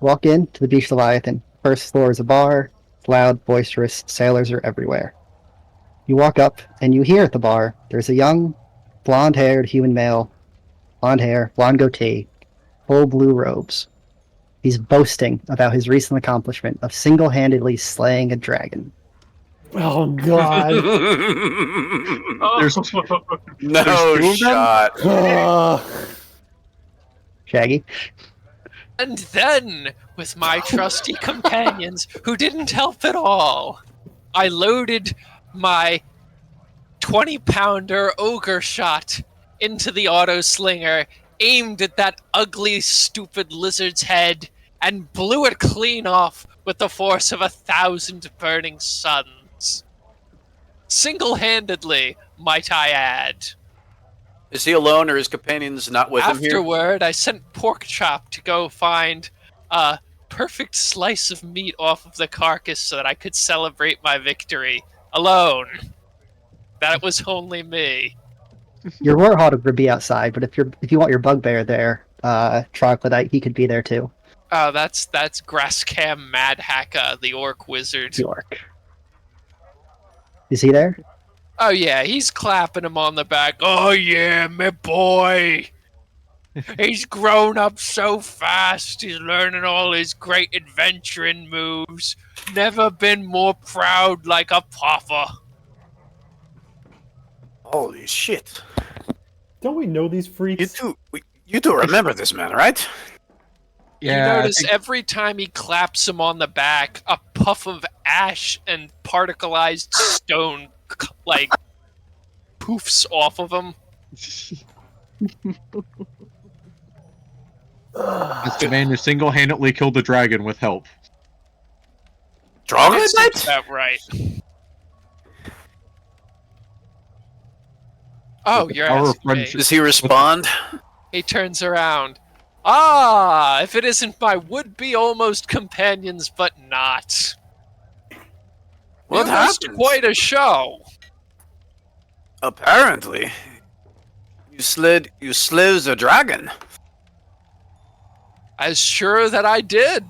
Walk in to the Beach Leviathan. First floor is a bar. It's loud, boisterous. Sailors are everywhere. You walk up, and you hear at the bar, there's a young, blonde-haired human male. Blonde hair, blonde goatee, full blue robes. He's boasting about his recent accomplishment of single-handedly slaying a dragon. Oh God! There's No two of them? shot. Shaggy? And then, with my trusty companions, who didn't help at all, I loaded my 20-pounder ogre shot into the auto slinger, aimed at that ugly, stupid lizard's head, and blew it clean off with the force of 1,000 burning suns. Single-handedly, might I add. Is he alone, or his companions not with him here? Afterward, I sent Porkchop to go find a perfect slice of meat off of the carcass so that I could celebrate my victory. Alone. That was only me. Your warhog would be outside, but if you want your bugbear there, Troglodyte, he could be there too. Oh, that's Grasscam Madhacka, the orc wizard. The orc. Is he there? Oh yeah, he's clapping him on the back. Oh yeah, my boy. He's grown up so fast. He's learning all his great adventuring moves. Never been more proud like a papa. Holy shit. Don't we know these freaks? You do remember this man, right? Yeah. You notice every time he claps him on the back, a puff of ash and particleized stone like poofs off of him. It's the man who single-handedly killed the dragon with help. Troglodyte? That's about right. Oh, you're Power of asking me. friendship. Does he respond? He turns around. Ah, if it isn't my would-be almost companions, but not. What It was happened? quite a show. Apparently. You slew the dragon. As sure that I did.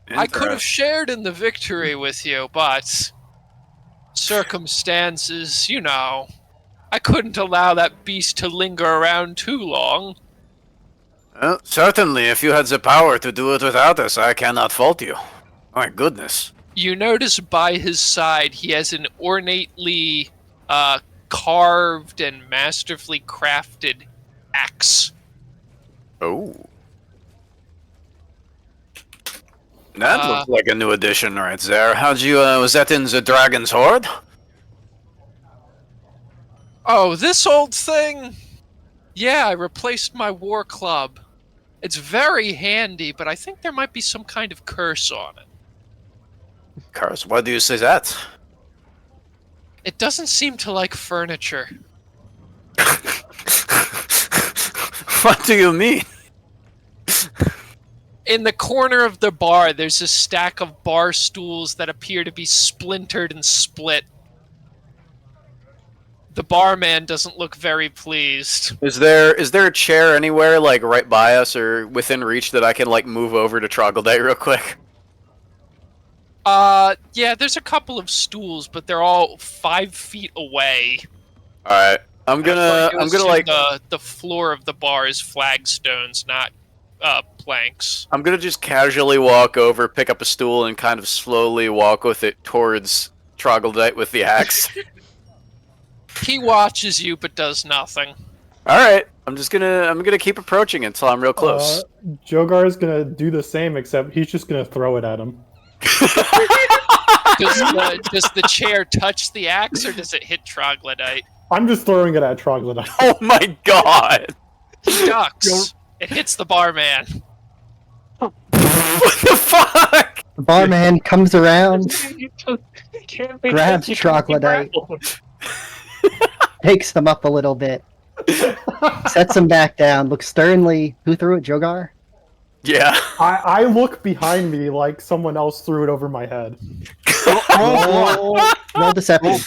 I could have shared in the victory with you, but circumstances, you know. I couldn't allow that beast to linger around too long. Well, certainly, if you had the power to do it without us, I cannot fault you. My goodness. You notice by his side he has an ornately carved and masterfully crafted axe. Oh. That looks like a new addition right there. How'd you, was that in the Dragon's Hoard? Oh, this old thing? Yeah, I replaced my war club. It's very handy, but I think there might be some kind of curse on it. Curse, why do you say that? It doesn't seem to like furniture. What do you mean? In the corner of the bar, there's a stack of bar stools that appear to be splintered and split. The barman doesn't look very pleased. Is there a chair anywhere, like, right by us or within reach that I can, like, move over to Troglodyte real quick? Yeah, there's a couple of stools, but they're all 5 feet away. Alright. I'm gonna like... The floor of the bar is flagstones, not, planks. I'm gonna just casually walk over, pick up a stool, and kind of slowly walk with it towards Troglodyte with the axe. He watches you, but does nothing. Alright. I'm gonna keep approaching until I'm real close. Jogar is gonna do the same, except he's just gonna throw it at him. Does the chair touch the axe, or does it hit Troglodyte? I'm just throwing it at Troglodyte. Oh my god! He ducks. It hits the barman. What the fuck? The barman comes around, You can't be grabs you can't be Troglodyte, grappled. takes him up a little bit, sets him back down, looks sternly. Who threw it, Jogar? Yeah. I look behind me like someone else threw it over my head. Roll deception.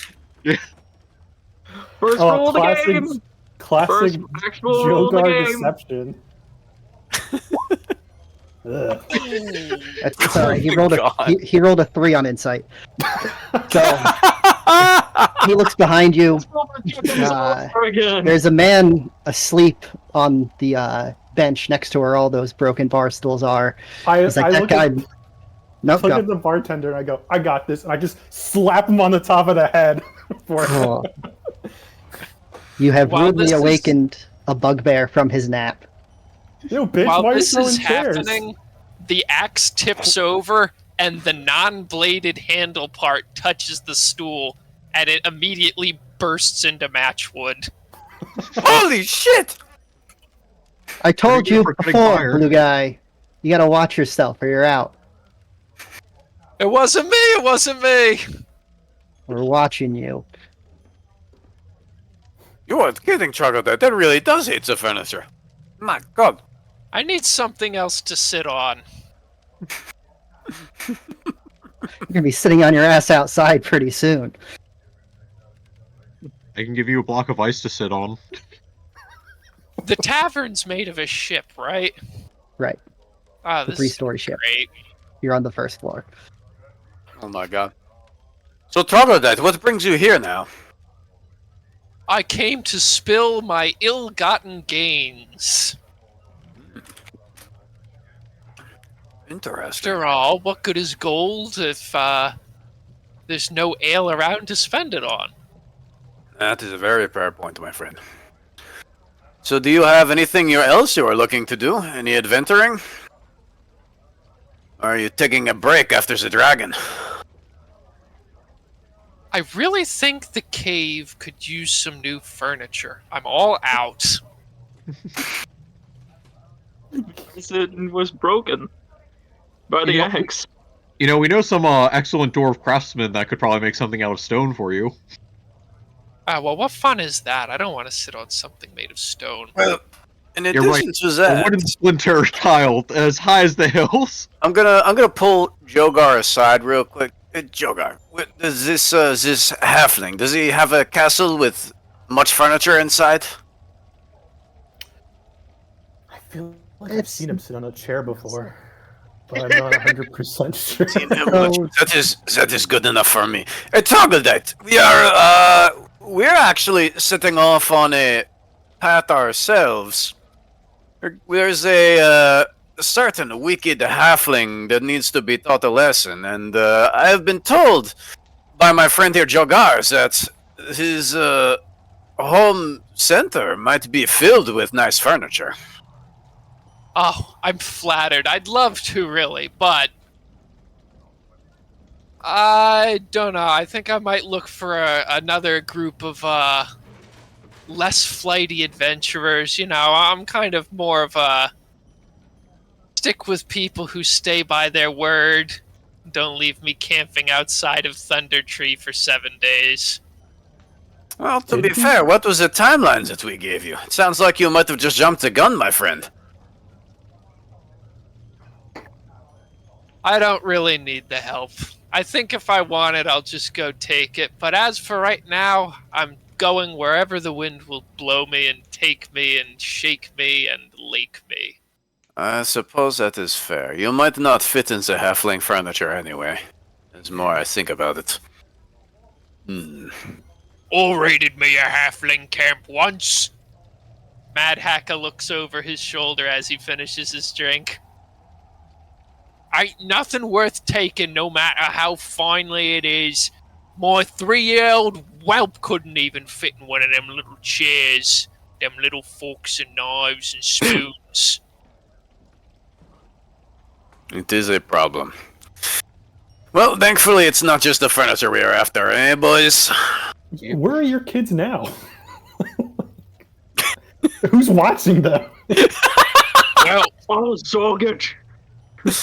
First roll of the classic, game. classic First actual roll of the Jogar game. deception. Ugh. He Oh rolled my a God. he rolled a 3 on insight. So he looks behind you. Again. There's a man asleep on the bench next to where all those broken bar stools are. He's like, I that look guy. at Nope, look go. at the bartender and I go, I got this, and I just slap him on the top of the head. For Oh. You have While rudely this is- awakened a bugbear from his nap. Yo, bitch, While why are you this throwing is chairs? happening, the axe tips over and the non-bladed handle part touches the stool, and it immediately bursts into matchwood. Holy shit! I told Pretty good you for cutting before, fire. blue guy. You gotta watch yourself or you're out. It wasn't me. It wasn't me. We're watching you. You aren't kidding, Chocolate. That really does hit the furniture. My God. I need something else to sit on. You're gonna be sitting on your ass outside pretty soon. I can give you a block of ice to sit on. The tavern's made of a ship, right? Right. Ah, The this is 3-story ship. great. You're on the first floor. Oh my God. So, Troglodyte, what brings you here now? I came to spill my ill-gotten gains. Interesting. After all, what good is gold if there's no ale around to spend it on? That is a very fair point, my friend. So, do you have anything else you are looking to do? Any adventuring? Or are you taking a break after the dragon? I really think the cave could use some new furniture. I'm all out. It was broken by the Yeah. axe. You know, we know some excellent dwarf craftsmen that could probably make something out of stone for you. Ah, well, what fun is that? I don't want to sit on something made of stone. Well, in You're right. addition to A that, wooden splinter tile as high as the hills. I'm gonna pull Jogar aside real quick. Hey, Jogar, does this halfling, does he have a castle with much furniture inside? I feel like I've It's- seen him sit on a chair before, but I'm not 100% sure. That is good enough for me. Hey, Troglodyte, we're actually setting off on a path ourselves. There's a certain wicked halfling that needs to be taught a lesson, and I have been told by my friend here, Jogar, that his home center might be filled with nice furniture. Oh, I'm flattered. I'd love to, really, but I don't know. I think I might look for another group of less flighty adventurers. You know, I'm kind of more of a stick with people who stay by their word. Don't leave me camping outside of Thunder Tree for 7 days. Well, to be fair, what was the timeline that we gave you? It sounds like you might have just jumped the gun, my friend. I don't really need the help. I think if I want it, I'll just go take it. But as for right now, I'm going wherever the wind will blow me and take me and shake me and lake me. I suppose that is fair. You might not fit in the halfling furniture anyway. As more I think about it. All raided me a halfling camp once. Mad Hacker looks over his shoulder as he finishes his drink. Ain't nothing worth taking, no matter how finely it is. My 3-year-old whelp couldn't even fit in one of them little chairs. Them little forks and knives and spoons. It is a problem. Well, thankfully it's not just the furniture we are after, eh, boys? Where are your kids now? Who's watching them? Well, Oh, so good.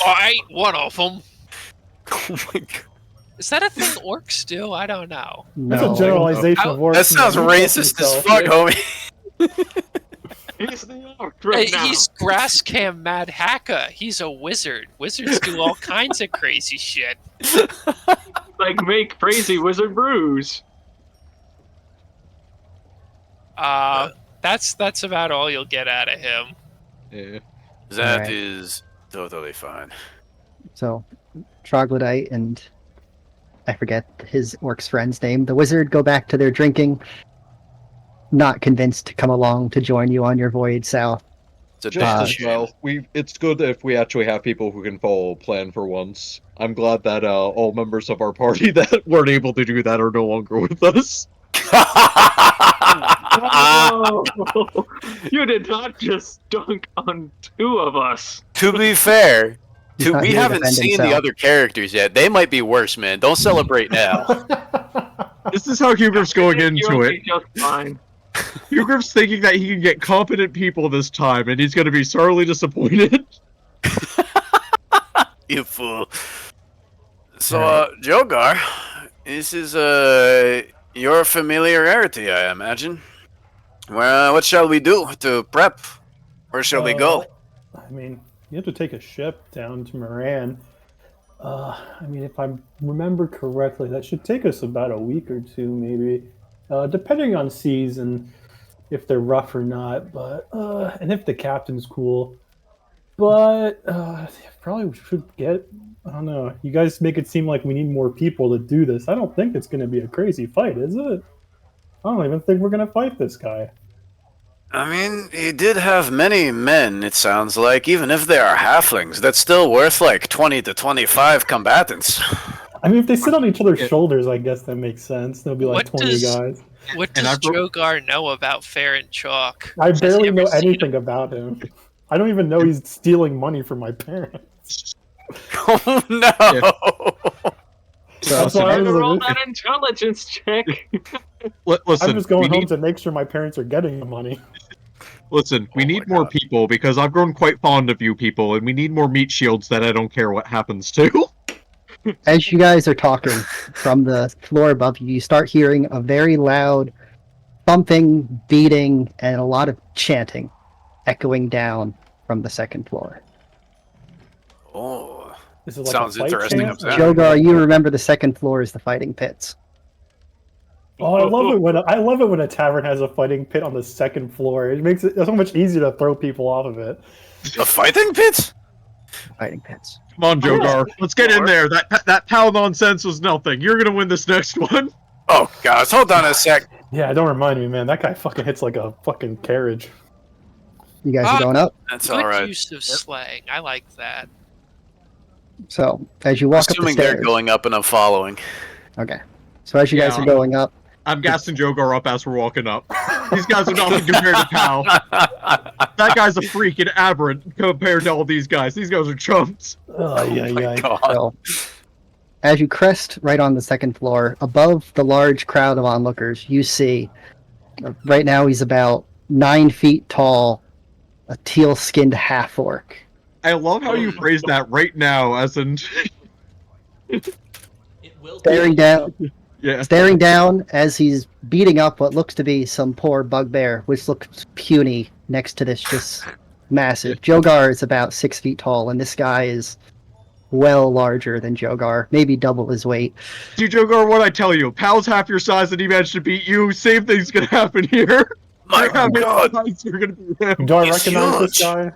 I ain't one of them. Oh my God. Is that a thing orcs do? I don't know. That's No. a generalization of words. That sounds racist as fuck, homie. He's the orc right now. He's Grass Cam Mad Hacker. He's a wizard. Wizards do all kinds of crazy shit. Like, make crazy wizard brews. That's about all you'll get out of him. Yeah. That Alright. is Totally fine. So, Troglodyte and I forget his orc's friend's name, the wizard, go back to their drinking, not convinced to come along to join you on your voyage south. It's a Just damn as shame. well. It's good if we actually have people who can follow a plan for once. I'm glad that all members of our party that weren't able to do that are no longer with us. Oh, you did not just dunk on 2 of us. To be fair, He's not we here to haven't defend seen the himself. other characters yet. They might be worse, man. Don't celebrate now. This is how Huger's going into You'll it. be just fine. Huger's thinking that he can get competent people this time, and he's going to be sorely disappointed. You fool. So, Alright. Jogar, this is your familiarity, I imagine. Well, what shall we do to prep? Where shall we go? I mean, you have to take a ship down to Moran. I mean, if I remember correctly, that should take us about a week or 2, maybe, depending on seas and if they're rough or not. But and if the captain's cool. But probably we should get. I don't know. You guys make it seem like we need more people to do this. I don't think it's going to be a crazy fight, is it? I don't even think we're going to fight this guy. I mean, he did have many men, it sounds like. Even if they are halflings, that's still worth like 20 to 25 combatants. I mean, if they sit on each other's shoulders, I guess that makes sense. There'll be like What 20 does- guys. What And does I bro- Jogar know about Fair and Chalk? I Has he barely ever know seen anything about him. I don't even know he's stealing money from my parents. Oh no! So, That's why I Time was to roll like, that intelligence check. Listen, I'm just going we home need, to make sure my parents are getting the money. listen, we Oh need my more God. people because I've grown quite fond of you people, and we need more meat shields that I don't care what happens to. as you guys are talking from the floor above you, you start hearing a very loud thumping, beating, and a lot of chanting echoing down from the second floor. Oh, Is it like Sounds a fight interesting, chant? I'm saying. Jogar, you remember the second floor is the fighting pits. Oh, I love it when a tavern has a fighting pit on the second floor. It makes it so much easier to throw people off of it. a fighting pit? Fighting pits. Come on, Jogar, let's get in Or- there. That pal nonsense was nothing. You're gonna win this next one. Oh gosh, hold on a sec. Yeah, don't remind me, man. That guy fucking hits like a fucking carriage. You guys are going up. That's Good all right. use of slang. I like that. So as you walk up the Assuming they're stairs. going up and I'm following. Okay. So as you guys Yeah. are going up, I'm gassing Jogar up as we're walking up. These guys are nothing compared to Pal. That guy's a freaking aberrant compared to all these guys. These guys are chumps. Oh, yeah, yeah. God. so as you crest right on the second floor, above the large crowd of onlookers, you see right now he's about 9 feet tall, a teal-skinned half-orc. I love how you phrased that right now, as in, Staring down as he's beating up what looks to be some poor bugbear, which looks puny next to this just massive. Jogar is about 6 feet tall, and this guy is well larger than Jogar, maybe double his weight. See, Jogar, what I tell you, Pal's half your size and he managed to beat you. Same thing's gonna happen here. My You're having God. size, you're gonna beat him. Do I He's recognize this huge. guy?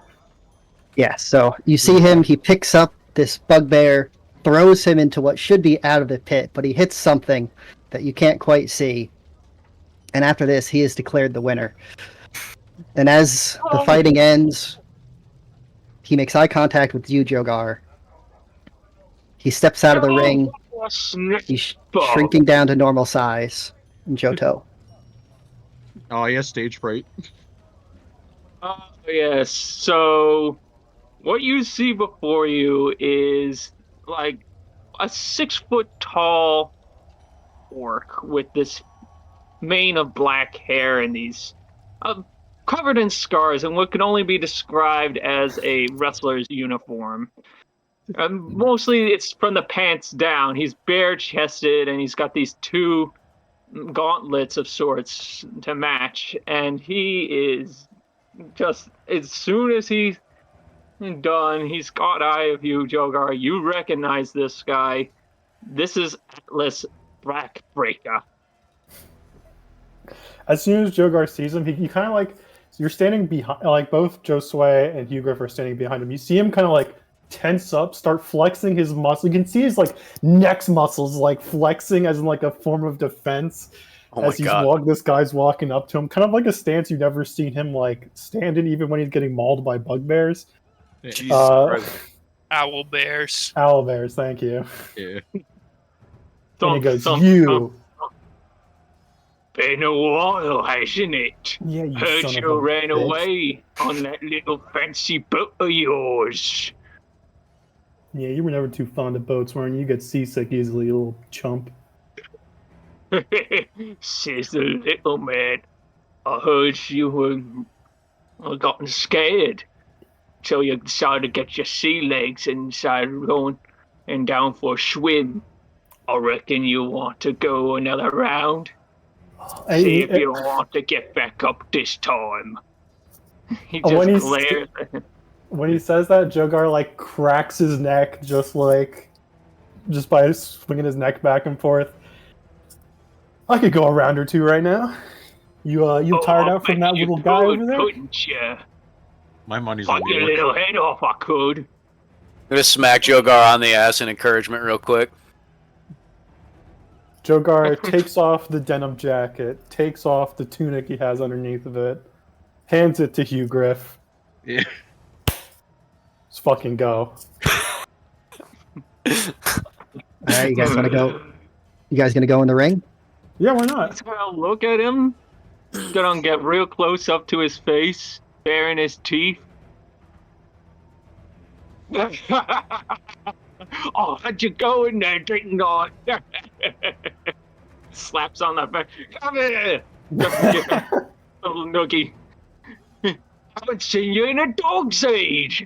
Yeah, so you see him, he picks up this bugbear, throws him into what should be out of the pit, but he hits something that you can't quite see. And after this, he is declared the winner. And as the fighting ends, he makes eye contact with you, Jogar. He steps out of the ring. He's shrinking down to normal size. And Johto. Oh, he has stage fright. Oh, yes. So, what you see before you is like a 6 foot tall orc with this mane of black hair and these covered in scars and what can only be described as a wrestler's uniform. Mostly it's from the pants down. He's bare chested and he's got these 2 gauntlets of sorts to match, and he is just, as soon as he's done, he's got eye of you, Jogar. You recognize this guy. This is Atlas Blackbreaker. As soon as Jogar sees him, he kind of like, you're standing behind, like both Josue and Hugh Griff are standing behind him. You see him kind of like tense up, start flexing his muscle. You can see his like neck muscles like flexing as in like a form of defense Oh my as god. this guy's walking up to him. Kind of like a stance you've never seen him like stand in, even when he's getting mauled by bugbears. Jesus Christ. Owl bears. Owl bears, thank you. Yeah. And he goes, Thump, "You." Been a while, hasn't it? Yeah, you Heard son of you a ran bitch. away on that little fancy boat of yours. Yeah, you were never too fond of boats, weren't you? You get seasick easily, you little chump. Says the little man. I heard you were gotten scared. So you decided to get your sea legs and decided going and down for a swim. I reckon you want to go another round. See if you want to get back up this time. He When just he's- glares. When he says that, Jogar like cracks his neck just by swinging his neck back and forth. I could go a round or two right now. You tired out from that little guy over there? Couldn't you? My money's on Fuck your you. little head off, I could. I'm gonna smack Jogar on the ass in encouragement real quick. Jogar takes off the denim jacket, takes off the tunic he has underneath of it, hands it to Hugh Griff. Yeah. Let's fucking go. Alright, you guys wanna go? You guys gonna go in the ring? Yeah, why not? Well, look at him. Gonna get real close up to his face, baring his teeth. Oh, how'd you go in there, didn't I? Slaps on the back. Come here! Little noogie. Haven't seen you in a dog's age.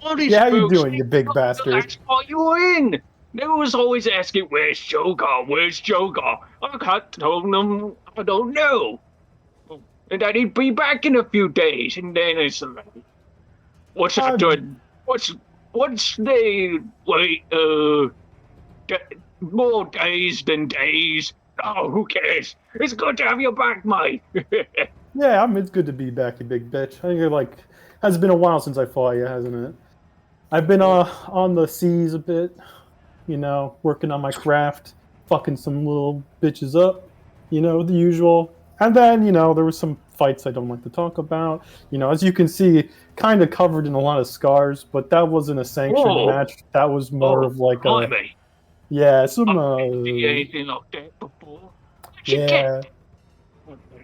What is Yeah, how you folks doing, you big bastard? That's what you were in. They was always asking, "Where's Jogar? Where's Jogar?" I can't tell them I don't know, and that he'd be back in a few days. And then it's like, what's after? What's the wait? More days than days. Oh, who cares? It's good to have you back, mate. Yeah, it's good to be back, you big bitch. I think it has been a while since I fought you, hasn't it? I've been on the seas a bit, working on my craft, fucking some little bitches up, the usual. And then, there was some fights I don't like to talk about. As you can see, kind of covered in a lot of scars, but that wasn't a sanctioned match. That was more of like a... Blimey. Yeah, some... I've never seen anything like that before. Where'd you yeah. get?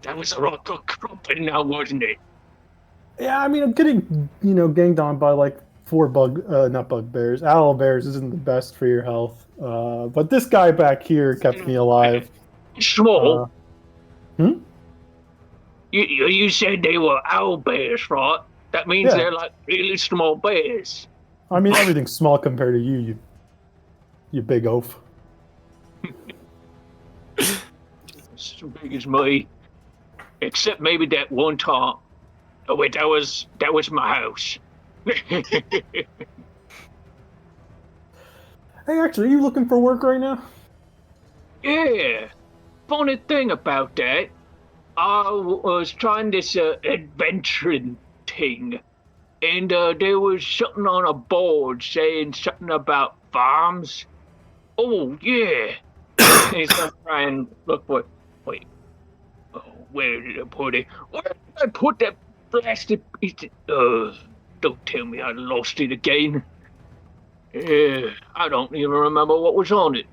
That was a right good crumping now, wasn't it? Yeah, I mean, I'm getting, ganged on by like 4 not bugbears. Owl bears isn't the best for your health. But this guy back here kept me alive. Small. Hmm? You said they were owl bears, right? That means Yeah. they're like really small bears. I mean, everything's small compared to you big oaf. As big as me. Except maybe that one time. Oh wait, that was my house. Hey, actually, are you looking for work right now? Yeah. Funny thing about that, I was trying this adventuring thing, and there was something on a board saying something about farms. Oh yeah. He's gonna try and look for. Wait. Oh, where did I put it? Where did I put that blasted piece? Don't tell me I lost it again. I don't even remember what was on it.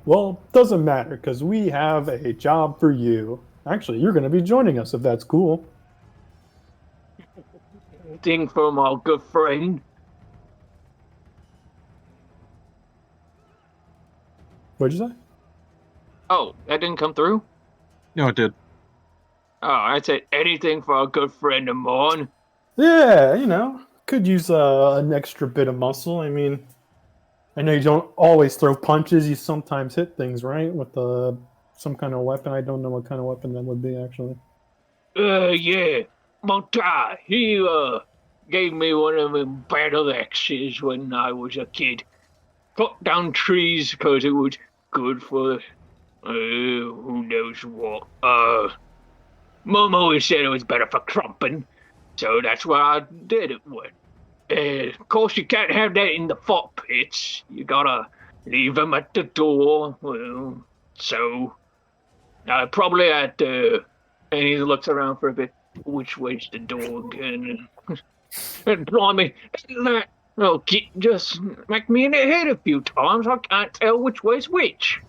Well, doesn't matter, because we have a job for you. Actually, you're going to be joining us, if that's cool. Thing from our good friend. What'd you say? Oh, that didn't come through? No, it did. Oh, I said anything for a good friend of mine. Yeah, could use an extra bit of muscle. I mean, I know you don't always throw punches. You sometimes hit things, right? With some kind of weapon. I don't know what kind of weapon that would be, actually. Yeah. My dad, he, gave me one of them battle axes when I was a kid. Cut down trees because it was good for, who knows what. Mum always said it was better for crumping, so that's what I did it with. Of course, you can't have that in the fort pits. You gotta leave them at the door. Well, so probably at the. And he looks around for a bit. Which way's the door again? And blimey, that little kid just smacked me in the head a few times. I can't tell which way's which.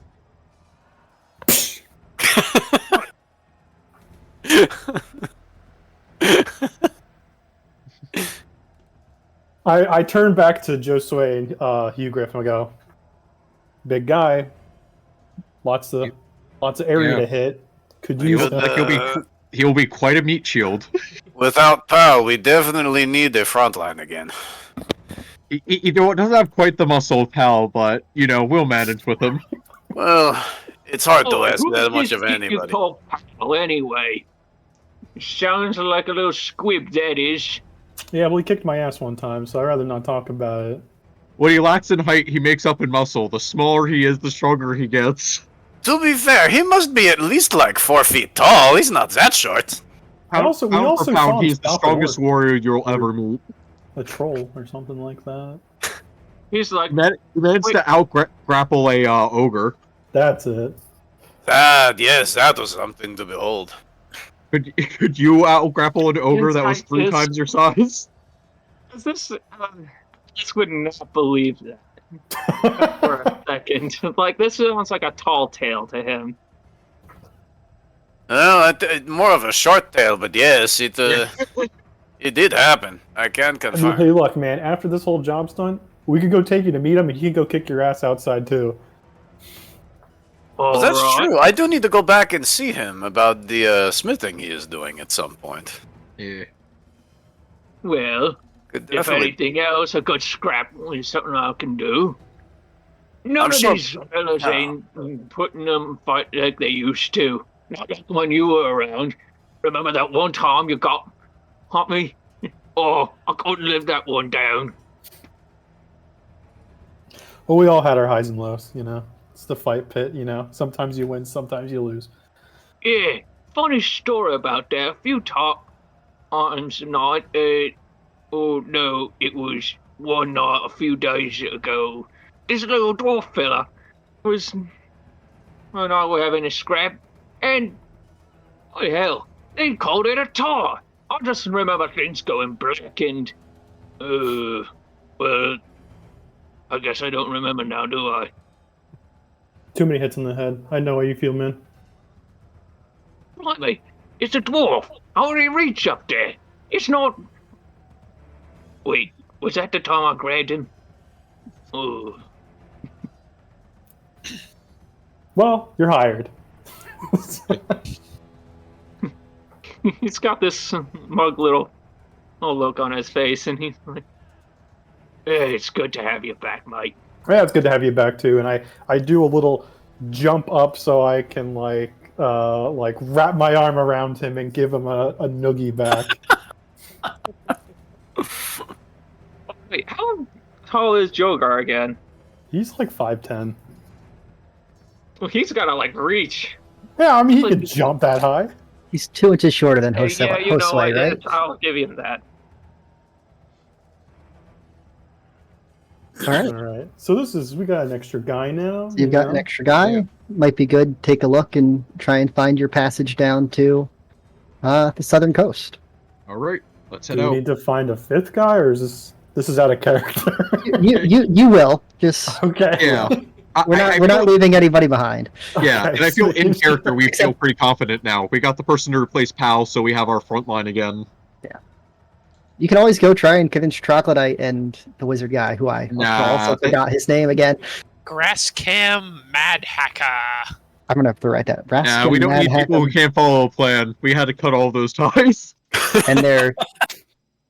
I turn back to Josue and Hugh Griffin and go, big guy, lots of area to hit. Could you? He'll be quite a meat shield. Without Pal, we definitely need the front line again. He doesn't have quite the muscle of Pal, but we'll manage with him. Well, it's hard to ask that much of anybody. You call Pal anyway? Sounds like a little squib, that is. Yeah, well, he kicked my ass one time, so I'd rather not talk about it. What he lacks in height, he makes up in muscle. The smaller he is, the stronger he gets. To be fair, he must be at least like 4 feet tall. He's not that short. We also found he's the strongest warrior you'll ever meet. A troll or something like that. He's like... He managed to out-grapple a ogre. That's it. Yes, that was something to behold. Could you out-grapple an ogre that was 3 times your size? This... I just would not believe that. For a second. Like, this sounds like a tall tale to him. Well, more of a short tale, but yes, it did happen. I can confirm. Hey, look, man, after this whole job's done, we could go take you to meet him, and he can go kick your ass outside, too. Well, that's true. I do need to go back and see him about the smithing he is doing at some point. Yeah. Well, if anything else, a good scrap is something I can do. None of these fellas ain't putting them fight like they used to. Not like when you were around. Remember that one time you got me? Oh, I couldn't live that one down. Well, we all had our highs and lows, It's the fight pit, Sometimes you win, sometimes you lose. Yeah, funny story about that. A few times not. Oh no, it was one night a few days ago. This little dwarf fella was, and I were having a scrap, and oh hell, they called it a tar. I just remember things going black and, well, I guess I don't remember now, do I? Too many hits in the head. I know how you feel, man. Blimey, it's a dwarf. How did he reach up there? It's not... Wait, was that the time I grabbed him? Oh. Well, you're hired. He's got this mug little look on his face, and he's like, hey, it's good to have you back, mate. Yeah, it's good to have you back, too. And I do a little jump up so I can, like wrap my arm around him and give him a noogie back. Wait, how tall is Jogar again? He's like 5'10". Well, he's gotta, reach. Yeah, I mean, he could jump that high. He's 2 inches shorter than Josue, Yeah, you know what, right? I'll give him that. All right. All right. So we got an extra guy now. So you've got an extra guy. Yeah. Might be good. Take a look and try and find your passage down to the southern coast. All right, let's head Do out. we need to find a 5th guy, or is this is out of character? you will just okay. Yeah. We're not leaving anybody behind. Yeah, Okay, and I feel so in character we feel pretty confident now. We got the person to replace Pal, so we have our front line again. Yeah. You can always go try and convince Troglodyte and the wizard guy, who I also forgot his name again. Grasscam Mad Hacker. I'm gonna have to write that. Yeah, we don't need people who can't follow a plan. We had to cut all those ties. And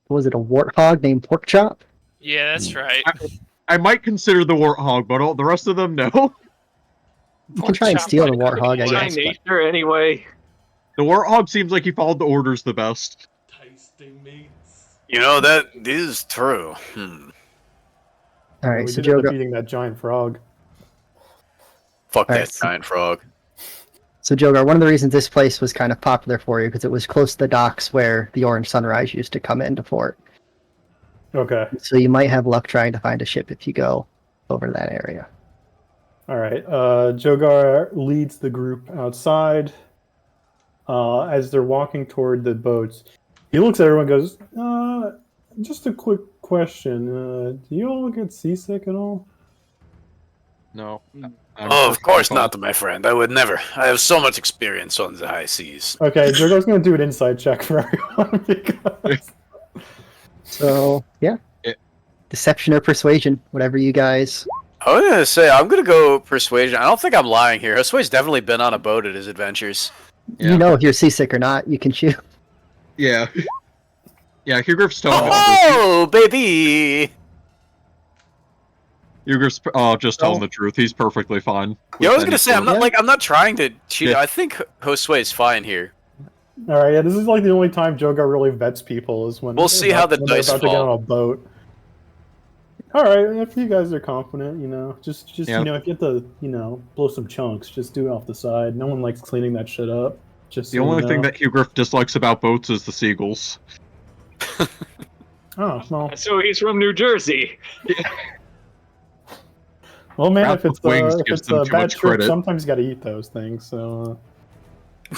was it a warthog named Porkchop? Yeah, that's right. I might consider the warthog, but all the rest of them, no. You can try and steal the warthog, I guess. Nature, anyway. The warthog seems like he followed the orders the best. Tasting meats. That is true. All right, we so did end up Jogar. beating that giant frog. Fuck All that right, giant frog. So Jogar, one of the reasons this place was kind of popular for you because it was close to the docks where the Orange Sunrise used to come into port. Okay. So you might have luck trying to find a ship if you go over that area. All right. Jogar leads the group outside. As they're walking toward the boats, he looks at everyone and goes, just a quick question. Do you all get seasick at all? No. Oh, of course not, my friend. I would never. I have so much experience on the high seas. Okay, Jogar's going to do an insight check for everyone because... So, yeah. Deception or persuasion, whatever you guys... I was gonna say, I'm gonna go persuasion. I don't think I'm lying here. Josue's definitely been on a boat at his adventures. Yeah. You know if you're seasick or not. You can choose. Yeah. Yeah, Hugriff's telling me. Oh, baby! Hugriff's just telling the truth. He's perfectly fine. Yeah, I was with gonna say, I'm not Yeah. I'm not trying to cheat. Yeah. I think Josue's fine here. All right, yeah, this is like the only time Jogar really vets people is when We'll see how the when they're dice about to get fall. on a boat. All right, if you guys are confident, just Yeah. if you have to, blow some chunks, just do it off the side. No one likes cleaning that shit up. Just The so only you thing know. that Hugriff dislikes about boats is the seagulls. Oh well, So he's from New Jersey. well, man, Wrap if it's with wings if gives it's them a too bad much trip, credit. sometimes you got to eat those things. So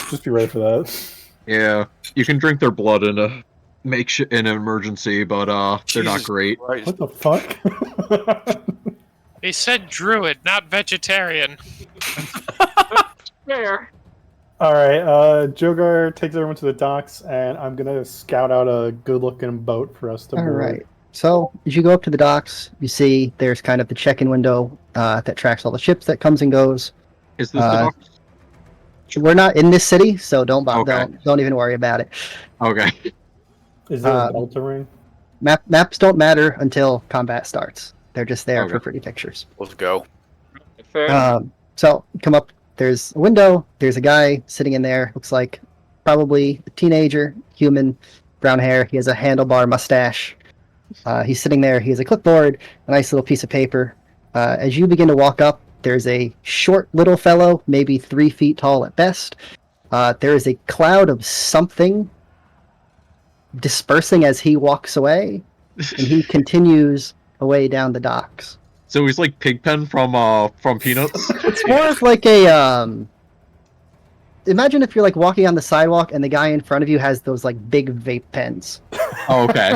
just be ready for that. Yeah, you can drink their blood in a in an emergency, but they're not Jesus great. Christ. What the fuck? He said druid, not vegetarian. Fair. All right, Jogar takes everyone to the docks, and I'm gonna scout out a good-looking boat for us to All board. right. So as you go up to the docks, you see there's kind of the check-in window that tracks all the ships that comes and goes. Is this the dock? We're not in this city, so don't Okay. don't even worry about it. Okay. Is there a Um, bell to ring? Maps don't matter until combat starts. They're just there Okay. for pretty pictures. Let's go. Fair. So come up. There's a window. There's a guy sitting in there. Looks like probably a teenager, human, brown hair. He has a handlebar mustache. He's sitting there. He has a clipboard, a nice little piece of paper. As you begin to walk up, there's a short little fellow, maybe 3 feet tall at best. There is a cloud of something dispersing as he walks away, and he continues away down the docks. So he's like Pigpen from Peanuts. It's more of like a imagine if you're like walking on the sidewalk and the guy in front of you has those like big vape pens. Oh, okay.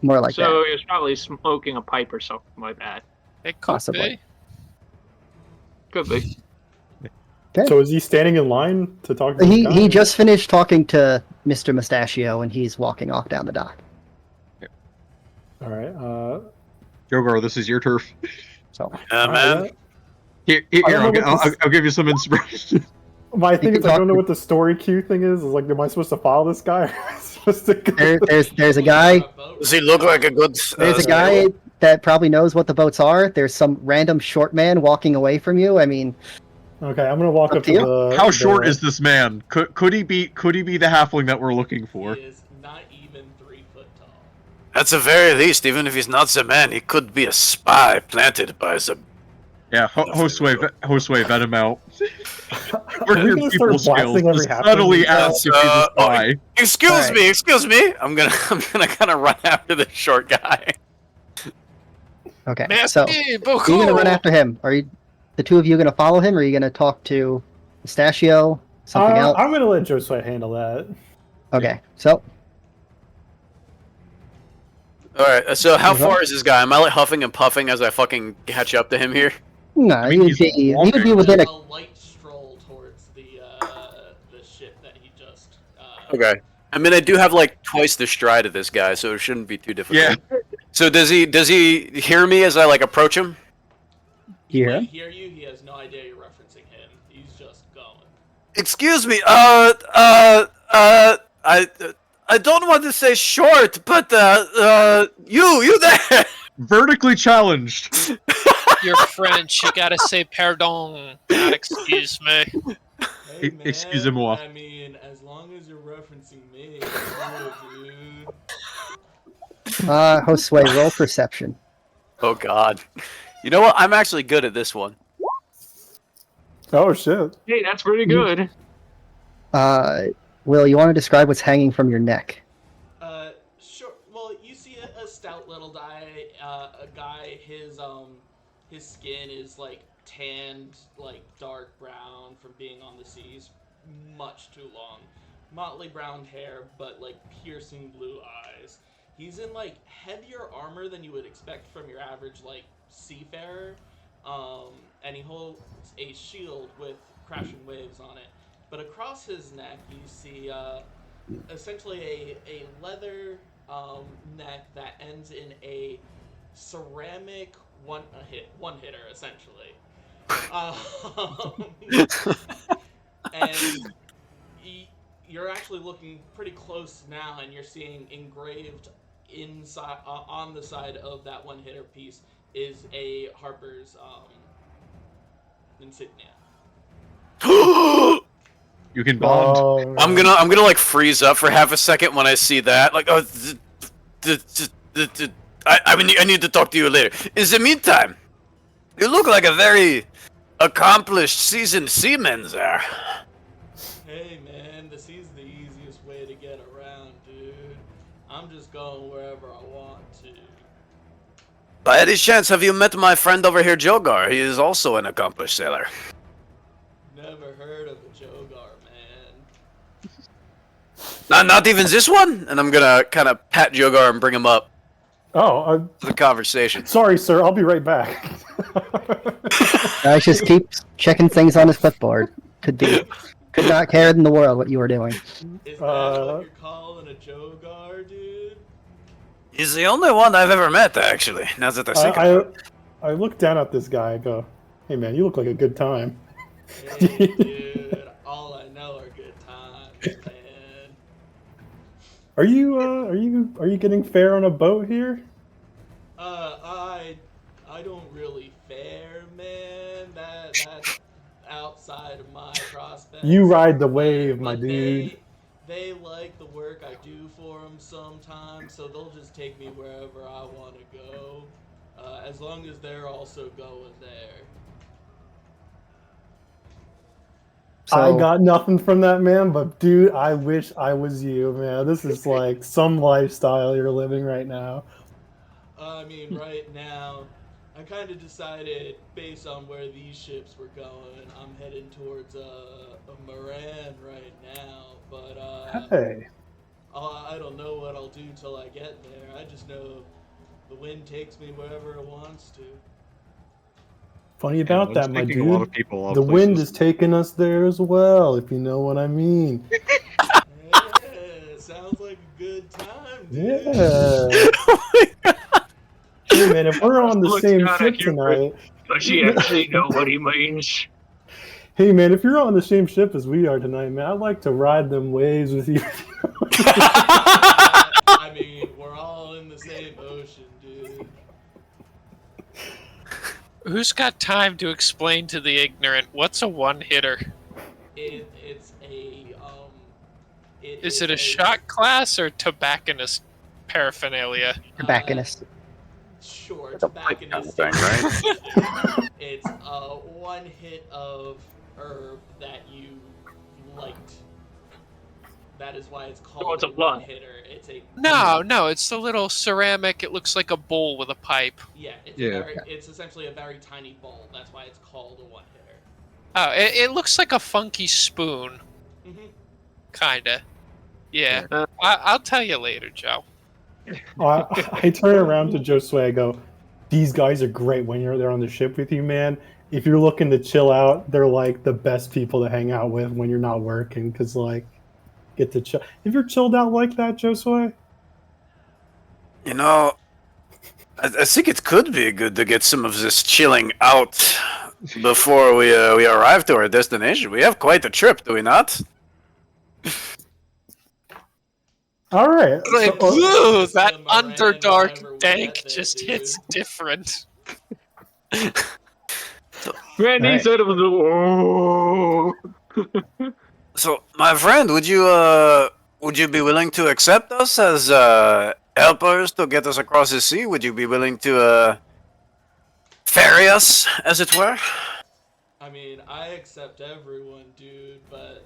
More like So that. he was probably smoking a pipe or something like that. It could Possibly. be. Could be. So is he standing in line to talk to He this guy? he just finished talking to Mr. Mustachio and he's walking off down the dock. All right. Jogar, this is your turf. So Man. Here, I don't know I'll give you some inspiration. My thing can is, I don't talk know to- what the story queue thing is. Is like, am I supposed to follow this guy? Or am I supposed to go? there's a guy Does he look like a good? there's a guy that probably knows what the boats are. There's some random short man walking away from you. I mean, Okay, I'm gonna walk Up up to to you. the. How the- short is this man? Could he be the halfling that we're looking for? He is not even 3 foot tall. At the very least, even if he's not the man, he could be a spy planted by the. Yeah, Josue, vet him out. Are Work we your gonna people start blasting skills. every Just halfling? subtly ask if he's a spy. Excuse me. I'm gonna kind of run after the short guy. okay. Merci So you're beaucoup. gonna run after him. Are you the two of you gonna follow him, or are you gonna talk to Mustachio? Something else? I'm gonna let Josue handle that. Okay. So All right. So how Okay. far is this guy? Am I like huffing and puffing as I fucking catch up to him here? no, I mean, he would be walking. within a. A light stroll towards the ship that he just. Okay. I mean, I do have like twice the stride of this guy, so it shouldn't be too difficult. Yeah. So does he hear me as I like approach him? He Here. might hear you. He has no idea you're referencing him. He's just going. Excuse me. I don't want to say short, but you there. Vertically challenged. You're French. You gotta say pardon, not excuse me. Hey, Excusez-moi. I mean, as long as you're referencing me, it's cool, dude. Josue, roll perception. Oh God. You know what? I'm actually good at this one. Oh shit! Hey, that's pretty good. Will, you want to describe what's hanging from your neck? Sure. Well, you stout little guy. A guy. His skin is like tanned, like dark brown from being on the seas much too long. Motley brown hair, but like piercing blue eyes. He's in like heavier armor than you would expect from your average like seafarer, and he holds a shield with crashing waves on it. But across his neck, you see essentially a leather neck that ends in a ceramic one hitter essentially. Um, and you're actually looking pretty close now, and you're seeing engraved inside on the side of that one hitter piece is a Harper's insignia. You can bond. Oh, I'm gonna like freeze up for half a second when I see that. Like, oh, I need to talk to you later. In the meantime, you look like a very accomplished, seasoned seaman there. Hey man, the sea's the easiest way to get around, dude. I'm just going wherever I want to. By any chance, have you met my friend over here, Jogar? He is also an accomplished sailor. Never heard of a Jogar, man. Not even this one? And I'm gonna kind of pat Jogar and bring him up Oh, to the conversation. sorry, sir. I'll be right back. I just keep checking things on his clipboard. Could not care in the world what you were doing. Is that what you're calling a Jogar, dude? He's the only one I've ever met, actually. Now that I think about it. I look down at this guy. I go, "Hey, man, you look like a good time." Hey, dude, all I know are good times, man. Are you getting fare on a boat here? I don't really fare, man. That's outside of my prospects. You ride the wave, my But dude. They like the work I do for them sometimes, so they'll just take me wherever I want to go, as long as they're also going there. So, I got nothing from that man, but dude, I wish I was you, man. This is like some lifestyle you're living right now. I mean, right now, I kind of decided, based on where these ships were going, I'm heading towards a Moran right now, but Hey, I don't know what I'll do till I get there. I just know the wind takes me wherever it wants to. funny about It's that, my taking a lot of dude. people off The wind places. is taking us there as well, if you know what I mean. Yeah, sounds like a good time, dude. Yeah. Hey, man, if we're on the Looks same kinda ship humorous. tonight, Does she actually know what he means? hey, man, if you're on the same ship as we are tonight, man, I'd like to ride them waves with you. I mean, we're all in the same ocean, dude. Who's got time to explain to the ignorant what's a one-hitter? It's a Is it a shot class or tobacconist paraphernalia? tobacconist. Sure, It's a pipe kind of tobacconist. thing, right? It's one hit of herb that you liked. That is why it's called it's a one blunt. hitter. It's a No, it's the little ceramic. It looks like a bowl with a pipe. Yeah, it's Yeah. it's essentially a very tiny bowl. That's why it's called a one hitter. Oh, it looks like a funky spoon, Mm-hmm. kinda. Yeah, I'll tell you later, Joe. I turn around to Josue. I go, "These guys are great when you're there on the ship with you, man. If you're looking to chill out, they're like the best people to hang out with when you're not working, because like, get to chill. If you're chilled out like that, Josue, You know, I think it could be good to get some of this chilling out before we arrive to our destination. We have quite a trip, do we not? all right. Like, So, ooh, The that Moran, Underdark whenever we dank get there, just dude. hits different. Randy Right. said it was So, my friend, would you be willing to accept us as helpers to get us across the sea? Would you be willing to ferry us, as it were? I mean, I accept everyone, dude, but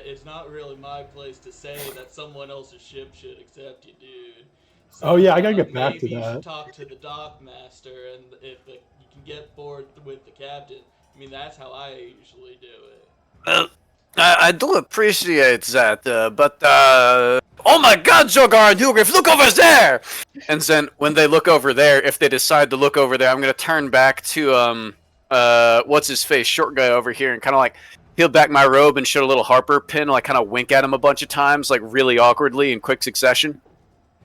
it's not really my place to say that someone else's ship should accept you, dude. So, Oh, yeah, I gotta get back to maybe you should that. talk to the dock master, and if you can get bored with the captain. I mean, that's how I usually do it. Well, I do appreciate that, but oh my God, Jogar and Hugriff, look over there! And then when they look over there, if they decide to look over there, I'm gonna turn back to what's his face, short guy over here, and kind of like peel back my robe and show a little Harper pin, like kind of wink at him a bunch of times, like really awkwardly in quick succession.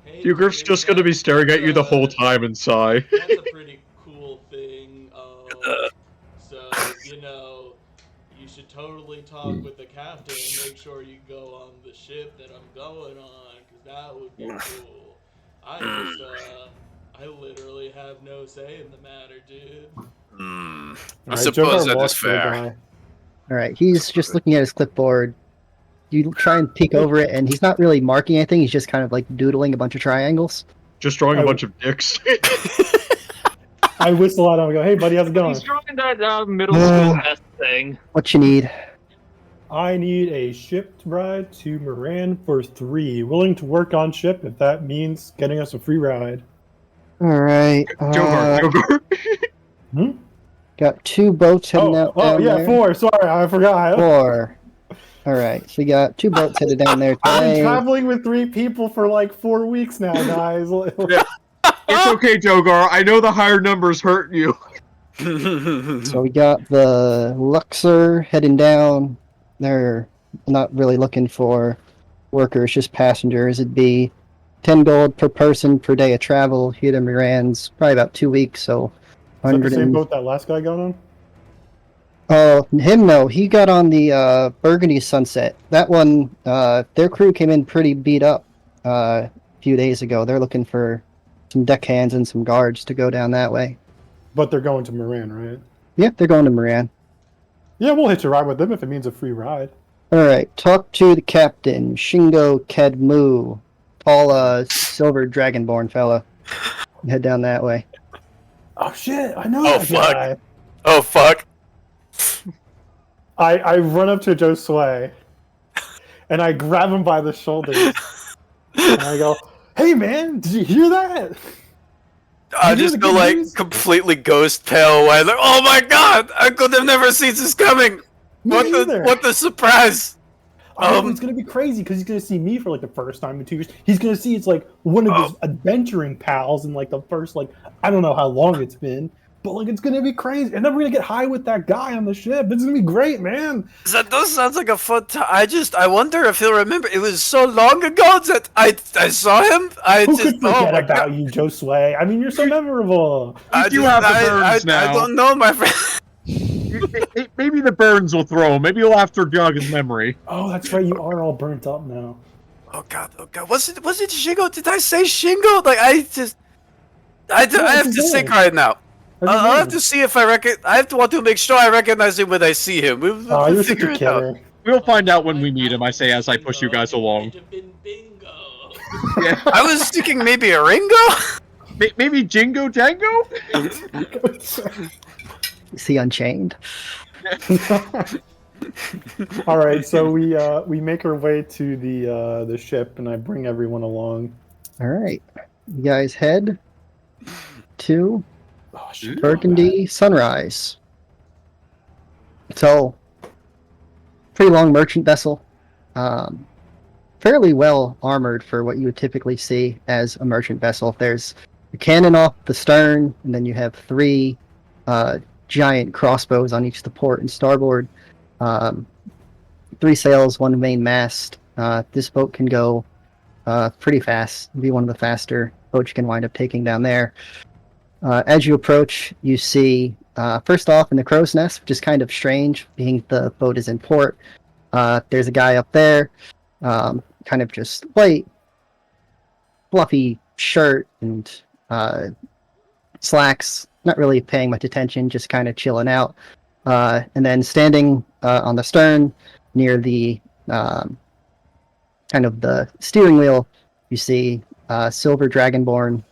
Hey, Hugriff's dude, just gonna be staring at you the whole time and sigh. That's a pretty cool thing. So, you should totally talk with the captain and make sure you go on the ship that I'm going on, because that would be cool. I literally have no say in the matter, dude. I suppose that is fair. All right, he's just looking at his clipboard. You try and peek over it, and he's not really marking anything. He's just kind of like doodling a bunch of triangles. Just drawing a bunch of dicks. I whistle at him and go, "Hey, buddy, how's it going?" He's drawing that middle school test thing. What you need? I need a ship ride to Moran for 3. Willing to work on ship if that means getting us a free ride. All right. Jogar. Got 2 boats heading out down yeah, there. 4. Sorry, I forgot. 4. All right, so we got 2 boats headed down there I've been today. traveling with 3 people for like 4 weeks now, guys. Yeah. It's okay, Jogar. I know the higher numbers hurt you. So we got the Luxor heading down. They're not really looking for workers, just passengers. It'd be 10 gold per person per day of travel. Here to Moran's probably about 2 weeks, so Is that the same boat that last guy got on? Oh, him no. He got on the Burgundy Sunset. That one, their crew came in pretty beat up a few days ago. They're looking for some deckhands and some guards to go down that way. But they're going to Moran, right? Yeah, they're going to Moran. Yeah, we'll hitch a ride with them if it means a free ride. All right, talk to the captain, Shingo Kedmu, tall, silver dragonborn fella. Head down that way. Oh shit! I know Oh, that fuck. guy. Oh fuck! I run up to Josue, and I grab him by the shoulders, and I go, "Hey man, did you hear that?" I You hear just the go good like news? completely ghost pale away. Like, oh my God! I could have never seen this coming. Me either. What the surprise! I know it's gonna be crazy because he's gonna see me for like the first time in 2 years. He's gonna see it's like one of his adventuring pals in like the first like I don't know how long it's been, but like it's gonna be crazy. And then we're gonna get high with that guy on the ship. It's gonna be great, man. That does sound like a fun time. I wonder if he'll remember. It was so long ago that I saw him. Who could forget about you, Josue? I mean, you're so memorable. have the burns now. I don't know, my friend. Maybe the burns will throw him. Maybe you'll have to jog his memory. Oh, that's right. You are all burnt up now. Oh God! Was it Shingo? Did I say Shingo? Like I have to think right now. I'll have to see if I want to make sure I recognize him when I see him. Oh, you're such a killer. We'll find out when we meet him, I say as I push you guys along. Bingo. Yeah. I was thinking maybe a Ringo? Maybe Jingo Jango? Is he unchained? All right, so we make our way to the ship, and I bring everyone along. All right, you guys head to Oh, shit. Burgundy Sunrise. So, pretty long merchant vessel, fairly well armored for what you would typically see as a merchant vessel. There's a cannon off the stern, and then you have 3 giant crossbows on each of the port and starboard. 3 sails, 1 main mast. This boat can go pretty fast. Be one of the faster boats you can wind up taking down there. As you approach, you see, first off, in the crow's nest, which is kind of strange, being the boat is in port. There's a guy up there, kind of just white, fluffy shirt and slacks, not really paying much attention, just kind of chilling out. And then standing on the stern, near the kind of the steering wheel, you see silver dragonborn,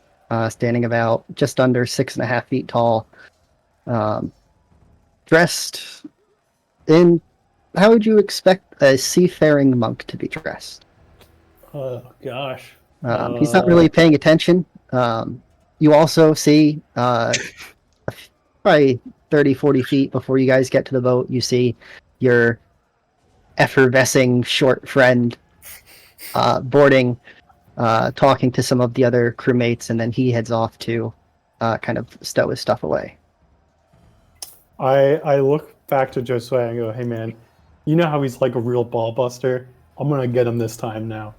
standing about just under 6.5 feet tall, dressed in how would you expect a seafaring monk to be dressed? Oh gosh. He's not really paying attention. You also see probably 30, 40 feet before you guys get to the boat, you see your effervescing short friend boarding, talking to some of the other crewmates, and then he heads off to kind of stow his stuff away. I look back to Josue and go, hey man, you know how he's like a real ball buster? I'm going to get him this time now.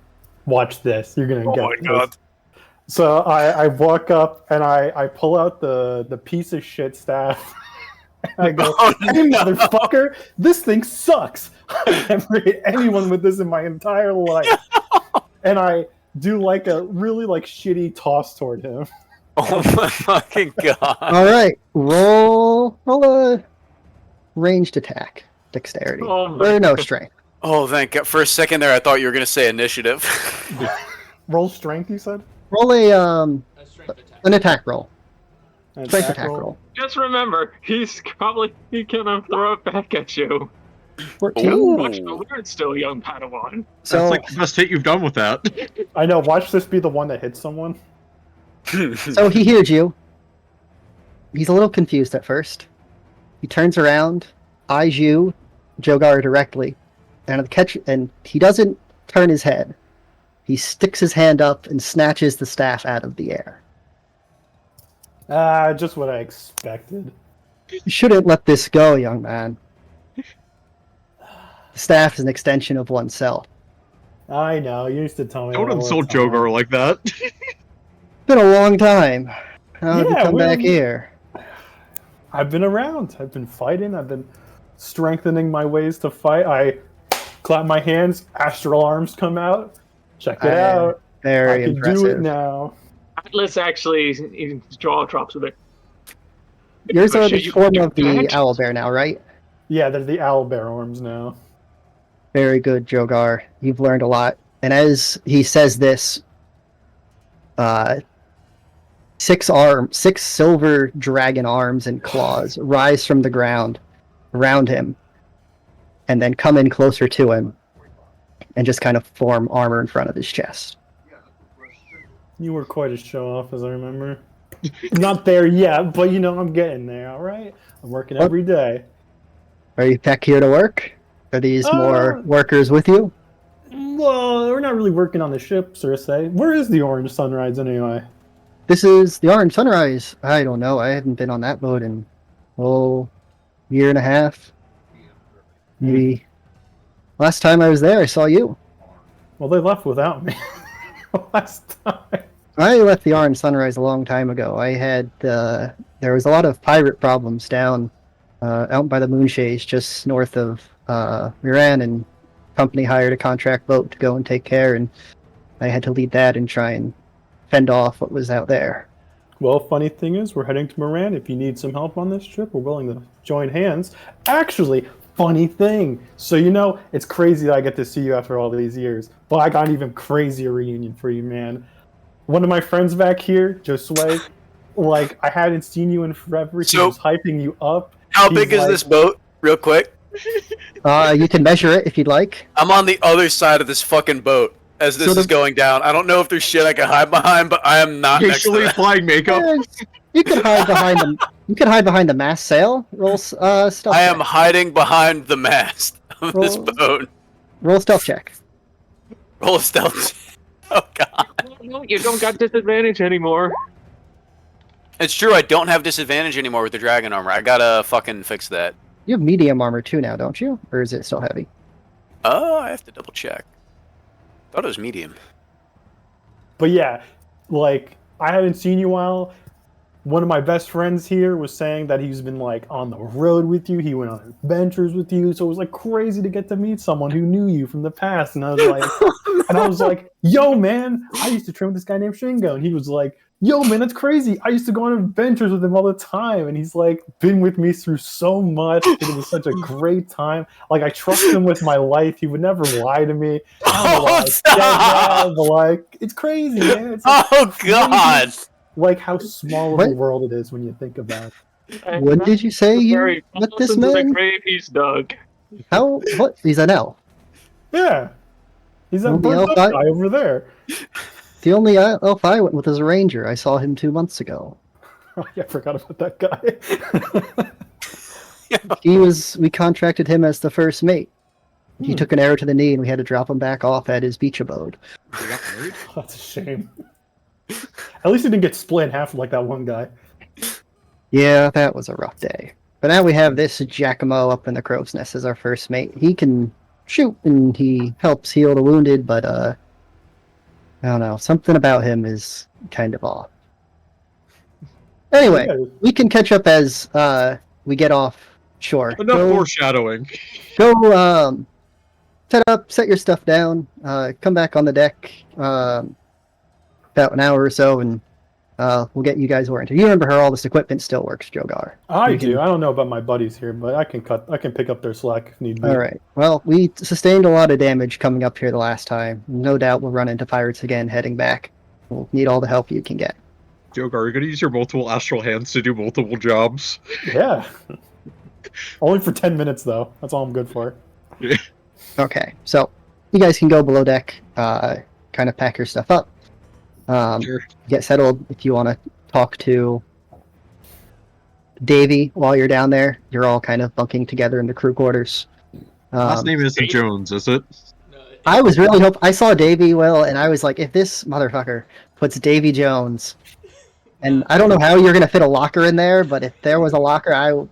Watch this. You're going to get this. God. So I walk up and I pull out the piece of shit staff. And I go, hey motherfucker, this thing sucks. I've never hit anyone with this in my entire life. And I do like a really like shitty toss toward him. Oh my fucking god. All right, roll a ranged attack, dexterity, or no strength. Oh, thank God. For a second there, I thought you were going to say initiative. Roll strength, you said? Roll A strength attack. an attack roll. An Strength attack roll. Just remember, he's gonna throw it back at you. 14. Watch the Lord still, young Padawan. So That's like the best hit you've done with that. I know. Watch this be the one that hits someone. So he hears you. He's a little confused at first. He turns around, eyes you, Jogar, directly, and he doesn't turn his head. He sticks his hand up and snatches the staff out of the air. Just what I expected. You shouldn't let this go, young man. The staff is an extension of oneself. I know. You used to tell me. Don't that all the insult time. Jogar like that. It's been a long time. How did you Yeah, come well, back here? I've been around. I've been fighting. I've been strengthening my ways to fight. I clap my hands. Astral arms come out. Check it out. Very I can impressive. do it now. Atlas actually, his jaw drops a bit. Yours are the You form can of do the that. owlbear now, right? Yeah, they're the owlbear arms now. Very good, Jogar. You've learned a lot. And as he says this, 6 silver dragon arms and claws rise from the ground around him, and then come in closer to him, and just kind of form armor in front of his chest. You were quite a show off, as I remember. Not there yet, but you know I'm getting there. All right, I'm working every day. Are you back here to work? Are these more workers with you? Well, we're not really working on the ship, per se. Where is the Orange Sunrise anyway? This is the Orange Sunrise. I don't know. I haven't been on that boat in, year and a half. Maybe. Last time I was there, I saw you. Well, they left without me last time. I left the Orange Sunrise a long time ago. I had, there was a lot of pirate problems down, out by the Moonshays, just north of, Miran, and company hired a contract boat to go and take care, and I had to lead that and try and fend off what was out there. Well, funny thing is, we're heading to Moran. If you need some help on this trip, we're willing to join hands. Actually, funny thing. So, you know, it's crazy that I get to see you after all these years. But I got an even crazier reunion for you, man. One of my friends back here, Josue, like, I hadn't seen you in forever. He So- was hyping you up. How He's big is like- this boat? Real quick. You can measure it if you'd like. I'm on the other side of this fucking boat as this So is going down. I don't know if there's shit I can hide behind, but I am not next to Hastily that. applying makeup. You can hide behind the. You can hide behind the mast sail. Roll stealth. I am check. hiding behind the mast of this Roll- boat. Roll stealth check. Roll a stealth. Oh god. No, you don't got disadvantage anymore. It's true, I don't have disadvantage anymore with the dragon armor. I gotta fucking fix that. You have medium armor too now, don't you? Or is it still heavy? Oh, I have to double check. Thought it was medium. But yeah, like, I haven't seen you in a while. One of my best friends here was saying that he's been, like, on the road with you. He went on adventures with you. So it was, like, crazy to get to meet someone who knew you from the past. And I was like, yo, man, I used to train with this guy named Shingo. And he was like, yo, man, that's crazy. I used to go on adventures with him all the time. And he's, like, been with me through so much. And it was such a great time. Like, I trust him with my life. He would never lie to me. I don't know why I said that, but, like, it's crazy, man. It's like, Oh god. like how small of a What? world it is when you think about it. And When did you say you very met this into the man? grave he's dug. How? What? He's an elf. Yeah. He's that Well, the burnt elf up guy- guy over there. the only elf I went with is a ranger. I saw him 2 months ago. Oh, yeah, I forgot about that guy. We contracted him as the first mate. He took an arrow to the knee, and we had to drop him back off at his beach abode. They got married? That's a shame. At least he didn't get split in half like that one guy. Yeah, that was a rough day. But now we have this Giacomo up in the crow's nest as our first mate. He can shoot, and he helps heal the wounded, but I don't know. Something about him is kind of off. Anyway, Yeah. we can catch up as we get off shore. Enough foreshadowing. Go set your stuff down, come back on the deck about an hour or so, and we'll get you guys oriented. You remember how all this equipment still works, Jogar. I do. I don't know about my buddies here, but I can pick up their slack if need be. All right. Well, we sustained a lot of damage coming up here the last time. No doubt we'll run into pirates again heading back. We'll need all the help you can get. Jogar, are you going to use your multiple astral hands to do multiple jobs? Yeah. Only for 10 minutes, though. That's all I'm good for. Okay, so you guys can go below deck, kind of pack your stuff up, Sure. get settled. If you want to talk to Davey while you're down there, you're all kind of bunking together in the crew quarters. Last name isn't Jones, is it? No, I was really hoping. I saw Davey, Will, and I was like, if this motherfucker puts Davey Jones, and I don't know how you're gonna fit a locker in there, but if there was a locker, I'm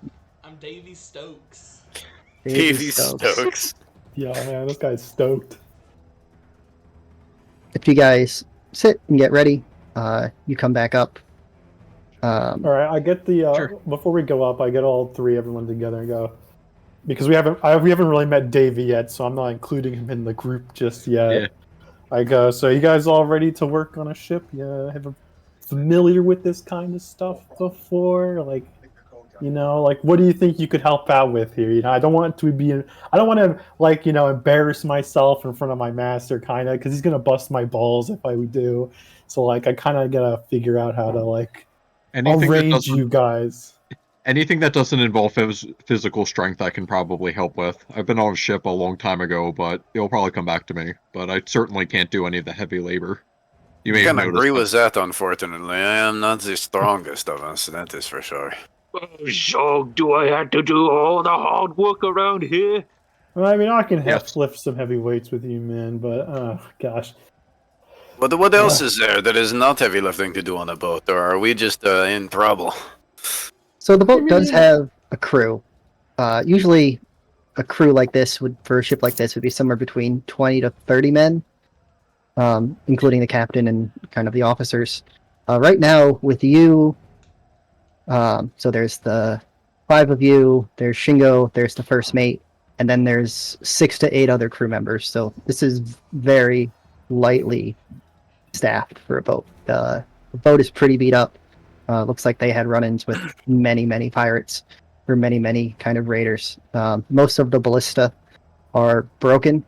Davy Stokes. Davy Stokes. Yeah, man, this guy's stoked. If you guys sit and get ready, you come back up. All right, I get the Sure. before we go up, I get everyone together and go, because we haven't really met Davey yet, so I'm not including him in the group just yet. Yeah. I go, so you guys all ready to work on a ship? Yeah, have a familiar with this kind of stuff before? Like, like, what do you think you could help out with here? I don't want to like, embarrass myself in front of my master, kind of, because he's gonna bust my balls if I do. So, like, I kind of gotta figure out how to like arrange you guys. Anything that doesn't involve physical strength, I can probably help with. I've been on a ship a long time ago, but it'll probably come back to me. But I certainly can't do any of the heavy labor. You may I have can noticed agree with that, unfortunately. I am not the strongest of us, that is for sure. So, do I have to do all the hard work around here? Well, I mean, I can Yes. lift some heavy weights with you, man. But gosh, What else is there that is not heavy lifting to do on a boat, or are we just in trouble? So the boat does have a crew. Usually, a crew like this for a ship like this would be somewhere between 20 to 30 men, including the captain and kind of the officers. Right now, with you, so there's the 5 of you. There's Shingo. There's the first mate, and then there's 6 to 8 other crew members. So this is very lightly staffed for a boat. The boat is pretty beat up. Looks like they had run-ins with many pirates, or many kind of raiders. Most of the ballista are broken,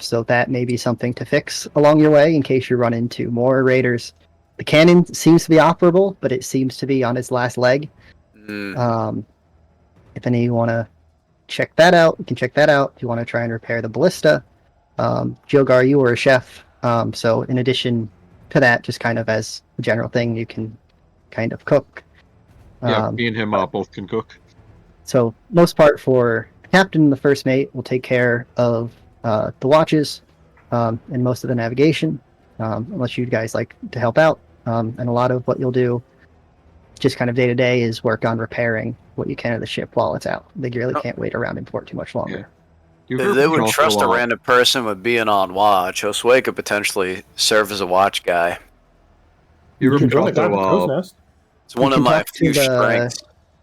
so that may be something to fix along your way in case you run into more raiders. The cannon seems to be operable, but it seems to be on its last leg. If any of you want to check that out, you can check that out. If you want to try and repair the ballista, Jogar, you were a chef, so in addition to that, just kind of as a general thing, you can kind of cook. Yeah, me and him both can cook. So most part for the captain and the first mate will take care of the watches and most of the navigation, unless you guys like to help out. And a lot of what you'll do, just kind of day to day, is work on repairing what you can of the ship while it's out. They really can't wait around in port too much longer. If they would trust a random person with being on watch, Josue could potentially serve as a watch guy. You can ever join the guy at the crow's also, nest. It's one You of can my talk to few the strengths.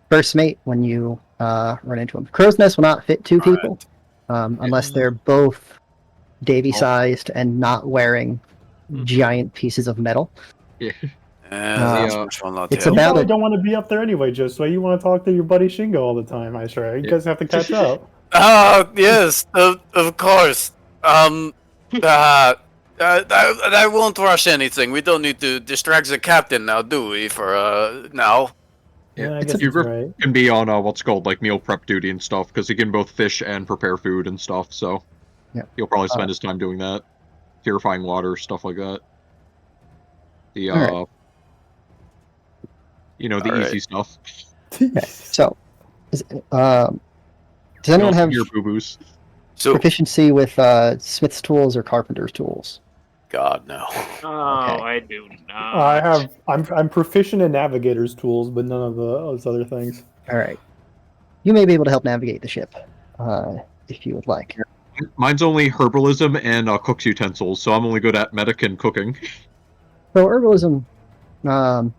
First mate when you run into him. Crow's nest will not fit 2 people unless they're both Davy-sized and not wearing giant pieces of metal. yeah. That's much fun not to it's help. You about probably it. don't want to be up there anyway, just so you want to talk to your buddy Shingo all the time. I sure you guys have to catch up. Yes, of course. I won't rush anything. We don't need to distract the captain now, do we? For now. Yeah, I It's guess a that's right. can be on what's called like meal prep duty and stuff because he can both fish and prepare food and stuff. So Yeah. he'll probably spend his time doing that, purifying water, stuff like that. The Alright. the Alright. easy stuff. Okay. So, does anyone have Your boo boos? So, proficiency with smith's tools or carpenter's tools? God no. Oh, Okay. I do not. I'm proficient in navigator's tools, but none of those other things. All right. You may be able to help navigate the ship, if you would like. Mine's only herbalism and cook's utensils, so I'm only good at medic and cooking. So herbalism,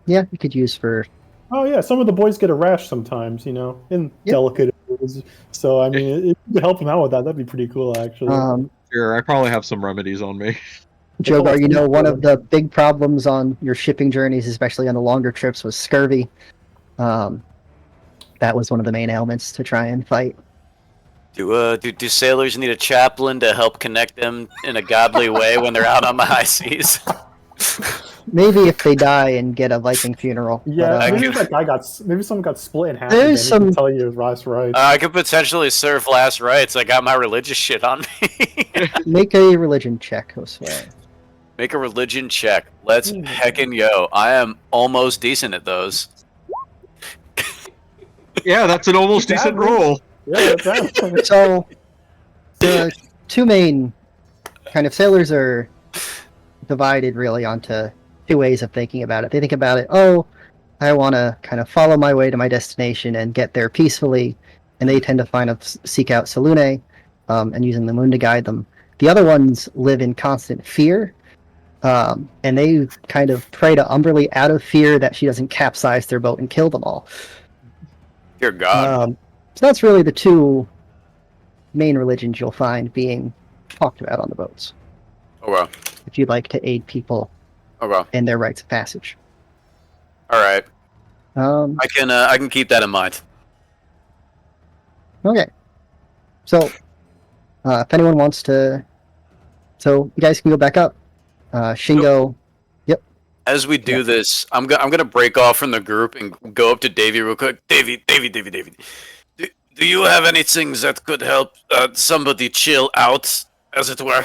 yeah, you could use for. Oh yeah, some of the boys get a rash sometimes, in Yep. delicate areas. So I mean, if you could help them out with that, that'd be pretty cool, actually. Sure, I probably have some remedies on me. Jogar, one of the big problems on your shipping journeys, especially on the longer trips, was scurvy. That was one of the main ailments to try and fight. Do sailors need a chaplain to help connect them in a godly way when they're out on the high seas? Maybe if they die and get a Viking funeral. Yeah, but, maybe someone got split in half. There's again. He can some- tell you his last rites. I could potentially serve last rites. I got my religious shit on me. make a religion check, Josue. Make a religion check. Let's heckin' go. I am almost decent at those. Yeah, that's an almost Keep decent that, man. roll. Yeah, that's So, the two main kind of sailors are divided really onto two ways of thinking about it. They think about it, I want to kind of follow my way to my destination and get there peacefully, and they tend to seek out Salune, and using the moon to guide them. The other ones live in constant fear, and they kind of pray to Umberly out of fear that she doesn't capsize their boat and kill them all. Dear God. So that's really the two main religions you'll find being talked about on the boats, Okay. if you'd like to aid people Okay. in their rites of passage. All right. Um, I can keep that in mind. okay. So, if anyone wants to... So, you guys can go back up. Shingo... As we do this, I'm gonna break off from the group and go up to Davy real quick. Davy. Do you have anything that could help somebody chill out, as it were?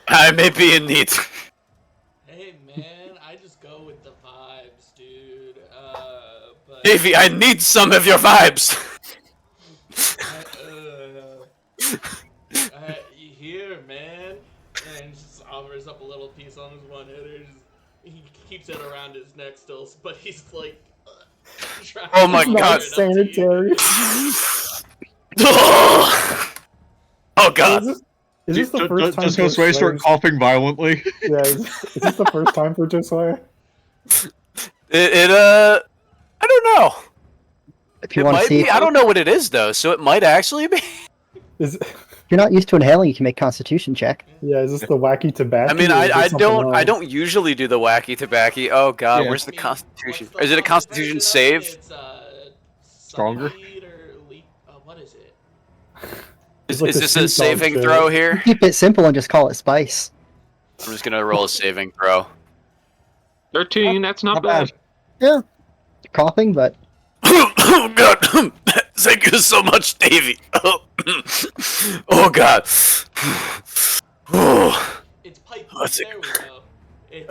I may be in need. Hey man, I just go with the vibes, dude. But Davy, I need some of your vibes. here, man, and he just offers up a little piece on his one head. He keeps it around his neck still, but he's like, trying Oh my to God. get it up to you. sanitary. Oh God. Is this the first time? Does Josue start coughing violently? Yeah, is this the first time for Josue? I don't know. if you It want to might see... be. I don't know what it is though, so it might actually be. Is If you're not used to inhaling, you can make Constitution check. is this the wacky tobacco? I mean, or is I this something don't else? usually do the wacky tobacco. Oh God, Yeah. where's I the mean, Constitution? what's the Is it a law Constitution of save? It's, Stronger? sunweed or what is it? It's Is like the this a sea dog saving shit. throw here? Keep it simple and just call it spice. I'm just gonna roll a saving throw. 13, that's not Not bad. bad. Coughing, but Oh God! Thank you so much, Davy. Oh God. Oh, It's pipe. What's it- There we go.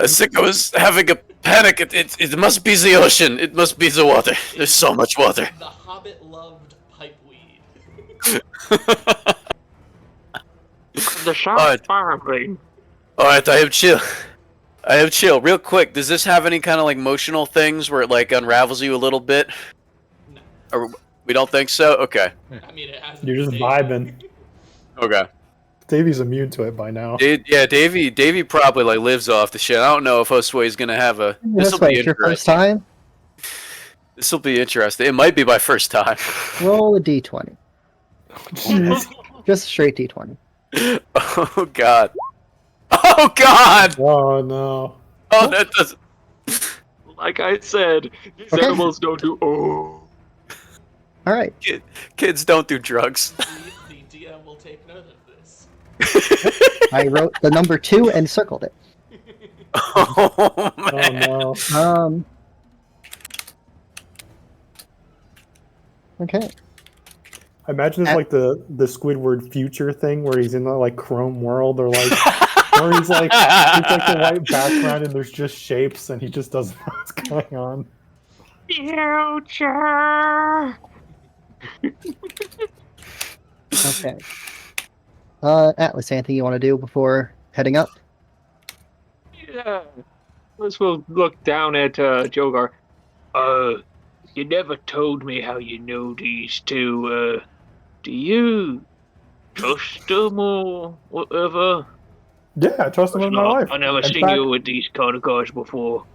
I think I was having a panic. It must be the ocean. It must be the water. There's so much water. The Hobbit loved pipe weed. The shot Alright. firing. Alright, I have chill. Real quick, does this have any kind of like motional things where it like unravels you a little bit? No. Or we don't think so? Okay. I mean, it has. You're just vibing. Okay. Davy's immune to it by now. Yeah, Davy probably like lives off the shit. I don't know if Josue's gonna have a. This this will way, be it's your first interesting. time. This will be interesting. It might be my first time. Roll a d20. Jeez. Just a straight d20. Oh God. Oh God. Oh no. Oh, that doesn't. Like I said, these Okay. animals don't do. Oh. All right. Kids don't do drugs. The DM will take note of this. I wrote the number 2 and circled it. Oh Oh man. no. Okay. I imagine it's like the Squidward future thing where he's in the like Chrome world or like Where he's like, it's like the white background and there's just shapes and he just doesn't know what's going on. Future. Okay. Atlas, anything you want to do before heading up? Yeah. Let's go look down at Jogar. You never told me how you know these two. Do you trust them or whatever? Yeah, I trust him with my life. I never In seen fact- you with these kind of guys before.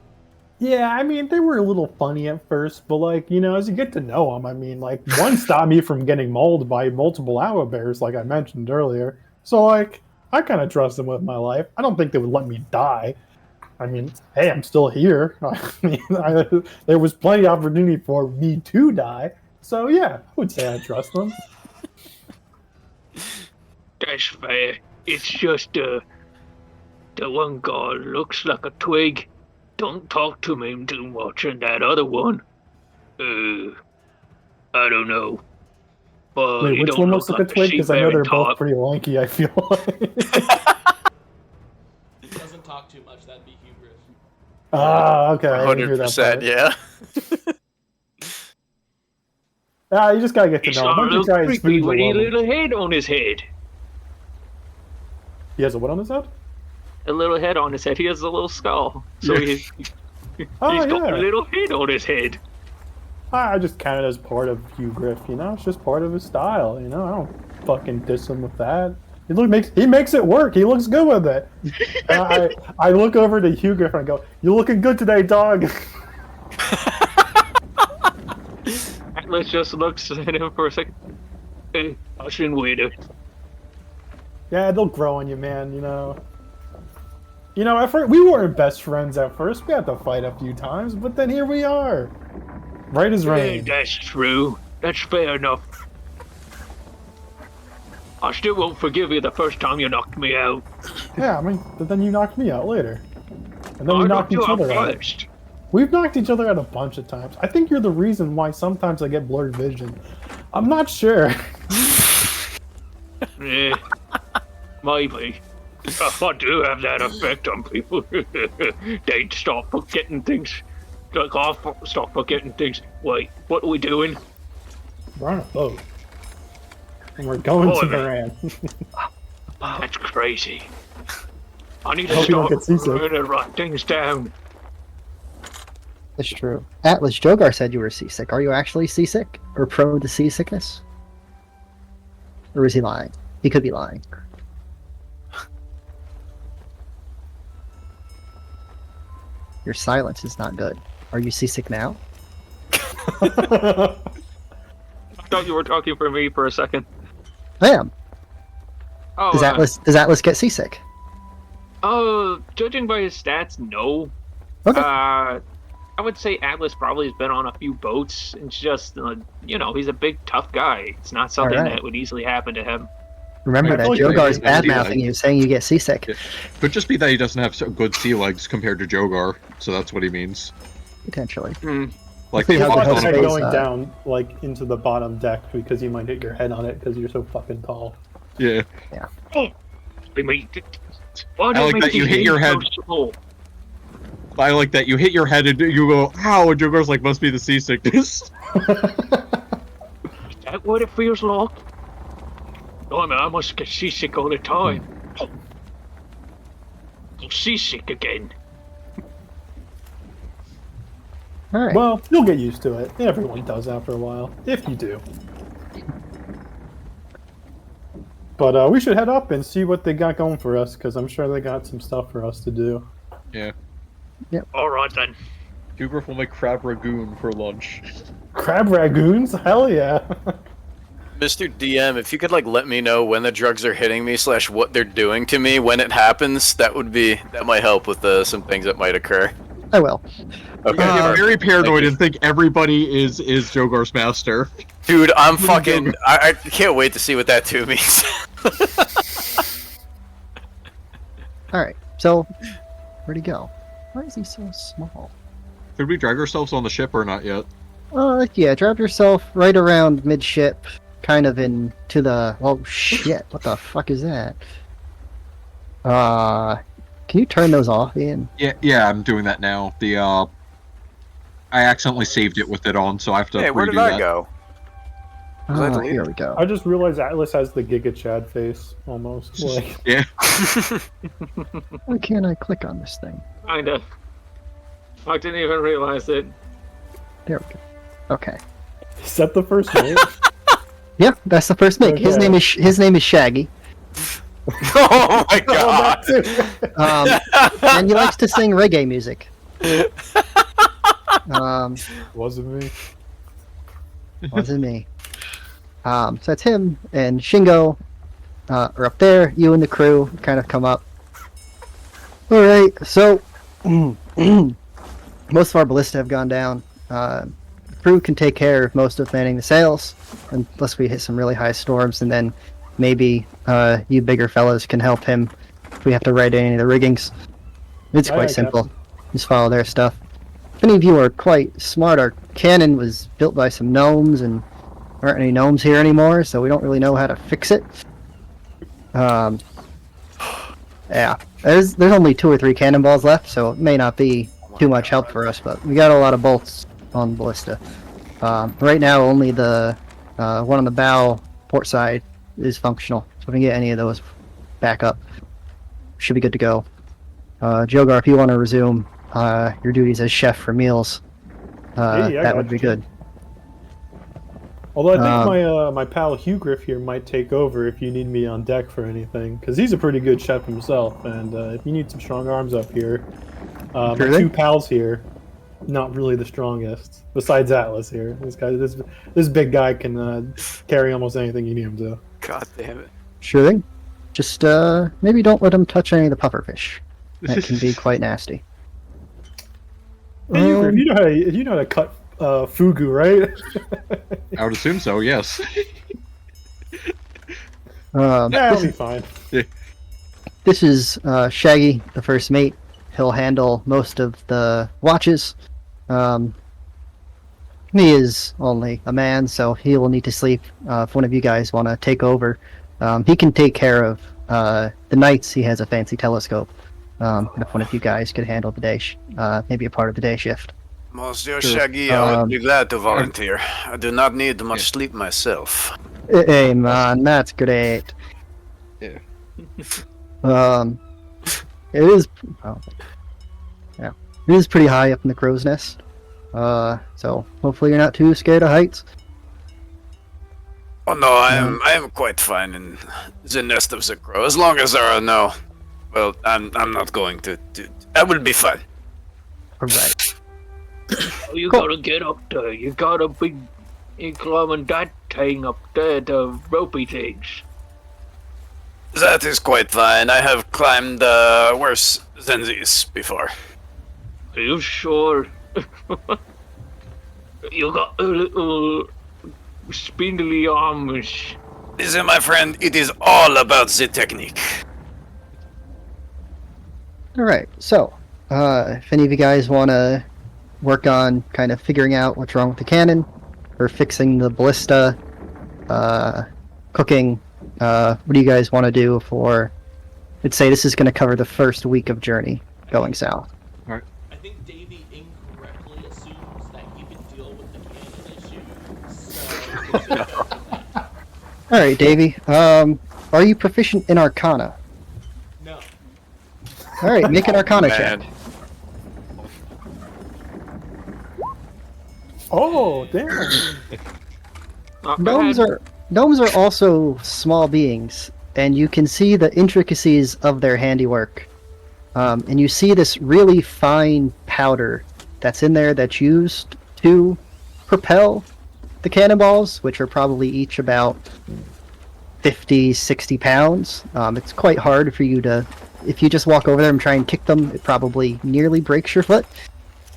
Yeah, I mean, they were a little funny at first, but like, you know, as you get to know them, I mean, like, one stopped me from getting mauled by multiple owlbears, like I mentioned earlier. So, like, I kind of trust them with my life. I don't think they would let me die. I mean, hey, I'm still here. I mean, there was plenty of opportunity for me to die. So, yeah, I would say I trust them. That's fair. It's just, the one guy looks like a twig. Don't talk to him too much, and that other one, I don't know. But Wait, he which don't one look looks like a like twig? Because I know they're sheep-bearing both type. pretty lanky, I feel like. Doesn't talk too much. That'd be Hugh Griff. Ah, okay. I didn't hear that 100%, part. yeah. Ah, you just gotta get to He's know him. got a Once you little try his creepy food, with you'll a love him. little head on his head. He has a what on his head? A little head on his head. He has a little skull. So Yeah. he's Oh, got yeah. a little head on his head. I just count it as part of Hugh Griff, you know? It's just part of his style, you know? I don't fucking diss him with that. He makes it work. He looks good with it. And I look over to Hugh Griff and I go, "You're looking good today, dog." Atlas just looks at him for a second. Hey, I shouldn't wait it. Yeah, they'll grow on you, man, you know? You know, at first, we weren't best friends at first. We had to fight a few times, but then here we are. Right as Hey, rain. that's true. That's fair enough. I still won't forgive you the first time you knocked me out. Yeah, I mean, but then you knocked me out later. And then we I knocked knocked each you out other out. first. We've knocked each other out a bunch of times. I think you're the reason why sometimes I get blurred vision. I'm not sure. Yeah, maybe. I do have that effect on people. They stop forgetting things. Like, I stop forgetting things. Wait, what are we doing? We're on a boat. And we're going to Boy, man. Moran. That's crazy. I need to Hope you don't start get seasick. learning to write things down. That's true. Atlas, Jogar said you were seasick. Are you actually seasick? Or prone to seasickness? Or is he lying? He could be lying. Your silence is not good. Are you seasick now? I thought you were talking for me for a second. I am. Oh, Does Atlas get seasick? Judging by his stats, no. Okay. I would say Atlas probably has been on a few boats. It's just, he's a big, tough guy. It's not something Alright. that would easily happen to him. Remember I that feel like Jogar's you- bad you- mouthing you, saying you get seasick. Could just be that he doesn't have so good sea legs compared to Jogar, so that's what he means. Potentially. Like, See they how Watch the focus your hell on head space, going down, like, into the bottom deck because you might hit your head on it because you're so fucking tall. yeah. I mean, why do I like make that you these hit your names head. so small? I like that you hit your head and you go, ow, and Jogar's like, must be the seasickness. Is that what it feels like? No, I mean, I must get seasick all the time. I'm seasick again. Alright. Well, you'll get used to it. Everyone does after a while, if you do. But we should head up and see what they got going for us, because I'm sure they got some stuff for us to do. Yeah. All right then. Hugriff will make crab ragoon for lunch. Crab ragoons? Hell yeah! Mr. DM, if you could let me know when the drugs are hitting me / what they're doing to me when it happens, that might help with some things that might occur. I will. Okay. Get perfect. very paranoid Thank you. and think everybody is Jogar's master. Dude, I'm fucking. I can't wait to see what that 2 means. Alright, so where'd he go? Why is he so small? Did we drag ourselves on the ship or not yet? Yeah, drop yourself right around midship, kind of into the... Oh shit, what the fuck is that? Can you turn those off, Ian? Yeah, I'm doing that now. I accidentally saved it with it on, so I have to Hey, where redo did I that. go? Was I deleted? Here we go. I just realized Atlas has the Giga Chad face almost. Like, Yeah. Why can't I click on this thing? Kinda. I didn't even realize it. There we go. Okay. is that the first name? Yeah, that's the first make. His Okay. name is Shaggy. Oh my god! And he likes to sing reggae music. Wasn't me. Wasn't me. So that's him and Shingo are up there. You and the crew kind of come up. All right, so most of our ballista have gone down. The crew can take care of most of manning the sails, unless we hit some really high storms, and then maybe you bigger fellas can help him if we have to right any of the riggings. It's quite simple. Just follow their stuff. If any of you are quite smart, our cannon was built by some gnomes, and there aren't any gnomes here anymore, so we don't really know how to fix it. Yeah, there's only 2 or 3 cannonballs left, so it may not be too much help for us, but we got a lot of bolts on the ballista. Right now, only the one on the bow port side is functional, so if we can get any of those back up, should be good to go. Jogar, if you want to resume your duties as chef for meals, Hey, I that got would be you. good. Although I think my pal Hugh Griff here might take over if you need me on deck for anything, because he's a pretty good chef himself. And if you need some strong arms up here, my Really? 2 pals here, not really the strongest. Besides Atlas here, this big guy can carry almost anything you need him to. God damn it! Sure thing. Just maybe don't let him touch any of the pufferfish. That can be quite nasty. Hey, Hugh Griff, you know how to cut fugu, right? I would assume so, yes. Yeah, it'll be fine. This is Shaggy, the first mate. He'll handle most of the watches. He is only a man, so he will need to sleep. If one of you guys want to take over, he can take care of the nights. He has a fancy telescope. If one of you guys could handle the day, maybe a part of the day shift. Monsieur Shaggy, I would be glad to volunteer. I do not need much Yeah. sleep myself. Hey man, that's great. Yeah. It is. Oh, yeah, it is pretty high up in the crow's nest. So hopefully you're not too scared of heights. Oh no, I am quite fine in the nest of the crow. As long as there are no, well, I'm not going to. I will be fine. All right. You Cool. gotta get up there. You gotta be climbing that thing up there, the ropey things. That is quite fine. I have climbed worse than these before. Are you sure? You got a little spindly arms. Listen, my friend, it is all about the technique. All right. So, if any of you guys want to work on kind of figuring out what's wrong with the cannon, or fixing the ballista, cooking, what do you guys want to do for? I'd say this is going to cover the first week of journey going south. I think Davey incorrectly assumes that he can deal with the cannon issue. So All right, Davey. Are you proficient in Arcana? no. All right, make an Arcana check. Man. Oh, damn. Gnomes are also small beings, and you can see the intricacies of their handiwork. And you see this really fine powder that's in there that's used to propel the cannonballs, which are probably each about 50, 60 pounds. It's quite hard for you to, if you just walk over there and try and kick them, it probably nearly breaks your foot.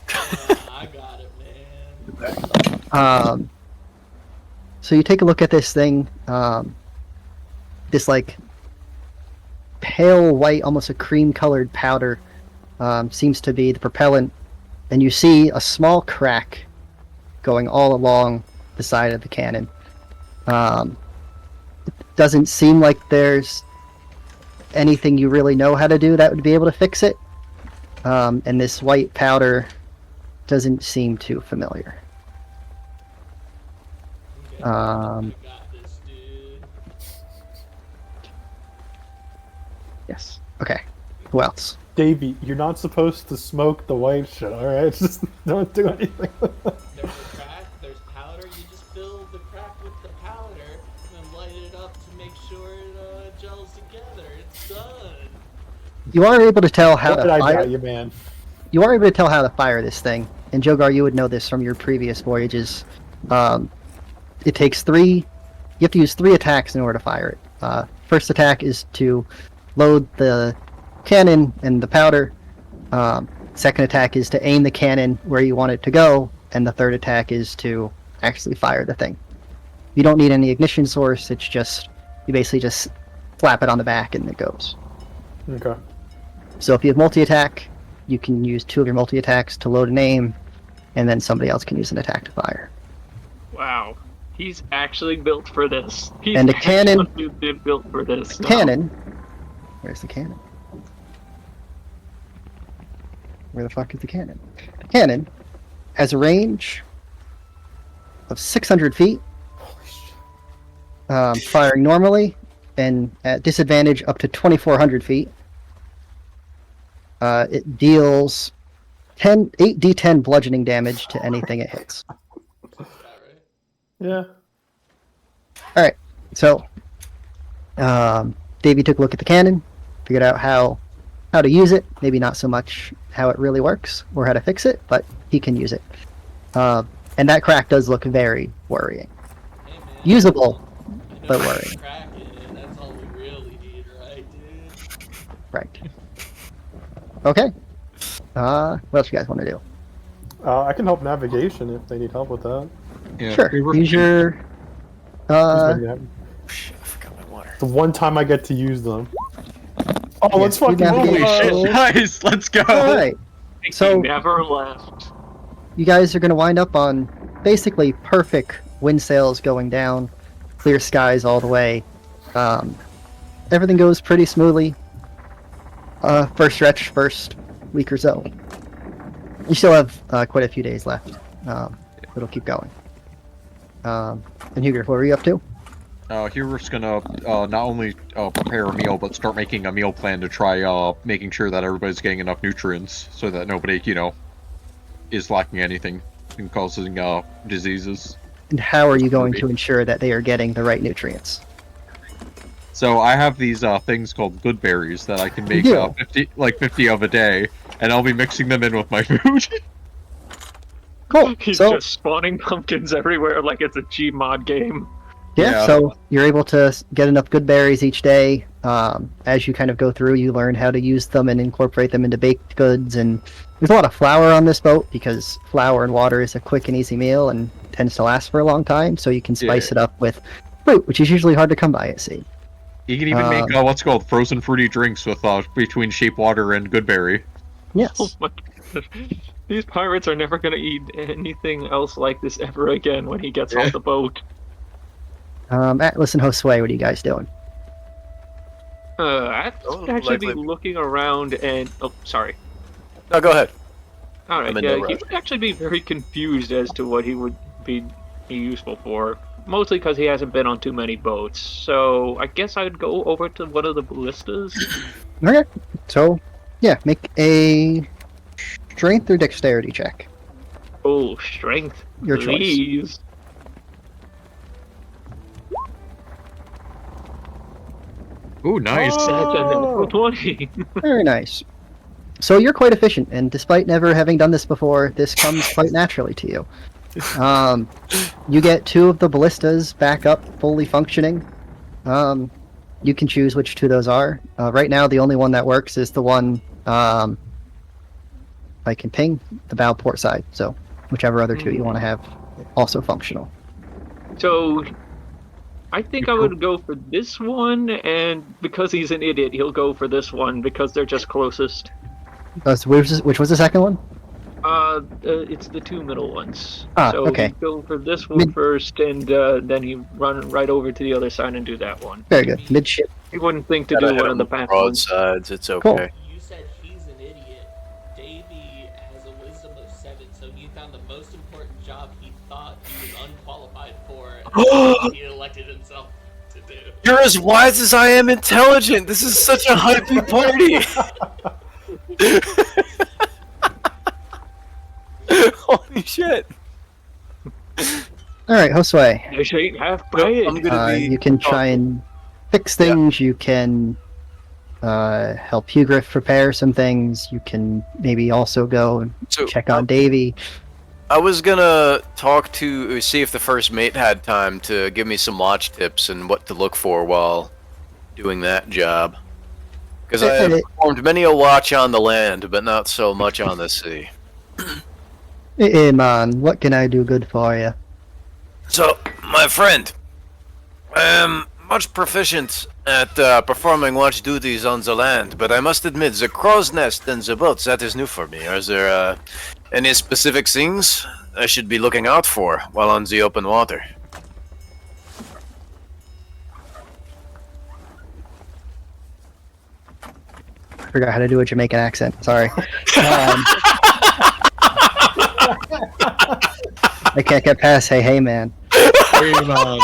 I got it, man. So you take a look at this thing, this like pale white, almost a cream-colored powder seems to be the propellant, and you see a small crack going all along the side of the cannon. It doesn't seem like there's anything you really know how to do that would be able to fix it. And this white powder doesn't seem too familiar. Okay, Um, I got this, dude. Yes. Okay. Who else? Davey, you're not supposed to smoke the white shit, alright? Just don't do anything. There's a crack, there's powder, you just fill the crack with the powder, and then light it up to make sure it gels together. It's done. You are able to tell how What to did I fire. got you, man? You are able to tell how to fire this thing. And Jogar, you would know this from your previous voyages. It takes 3. You have to use 3 attacks in order to fire it. First attack is to load the cannon and the powder. Second attack is to aim the cannon where you want it to go, and the third attack is to actually fire the thing. You don't need any ignition source. It's just you basically just slap it on the back and it goes. Okay. So if you have multi-attack, you can use 2 of your multi-attacks to load and aim, and then somebody else can use an attack to fire. Wow. He's actually built for this. He's And a cannon- actually built for this. now. Cannon. Where's the cannon? Where the fuck is the cannon? The cannon has a range of 600 feet, Holy shit. firing normally, and at disadvantage up to 2,400 feet. It deals 8d10 bludgeoning damage to anything it hits. Is that right? Yeah. Alright, so Davey took a look at the cannon, figured out how to use it, maybe not so much how it really works or how to fix it, but he can use it. And that crack does look very worrying. Hey, man. Usable, I know but there's a worrying. crack in it. That's all we really need, right, dude? Right. Okay. What else you guys want to do? I can help navigation if they need help with that. Yeah, Sure. we were- Use your. Just I forgot my water. the one time I get to use them. Oh, let's Yes, you fucking move! navigate. Holy shit! Nice. Let's go. All right. He So- never left. You guys are going to wind up on basically perfect wind sails going down, clear skies all the way. Everything goes pretty smoothly. First stretch, first week or so. You still have quite a few days left. It'll keep going. And Huger, what were you up to? Huber's gonna not only prepare a meal, but start making a meal plan to try making sure that everybody's getting enough nutrients, so that nobody, is lacking anything and causing diseases. And how are you going to ensure that they are getting the right nutrients? So I have these things called good berries that I can make Yeah. 50 of a day, and I'll be mixing them in with my food. Cool. He's So just spawning pumpkins everywhere like it's a Gmod game. yeah, Yeah. so you're able to get enough good berries each day. As you kind of go through, you learn how to use them and incorporate them into baked goods. And there's a lot of flour on this boat because flour and water is a quick and easy meal and tends to last for a long time. So you can spice it up with fruit, which is usually hard to come by at sea. You can even make what's called frozen fruity drinks with between sheep water and good berry. Yes. Oh my goodness. These pirates are never gonna eat anything else like this ever again when he gets off the boat. Atlas and Josue, what are you guys doing? I'd Oh, actually be likely. looking around and... Oh, sorry. No, go ahead. Alright, I'm in yeah, no he rush. would actually be very confused as to what he would be useful for. Mostly because he hasn't been on too many boats. So I guess I would go over to one of the ballistas. Okay. So, yeah, make a strength or dexterity check. Oh, strength. Your choice. Please. Ooh, nice. Oh. That's a natural 20. Very nice. So you're quite efficient, and despite never having done this before, this comes quite naturally to you. You get 2 of the ballistas back up, fully functioning. You can choose which 2 those are. Right now, the only one that works is the one I can ping, the bow port side. So whichever other 2 you want to have also functional. So, I think I would go for this one, and because he's an idiot, he'll go for this one because they're just closest. So which was the second one? It's the 2 middle ones. Ah, so okay. he'd go for this one Mid- first, and then he run right over to the other side and do that one. Very good. Midship You wouldn't think to Gotta do hit one of him the with past ones. broadsides. It's Cool. okay. You said he's an idiot. Davey has a wisdom of 7, so he found the most important job he thought he was unqualified for, and he elected himself to do. You're as wise as I am intelligent. This is such a hypey party. Holy shit. Alright, Josue. They shake half paid. I'm gonna be. You can try and fix things, you can help Hugriff prepare some things, you can maybe also go and So, check on Davy. I was gonna talk to see if the first mate had time to give me some watch tips and what to look for while doing that job. Because I have performed many a watch on the land, but not so much on the sea. Hey man, what can I do good for you? So, my friend, I am much proficient at performing watch duties on the land, but I must admit, the crow's nest and the boats, that is new for me. Are there any specific things I should be looking out for while on the open water? I forgot how to do a Jamaican accent, sorry. I can't get past hey man. Hey, man.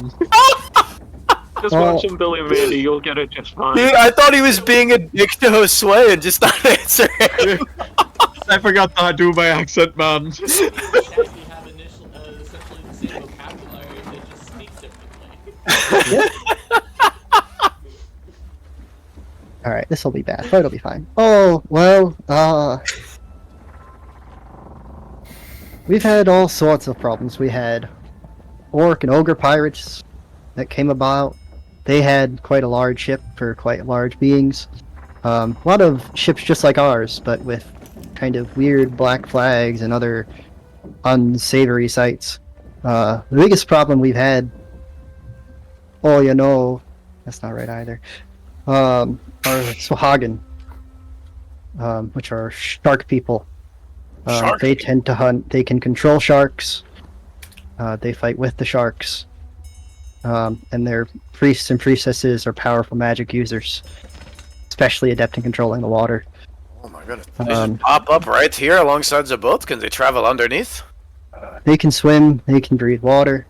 Just Well- watch him, Billy and Mandy. You'll get it just fine. Dude, I thought he was being a dick to Josue and just not answering. I forgot how to do my accent, man. Essentially have essentially the same vocabulary, they just speak differently. Alright, this'll be bad, but it'll be fine. Oh, well, we've had all sorts of problems. We had orc and ogre pirates that came about. They had quite a large ship for quite large beings. A lot of ships just like ours, but with kind of weird black flags and other unsavory sights. The biggest problem we've had, oh, you know, that's not right either, are Swahagan, which are shark people. Shark They tend to hunt, they can control sharks, they fight with the sharks, and their priests and priestesses are powerful magic users, especially adept in controlling the water. Oh my goodness. They just pop up right here alongside the boat? Can they travel underneath? They can swim, they can breathe water.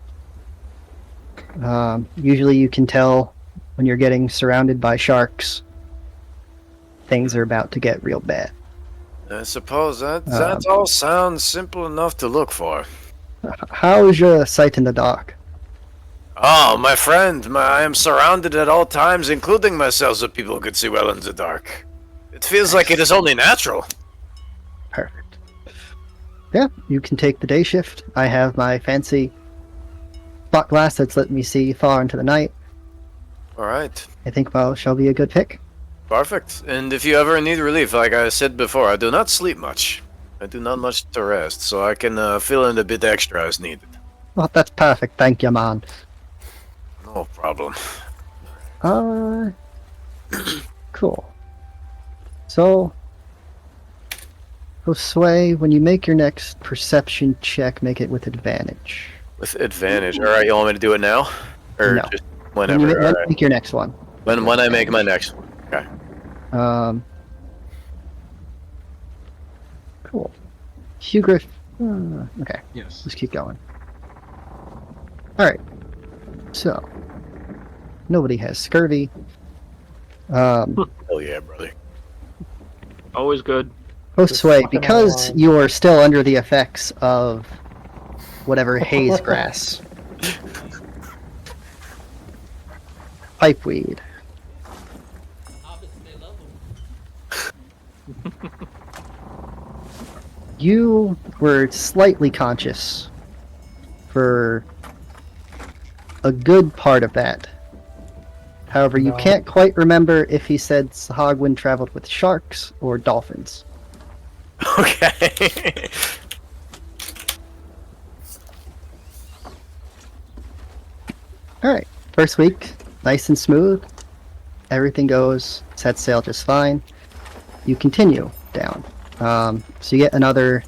Usually you can tell when you're getting surrounded by sharks, things are about to get real bad. I suppose that all sounds simple enough to look for. How's your sight in the dark? Oh, my friend, I am surrounded at all times, including myself, so people can see well in the dark. It feels like it is only natural. Perfect. Yeah, you can take the day shift. I have my fancy spot glass that's letting me see far into the night. Alright. I think shall be a good pick. Perfect. And if you ever need relief, like I said before, I do not sleep much. I do not much to rest, so I can fill in a bit extra as needed. Well, that's perfect. Thank you, man. No problem. Cool. So, Josue, when you make your next perception check, make it with advantage. With advantage. Alright, you want me to do it now? Or No. just When you whenever? Alright. make your next one. When I make my next one. Okay. Cool. Hugriff. Okay, Yes. let's keep going. Alright. So, nobody has scurvy. Hell yeah, brother. Always good. Josue, fucking because alive. you are still under the effects of whatever haze grass, pipeweed, Hobbits, they love them. you were slightly conscious for a good part of that. However, you No. can't quite remember if he said Sahagwin traveled with sharks or dolphins. Okay. Alright, first week, nice and smooth. Everything goes, set sail just fine. You continue down. So you get another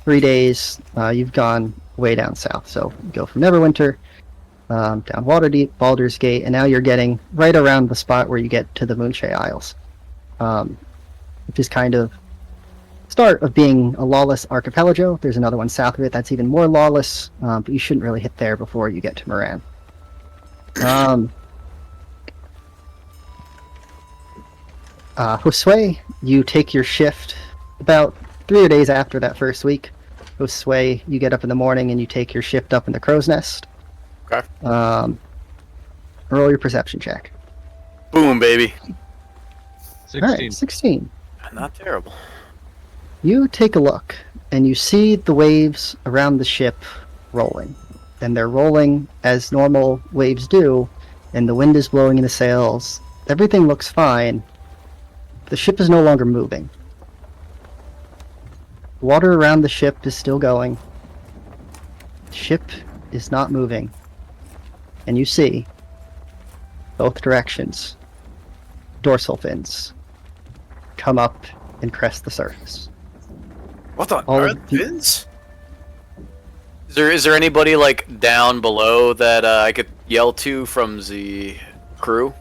3 days. You've gone way down south. So you go from Neverwinter, down Waterdeep, Baldur's Gate, and now you're getting right around the spot where you get to the Moonshade Isles, which is kind of start of being a lawless archipelago. There's another one south of it that's even more lawless, but you shouldn't really hit there before you get to Moran. Josue, you take your shift about 3 days after that first week. Josue, you get up in the morning and you take your shift up in the Crow's Nest. Okay. Roll your perception check. Boom, baby. 16. Alright, 16. Not terrible. You take a look, and you see the waves around the ship rolling. And they're rolling as normal waves do, and the wind is blowing in the sails. Everything looks fine. The ship is no longer moving. The water around the ship is still going. The ship is not moving. And you see, both directions, dorsal fins come up and crest the surface. What the? All Are of the- fins? Is there anybody like down below that I could yell to from the crew?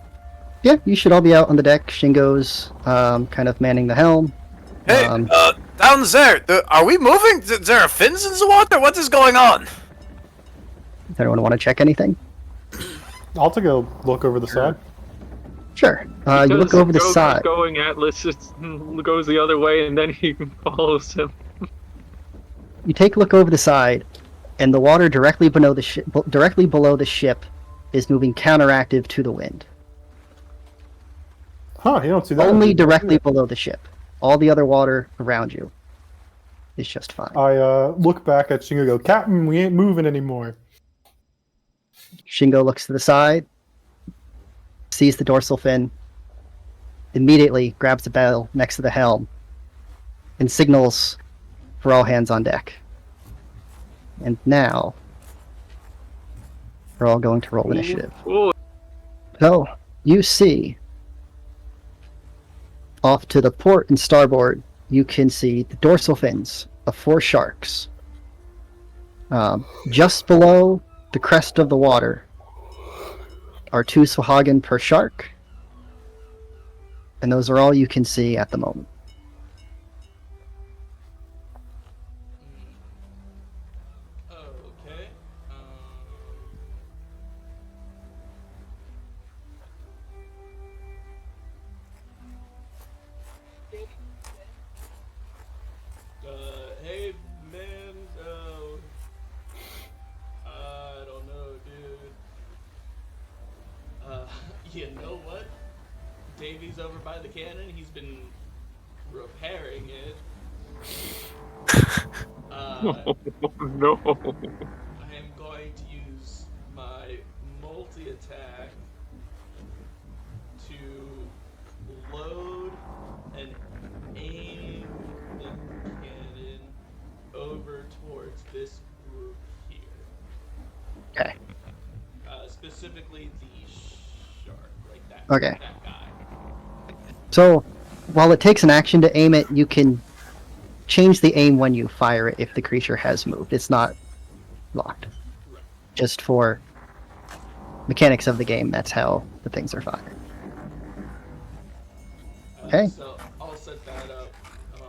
Yeah, you should all be out on the deck. Shingo's kind of manning the helm. Hey, down there, are we moving? There are fins in the water? What is going on? Does anyone want to check anything? I'll take a look over the side. Sure. You look over the side. Going Atlas goes the other way, and then he follows him. You take a look over the side, and the water directly below the ship is moving counteractive to the wind. Huh, you don't see that? Only directly below the ship. All the other water around you is just fine. I look back at Shingo and go, Captain, we ain't moving anymore. Shingo looks to the side, sees the dorsal fin, immediately grabs the bell next to the helm, and signals for all hands on deck. And now, we're all going to roll initiative. Ooh. So, you see, off to the port and starboard, you can see the dorsal fins of 4 sharks. Just below the crest of the water are 2 Swahagan per shark, and those are all you can see at the moment. Okay. Hey, man. I don't know, dude. You know what? Davy's over by the cannon. He's been repairing it. No. I am going to use my multi-attack to load and aim the cannon over towards this group here. Okay. Specifically the shark, like that. Okay. That guy. So, while it takes an action to aim it, you can change the aim when you fire it if the creature has moved. It's not locked. Right. Just for mechanics of the game, that's how the things are fired. Okay. So I'll set that up. I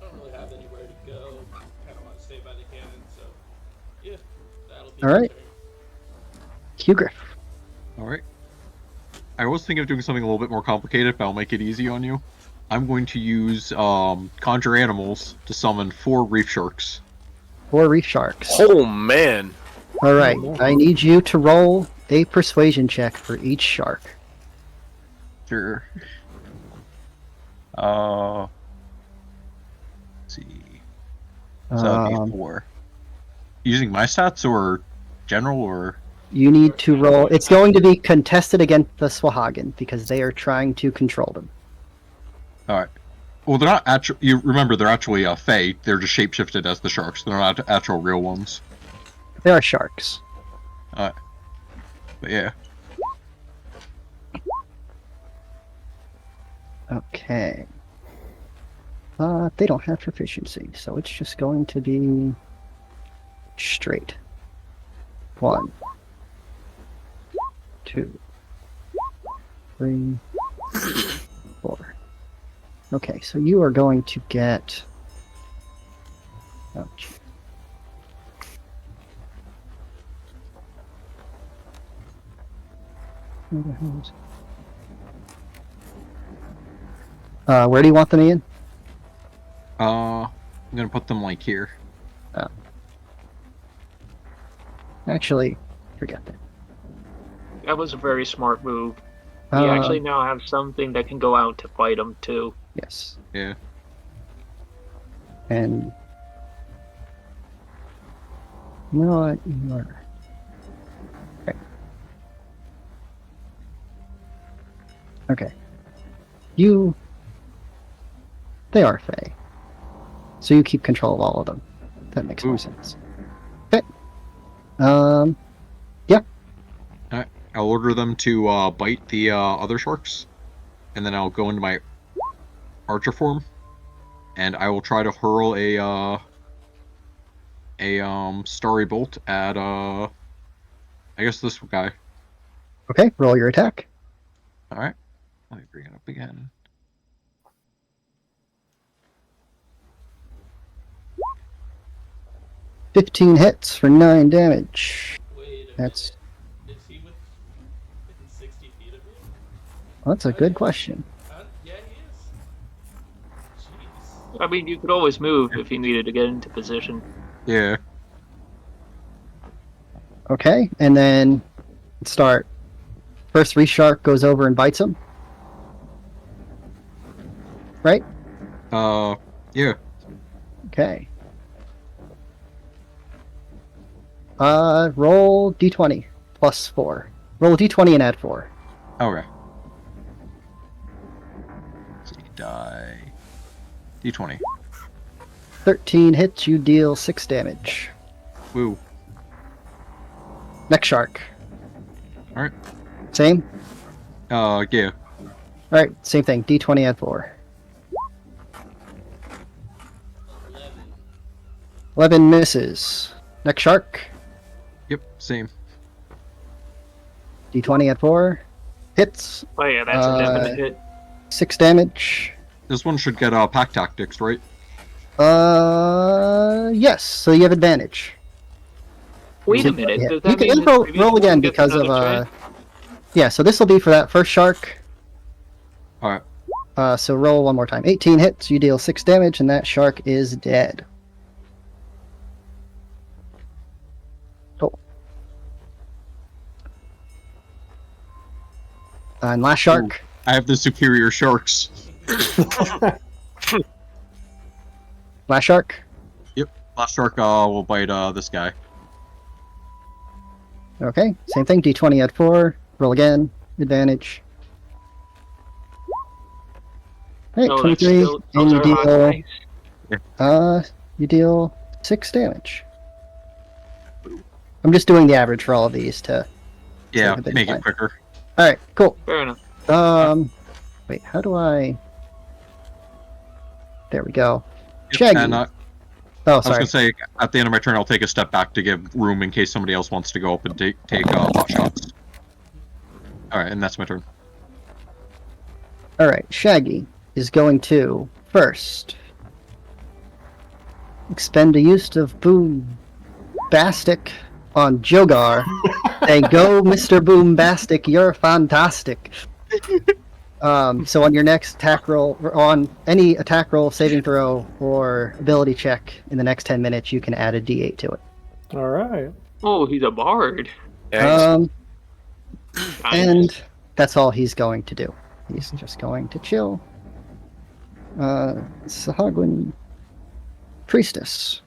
don't really have anywhere to go. Kind of want to stay by the cannon, so yeah, that'll be All right. Hugriff. Alright. I was thinking of doing something a little bit more complicated, but I'll make it easy on you. I'm going to use Conjure Animals to summon 4 reef sharks. 4 reef sharks. Oh man. Alright, I need you to roll a persuasion check for each shark. Sure. Let's see. So that'd be 4. Using my stats or general or? You need to roll. It's going to be contested against the Swahagan because they are trying to control them. Alright. Well, they're not actual. You remember, they're actually Fae. They're just shapeshifted as the sharks. They're not actual real ones. They are sharks. Alright. But yeah. Okay. They don't have proficiency, so it's just going to be straight. 1, 2, 3, 4. Okay, so you are going to get. Ouch. Where the hell is it? Where do you want them, Ian? I'm gonna put them like here. Actually, forget that. That was a very smart move. We Uh, actually now have something that can go out to fight them too. Yes. Yeah. And you know what? You are. Okay. Okay. They are Fae. So you keep control of all of them. That makes more sense. Okay. Yeah. Alright. I'll order them to bite the other sharks, and then I'll go into my archer form, and I will try to hurl a starry bolt at I guess this guy. Okay. Roll your attack. All right. Let me bring it up again. $15 hits for 9 damage. Wait a That's minute. Is he within 60 feet of me? that's a good question. Yeah, he is. Jeez. I mean, you could always move if you needed to get into position. Yeah. Okay, and then start. First shark goes over and bites him. Right? Yeah. Okay. Roll d20 plus 4. Roll d20 and add 4. Okay. Let's see. Die. D20. 13 hits, you deal 6 damage. Woo. Next shark. All right. Same? Yeah. Alright, same thing. d20 add 4. 11. 11 misses. Next shark. Yep. Same. d20 add 4. Hits. Oh yeah, that's a definite hit. 6 damage. This one should get pack tactics, right? Yes, so you have advantage. Wait So- a minute. yeah. Does You that can mean then roll, the previous roll one again gets because of another try? yeah, so this will be for that first shark. All right. So roll one more time. 18 hits, you deal 6 damage, and that shark is dead. Oh. And last shark. I have the superior sharks. Last shark. Last shark will bite this guy. Okay, same thing. d20 at 4. Roll again. Advantage. Hey, No, that's 23, still, and those you are hot deal. dice. You deal 6 damage. I'm just doing the average for all of these to. Yeah. Save a bit Make of it time. quicker. All right, cool. Fair enough. Wait, how do I? There we go. Yep, Shaggy. And Oh, I was sorry. gonna say at the end of my turn, I'll take a step back to give room in case somebody else wants to go up and take pot shots. All right, and that's my turn. All right, Shaggy is going to first expend a use of Boombastic on Jogar. And go, Mr. Boombastic, you're fantastic. So on your next attack roll, or on any attack roll, saving throw, or ability check in the next 10 minutes, you can add a d8 to it. All right. Oh, he's a bard. And Nice. that's all he's going to do. He's just going to chill. Sahagwin Priestess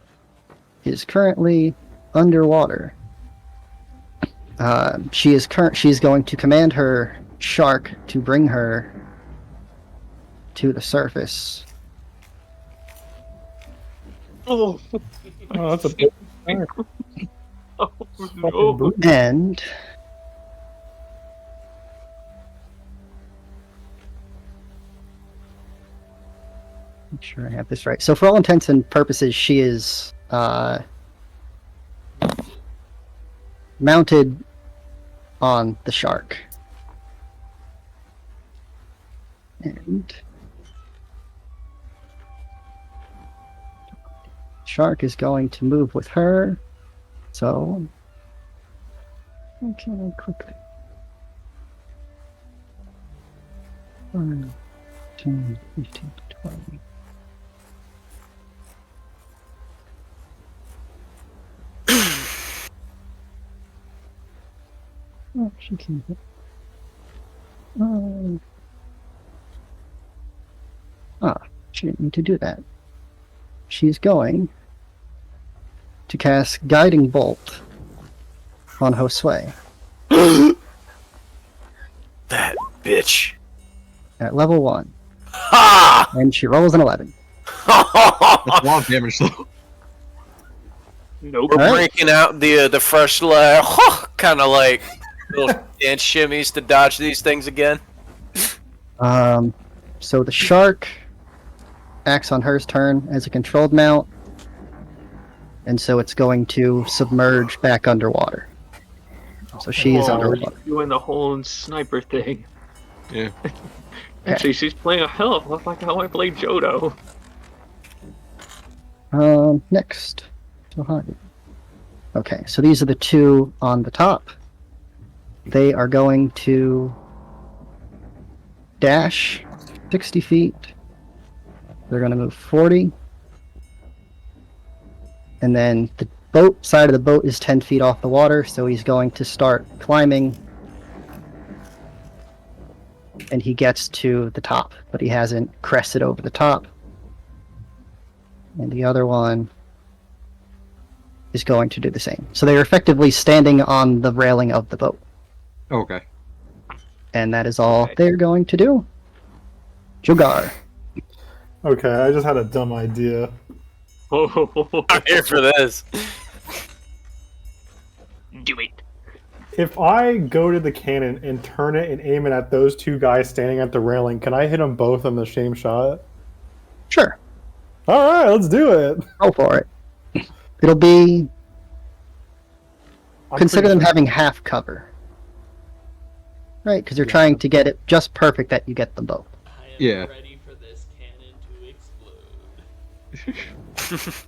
is currently underwater. She's going to command her shark to bring her to the surface. Oh, Oh, that's a big shark. oh Fucking no. brute. And make sure I have this right. So for all intents and purposes, she is mounted on the shark. And shark is going to move with her. So, okay, quickly. 1, 10, 15, 20. Oh, she can hit. She didn't need to do that. She's going to cast Guiding Bolt on Josue That bitch. at level 1. Ha! And she rolls an 11. That's a lot of damage, though. Nope. We're Alright. breaking out the fresh kind of like little dance shimmies to dodge these things again. So the shark acts on her turn as a controlled mount, and so it's going to submerge back underwater. So she is Whoa, underwater. doing the whole sniper thing. Yeah. Actually, she's playing a hell of a lot like how I played Jodo. Next. Okay, so these are the two on the top. They are going to dash 60 feet. They're going to move 40. And then the boat side of the boat is 10 feet off the water, so he's going to start climbing. And he gets to the top, but he hasn't crested over the top. And the other one is going to do the same. So they're effectively standing on the railing of the boat. Okay. And that is all they're going to do. Jogar. Okay, I just had a dumb idea. I'm here for this. Do it. If I go to the cannon and turn it and aim it at those two guys standing at the railing, can I hit them both in the same shot? Sure. Alright, let's do it. Go for it. It'll be... I'm Consider pretty them sure- having half cover. Right, because you're trying to get it just perfect that you get them both. I am Yeah. ready for this cannon to explode.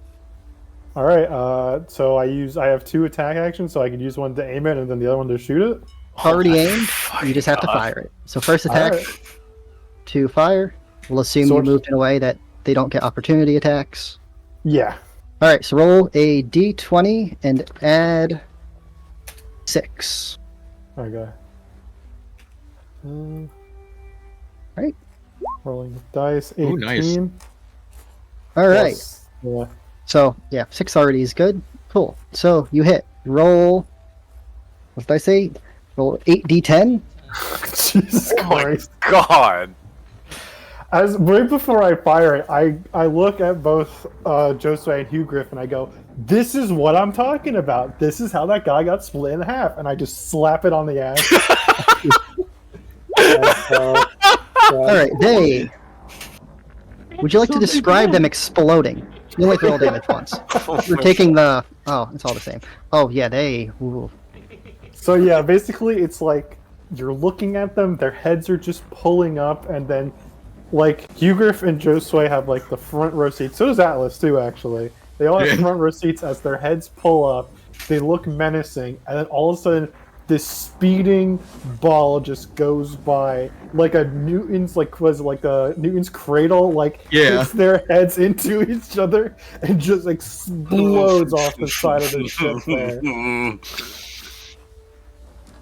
Alright, so I have 2 attack actions, so I could use one to aim it and then the other one to shoot it. Already my aimed, you just have to God. fire it. So first attack Alright. to fire. We'll assume So you it's- moved in a way that they don't get opportunity attacks. Yeah. Alright, so roll a d20 and add 6. Okay. Right. Rolling the dice. 18. Ooh, nice. Alright, Plus- Yeah. so yeah, 6 already is good. Cool. So you hit. Roll. What did I say? Roll 8d10. Jesus Oh my Christ. God. As right before I fire it, I look at both Josue and Hugh Griff and I go, "This is what I'm talking about. This is how that guy got split in half." And I just slap it on the ass. Alright, they. Would you like to describe them exploding? You only have to roll damage once. We're taking the. Oh, it's all the same. Oh, yeah, they. Ooh. So yeah, basically it's like you're looking at them, their heads are just pulling up, and then like Hugh Griff and Josue have like the front row seats. So does Atlas too, actually. They all have Yeah. front row seats as their heads pull up. They look menacing, and then all of a sudden, this speeding ball just goes by like a Newton's Newton's cradle, like Yeah. hits their heads into each other and just explodes off the side of the ship there.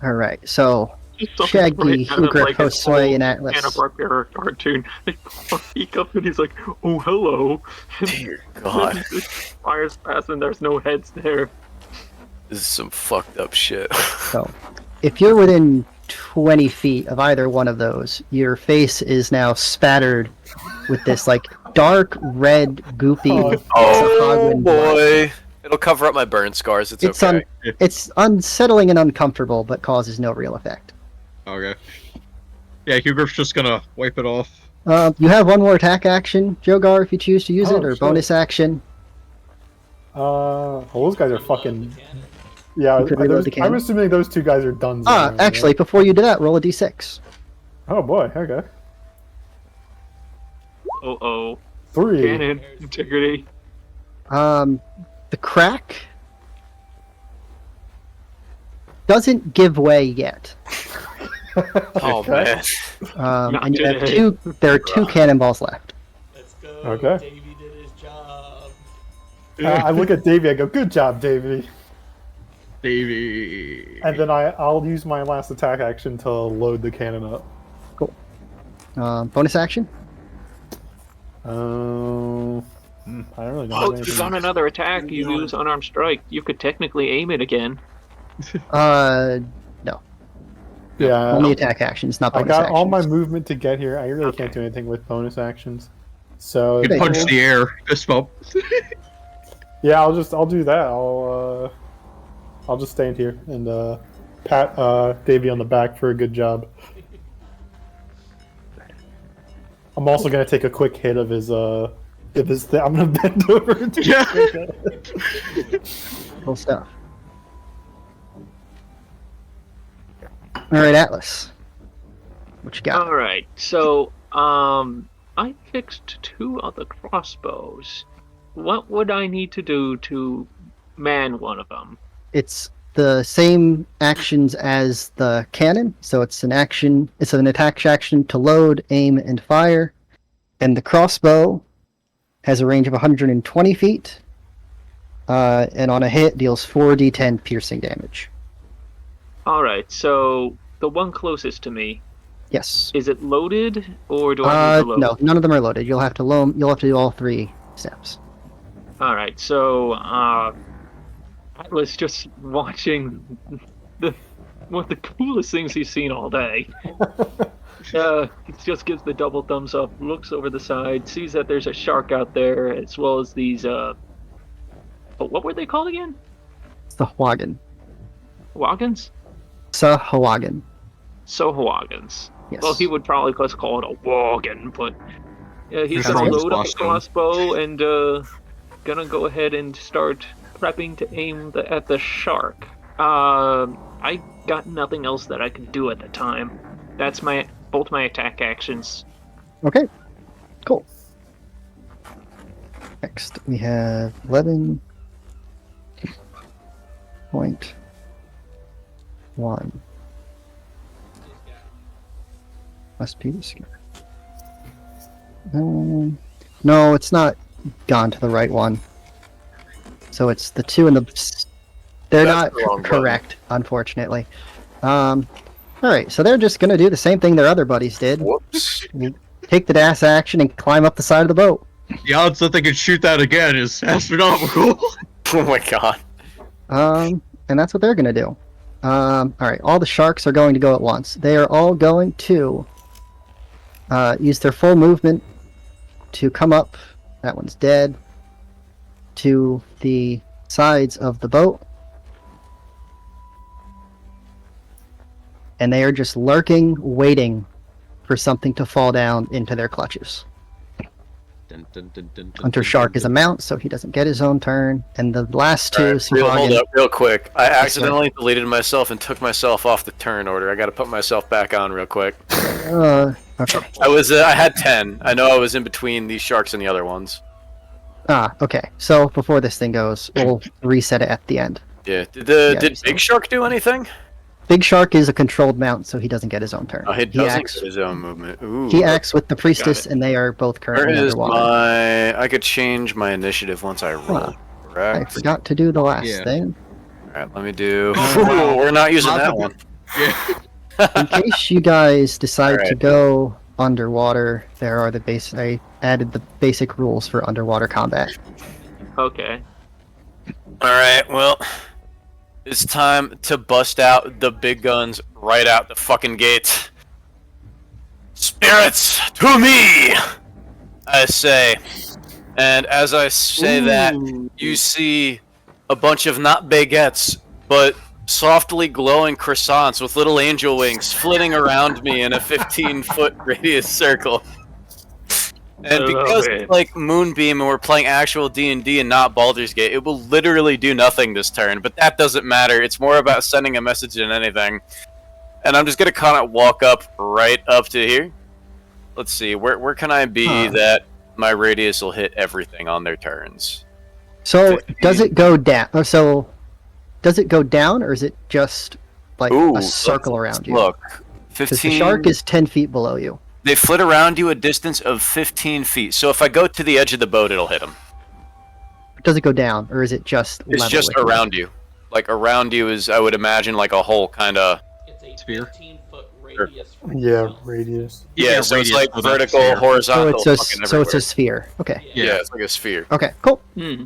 Alright, so Something Shaggy, right out of, Hugr, like, a Josue, and old Atlas. Hanna-Barbera cartoon. They peek up and he's like, "Oh, hello." Dear God. Fires past and there's no heads there. This is some fucked up shit. So, if you're within 20 feet of either one of those, your face is now spattered with this like dark red goopy. Oh Hexahedron blood. boy. It'll cover up my burn scars. It's It's okay. it's unsettling and uncomfortable, but causes no real effect. Okay. Yeah, Hugh Griff's just gonna wipe it off. You have one more attack action, Jogar, if you choose to use Oh, it, or sure. bonus action. Well, those guys are I love the fucking. cannon. Yeah, You could are reload those, the I'm cannon. assuming those two guys are done. Actually, before you do that, roll a d6. Oh boy, okay. Oh. 3. Cannon integrity. The crack doesn't give way yet. Oh man. Not And you have today. there are 2 cannonballs left. Let's go. Okay. Davey did his job. I look at Davey, I go, good job, Davey. Davey. And then I'll use my last attack action to load the cannon up. Cool. Bonus action? I don't really know. Oh, if you've done another attack, you use unarmed strike. You could technically aim it again. No. Yeah. Only attack actions, not I bonus got actions. all my movement to get here. I really can't do anything with bonus actions. So You can punch the air. Fist bump. yeah, I'll do that. I'll just stand here and pat Davey on the back for a good job. I'm also gonna take a quick hit of his thing. I'm gonna bend over and take a quick hit. Cool stuff. Alright, Atlas. What you got? Alright, so, I fixed 2 of the crossbows. What would I need to do to man one of them? It's the same actions as the cannon, so it's an attack action to load, aim, and fire. And the crossbow has a range of 120 feet, and on a hit deals 4d10 piercing damage. Alright, so the one closest to me, Yes. is it loaded, or do I need to load? No, none of them are loaded. You'll have to do all 3 steps. Alright, so, I was just watching one of the coolest things he's seen all day. He just gives the double thumbs up, looks over the side, sees that there's a shark out there, as well as these, what were they called again? Sahuagin. Wagons? Sahuagin. Sohawagons. Yes. Well, he would probably just call it a wagon, but he's That gonna sounds load up a awesome. crossbow and gonna go ahead and start prepping to aim at the shark. I got nothing else that I could do at the time. That's both my attack actions. Okay. Cool. Next, we have 11.1. Must be this guy. No, it's not gone to the right one. So it's the 2 and the... They're That's not the wrong correct, unfortunately. Alright, so they're just gonna do the same thing their other buddies did. Whoops. Take the dash action and climb up the side of the boat. The odds that they could shoot that again is astronomical. Oh my god. And that's what they're gonna do. Alright, all the sharks are going to go at once. They are all going to use their full movement to come up, that one's dead, to the sides of the boat. And they are just lurking, waiting for something to fall down into their clutches. Hunter Shark is a mount, so he doesn't get his own turn. And the last 2, Alright, hold up real quick. I accidentally deleted myself and took myself off the turn order. I gotta put myself back on real quick. Okay. I had 10. I know I was in between these sharks and the other ones. Okay. So before this thing goes, we'll reset it at the end. Yeah. Did so- Big Shark do anything? Big Shark is a controlled mount, so he doesn't get his own turn. Oh, he doesn't acts, get his own movement. Ooh. he acts with the priestess, it. and they are both Where currently is underwater. I could change my initiative once I roll. I Correct. forgot to do the last Yeah. thing. Alright, let me do. Oh, wow. Ooh, we're not using Lots that of- one. Yeah. In case you guys decide to Alright. go underwater, there are I added the basic rules for underwater combat. Okay. Alright, well, it's time to bust out the big guns right out the fucking gate. Spirits, to me! I say. And as I say that, you see a bunch of not baguettes, but softly glowing croissants with little angel wings flitting around me in a 15-foot radius circle. And I love because it. it's like Moonbeam and we're playing actual D&D and not Baldur's Gate, it will literally do nothing this turn, but that doesn't matter. It's more about sending a message than anything. And I'm just going to kind of walk up right up to here. Let's see, where can I be that my radius will hit everything on their turns? So 15. does it go down? Does it go down, or is it just like a circle around you? Look, Because 15. the shark is 10 feet below you. They flit around you a distance of 15 feet. So if I go to the edge of the boat, it'll hit them. Does it go down, or is it just It's level just with you? around you. Like around you is, I would imagine, like a whole kind of. It's a Sphere? 15-foot radius. from Yeah, yourself. radius. Yeah, so it's radius like of that vertical, sphere. So horizontal. it's a fucking so it's a everywhere. sphere. Okay. Yeah, it's like a sphere. Okay. Cool. Hmm.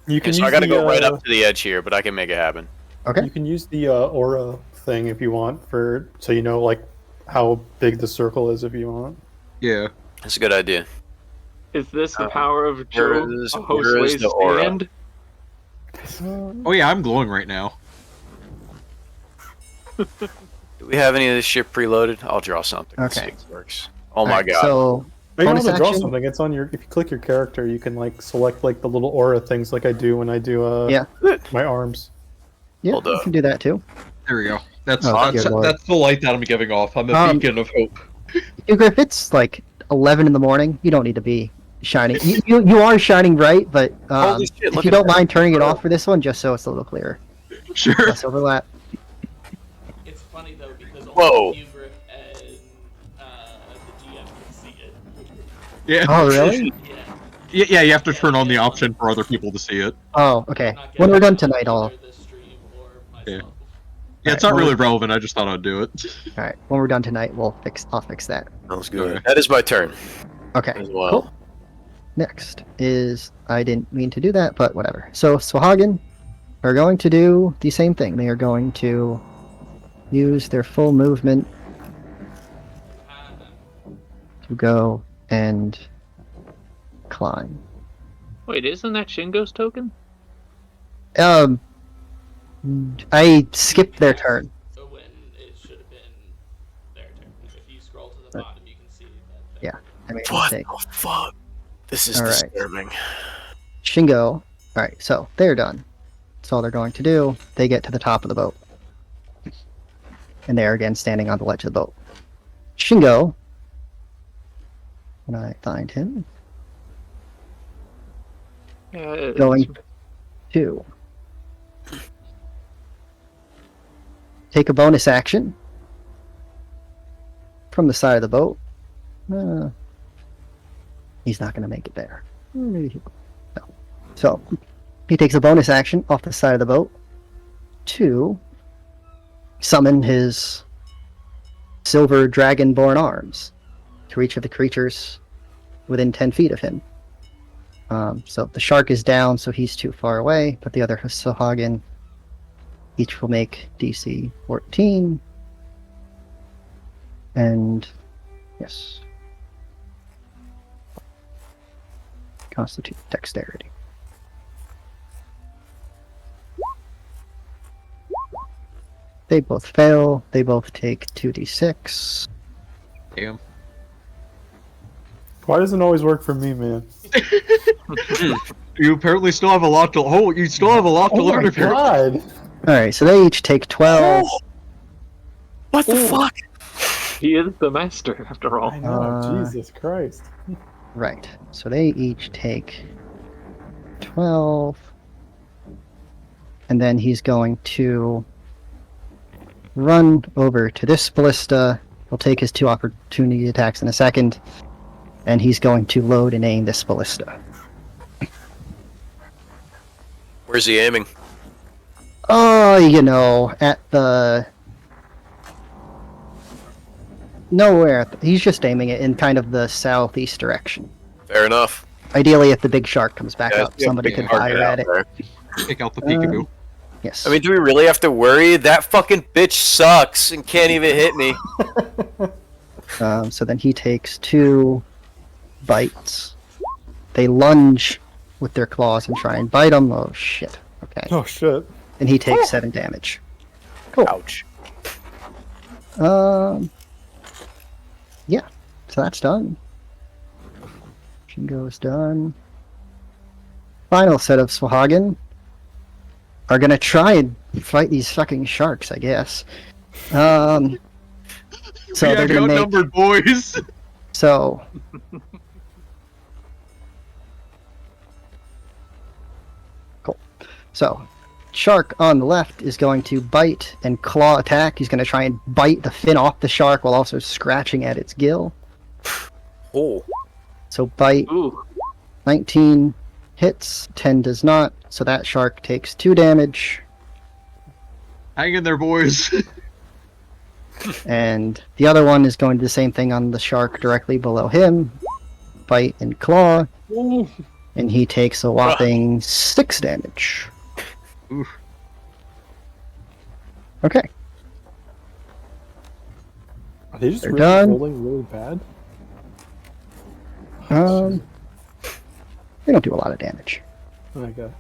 You Okay, can so use I gotta the, go right up to the edge here, but I can make it happen. Okay. You can use the aura thing if you want, for so you know like how big the circle is if you want. Yeah. That's a good idea. Is this the power of where Joe? is- A where is Josue's the aura? stand? Oh yeah, I'm glowing right now. Do we have any of this shit preloaded? I'll draw something. Let's Okay. see if it works. Oh my Alright, god. So Are you Bonus able to draw action? something? It's on your. If you click your character, you can like select like the little aura things, like I do when I do Yeah. my arms. yeah, Hold you up. can do that too. There we go. That's Oh, dear Lord. that's the light that I'm giving off. I'm a beacon of hope. If it's like 11 in the morning, you don't need to be shining. You are shining bright, but Holy shit, if look you at don't that. mind turning it off for this one, just so it's a little clearer, Sure. less overlap. It's funny though because Whoa. only Hubert and the GM can see it. Yeah. Oh, really? Yeah. Yeah. You have to turn on the option for other people to see it. Oh, okay. I'm not When getting we're done it tonight, I'll. either this stream or Yeah. myself. Yeah, it's Alright, not well, really relevant. I just thought I'd do it. All right. When we're done tonight, I'll fix that. Sounds good. Okay. That is my turn Okay. as well. Cool. Next is I didn't mean to do that, but whatever. So Swahagan are going to do the same thing. They are going to use their full movement to go and climb. Wait, isn't that Shingo's token? I skipped their turn. So when it should have been their turn. If you scroll to the bottom, you can see that. Yeah, I made a What mistake. the fuck? This is Alright. disturbing. Shingo. Alright, so they're done. That's all they're going to do. They get to the top of the boat. And they're again standing on the ledge of the boat. Shingo. When I find him, Yeah, going to take a bonus action from the side of the boat. He's not going to make it there. Maybe he will. No. So he takes a bonus action off the side of the boat to summon his silver dragonborn arms to each of the creatures within 10 feet of him. So the shark is down, so he's too far away, but the other Swahagan each will make DC 14. And yes. Constitute dexterity. They both fail. They both take 2d6. Damn. Why doesn't it always work for me, man? You apparently still have a lot to. Oh, you still have a lot to Oh learn. my Apparently. god! Alright, so they each take 12. What the fuck? he is the master after all. I know, Jesus Christ. Right. So they each take 12. And then he's going to run over to this ballista. He'll take his 2 opportunity attacks in a second. And he's going to load and aim this ballista. Where's he aiming? Oh, you know, at the... Nowhere. He's just aiming it in kind of the southeast direction. Fair enough. Ideally, if the big shark comes back Yeah, up, somebody big could target fire out at it. there. Take out the peekaboo. Yes. I mean, do we really have to worry? That fucking bitch sucks and can't even hit me. So then he takes 2 bites. They lunge with their claws and try and bite him. Oh, shit. Okay. Oh shit. And he takes 7 damage. Ouch. Yeah. So that's done. Shingo's done. Final set of Swahagan are gonna try and fight these fucking sharks, I guess. So We they're have you gonna make outnumbered, boys. so. Cool. So, shark on the left is going to bite and claw attack. He's going to try and bite the fin off the shark while also scratching at its gill. Oh. So bite, Ooh. 19 hits, 10 does not. So that shark takes 2 damage. Hang in there, boys. And the other one is going to do the same thing on the shark directly below him. Bite and claw. Ooh. And he takes a whopping 6 damage. Oof. Okay. Are they just They're really done. rolling really bad? They don't do a lot of damage. Okay.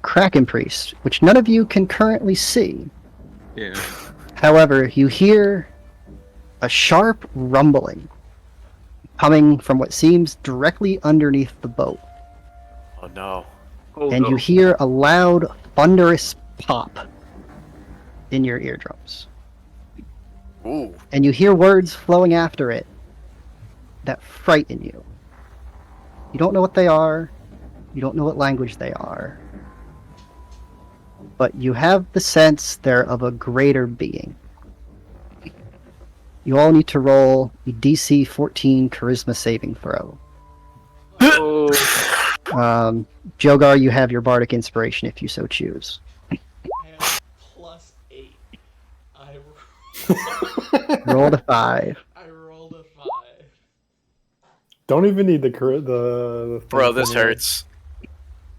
Kraken Priest, which none of you can currently see. Yeah. However, you hear a sharp rumbling coming from what seems directly underneath the boat. Oh no. Oh, And no. you hear a loud, thunderous pop in your eardrums. Ooh. And you hear words flowing after it that frighten you. You don't know what they are. You don't know what language they are. But you have the sense they're of a greater being. You all need to roll a DC 14 Charisma saving throw. Oh, Jogar, you have your Bardic Inspiration if you so choose. And plus 8. I Roll a 5. I rolled a 5. Don't even need the Bro, thing this for me. hurts.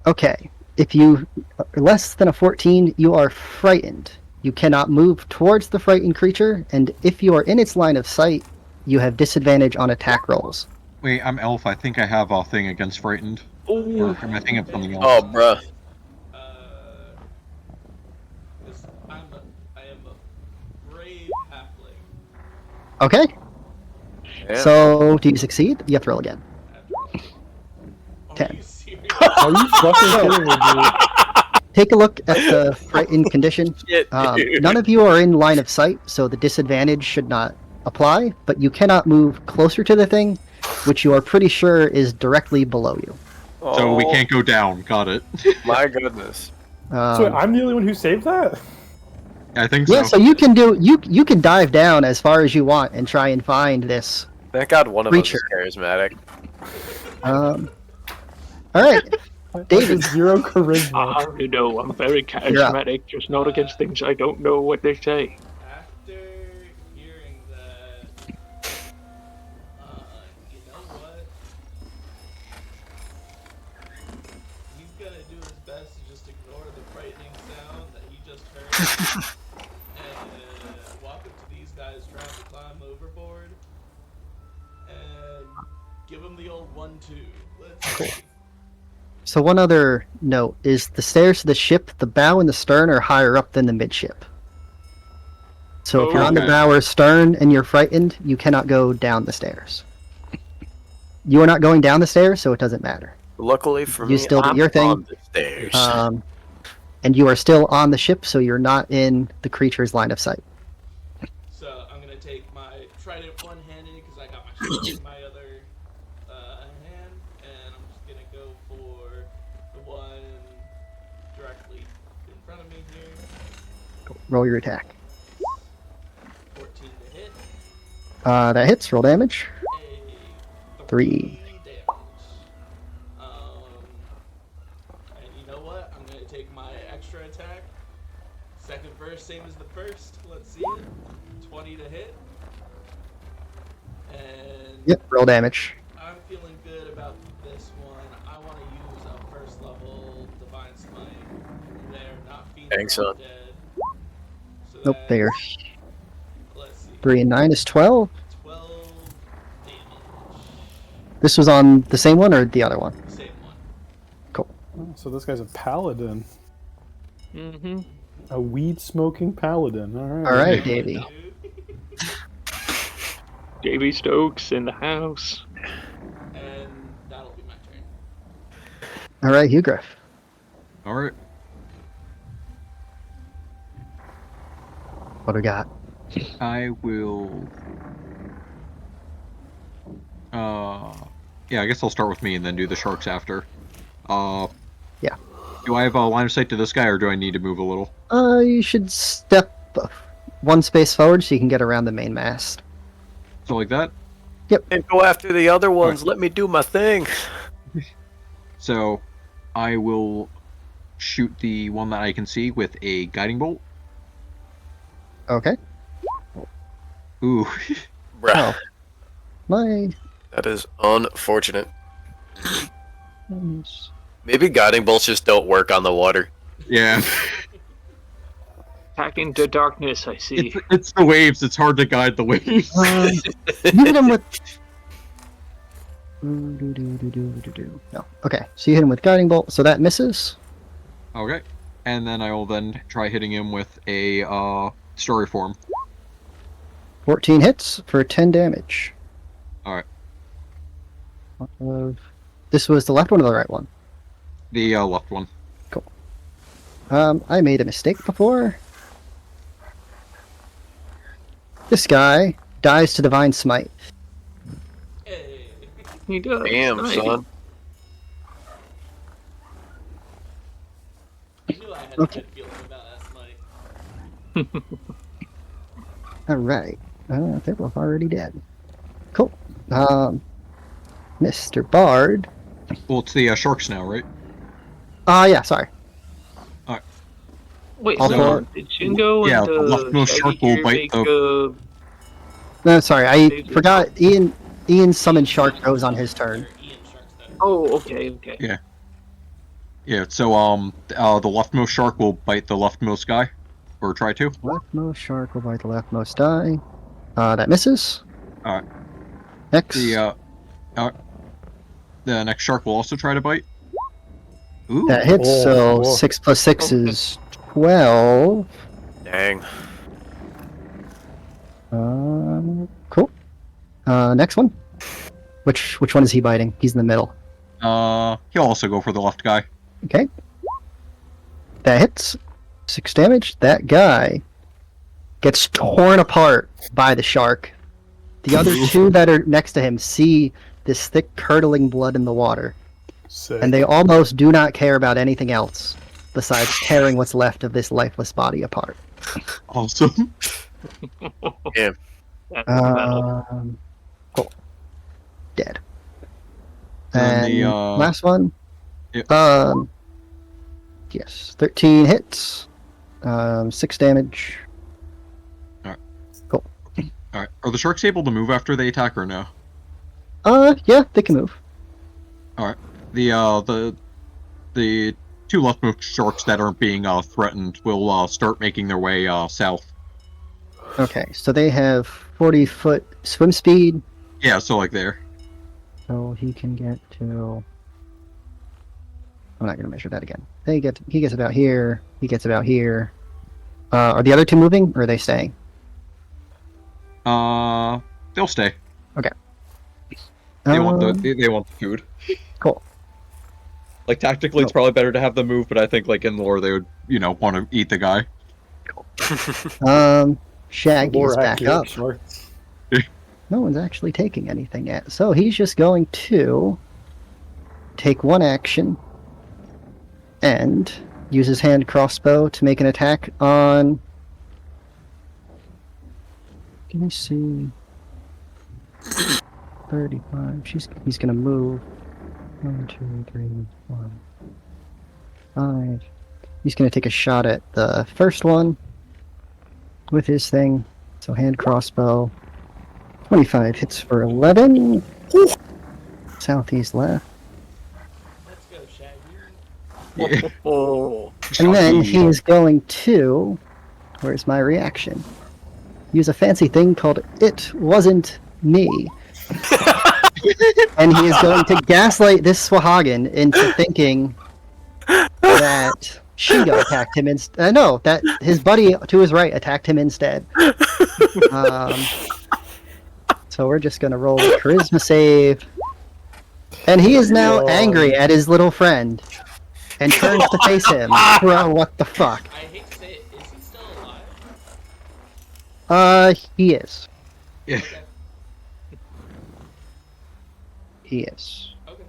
Okay, if you are less than a 14, you are frightened. You cannot move towards the frightened creature, and if you are in its line of sight, you have disadvantage on attack rolls. Wait, I'm elf. I think I have a thing against frightened. Or ooh. am I thinking of something else? Oh, bruh. This, I am a brave halfling. Okay, Yeah. so do you succeed? You have to roll again. After all. Are 10. you serious? Are you fucking kidding me, Take a look at the frightened condition. Shit, dude. None of you are in line of sight, so the disadvantage should not apply, but you cannot move closer to the thing, which you are pretty sure is directly below you. So we can't go down. Got it. My goodness. So I'm the only one who saved that? I think Yeah, so. so you can do you can dive down as far as you want and try and find this. Thank God one of Creature. us is charismatic. All right, David. Zero charisma. You know, I'm very You're up. charismatic, just not against things I don't know what they say. After hearing that, you know what? He's gonna do his best to just ignore the frightening sound that he just heard and walk up to these guys trying to climb overboard and give them the old 1-2. Let's see. So one other note is the stairs to the ship, the bow and the stern are higher up than the midship. So if you're on the Okay. bow or stern and you're frightened, you cannot go down the stairs. You are not going down the stairs, so it doesn't matter. Luckily for You me, still do I'm your thing. on the stairs. And you are still on the ship, so you're not in the creature's line of sight. So I'm gonna take my trident one-handed because I got my shield in my other hand, and I'm just gonna go for the one directly in front of me here. Roll your attack. 14 to hit. That hits. Roll damage. A 3. damage. And you know what? I'm gonna take my extra attack. Second verse, same as the first. Let's see it. 20 to hit. And Yep. Roll damage. I'm feeling good about this one. I want to use a first level Divine Smite. They're not feeling Thanks, son. dead. So Nope. that's- There. Let's see. 3 and 9 is 12. 12 damage. This was on the same one or the other one? Same one. Cool. Oh, so this guy's a paladin. Mm-hmm. A weed smoking paladin. All right. All right, Davey. Dude. JB Stokes in the house. And that'll be my turn. All right, Hugh Griff. All right. What do we got? I will. Yeah, I guess I'll start with me and then do the sharks after. Yeah. Do I have a line of sight to this guy, or do I need to move a little? You should step one space forward so you can get around the main mast. So like that. And go after the other ones. Let me do my thing. So, I will shoot the one that I can see with a guiding bolt. Okay. Ooh. Bruh, Oh. My. that is unfortunate. Maybe guiding bolts just don't work on the water. Yeah. Attacking the darkness, I see. It's the waves. It's hard to guide the waves. You hit him with. No. Okay, so you hit him with guiding bolt, so that misses. Okay. And then I will then try hitting him with a story form. 14 hits for 10 damage. Alright. This was the left one or the right one? The left one. I made a mistake before. This guy dies to Divine Smite. Hey. He does. Damn, Nice. son. I knew I had a Okay. good feeling about that smite. Alright. They're both already dead. Cool. Mr. Bard. Well, it's the sharks now, right? Yeah, sorry. Wait, All so four. did Shingo Yeah, and the leftmost Shaggy shark will here bite make, No, sorry, I Maybe. forgot. Ian summoned Shark goes on his turn. Ian Shark's dead. Oh, okay. Yeah, so the leftmost shark will bite the leftmost guy. Or try to. Leftmost Shark will bite the leftmost die. That misses. Alright. Next. The next shark will also try to bite. Ooh. That hits, so Oh. 6 plus 6 Okay. is 12. Dang. Cool. Next one. Which one is he biting? He's in the middle. He'll also go for the left guy. Okay. That hits. 6 damage. That guy gets torn apart by the shark. The other two that are next to him see this thick curdling blood in the water, Sick. and they almost do not care about anything else besides tearing what's left of this lifeless body apart. Awesome. That's metal. Cool. Dead. And And the, last one. Yep. Yes, 13 hits, 6 damage. Alright. Are the sharks able to move after they attack or no? Yeah, they can move. The two leftmost sharks that aren't being threatened will start making their way south. Okay, so they have 40-foot swim speed, Yeah, so like there. so he can get to. I'm not gonna measure that again. He gets about here. He gets about here. Are the other two moving, or are they staying? They'll stay. Okay. They want Um, the food. Cool. Like tactically, it's probably better to have them move, but I think like in lore they would, want to eat the guy. Shaggy is More back accurate up. sharks. No one's actually taking anything yet, so he's just going to take one action and use his hand crossbow to make an attack on. Can I see? 35. He's gonna move. 1, 2, 3, 4, 5. He's gonna take a shot at the first one with his thing. So hand crossbow. 25 hits for 11. Southeast left. Let's go, Shaggy. Oh. And then he is going to. Where's my reaction? Use a fancy thing called It Wasn't Me. And he is going to gaslight this Swahagan into thinking that Shingo attacked him instead. No, that his buddy to his right attacked him instead. So So we're just gonna roll a charisma save. And he is now angry at his little friend. And turns to face him. Bro, what the fuck? I hate to say it, is he still alive? He is. Yeah. Okay. He is. Okay.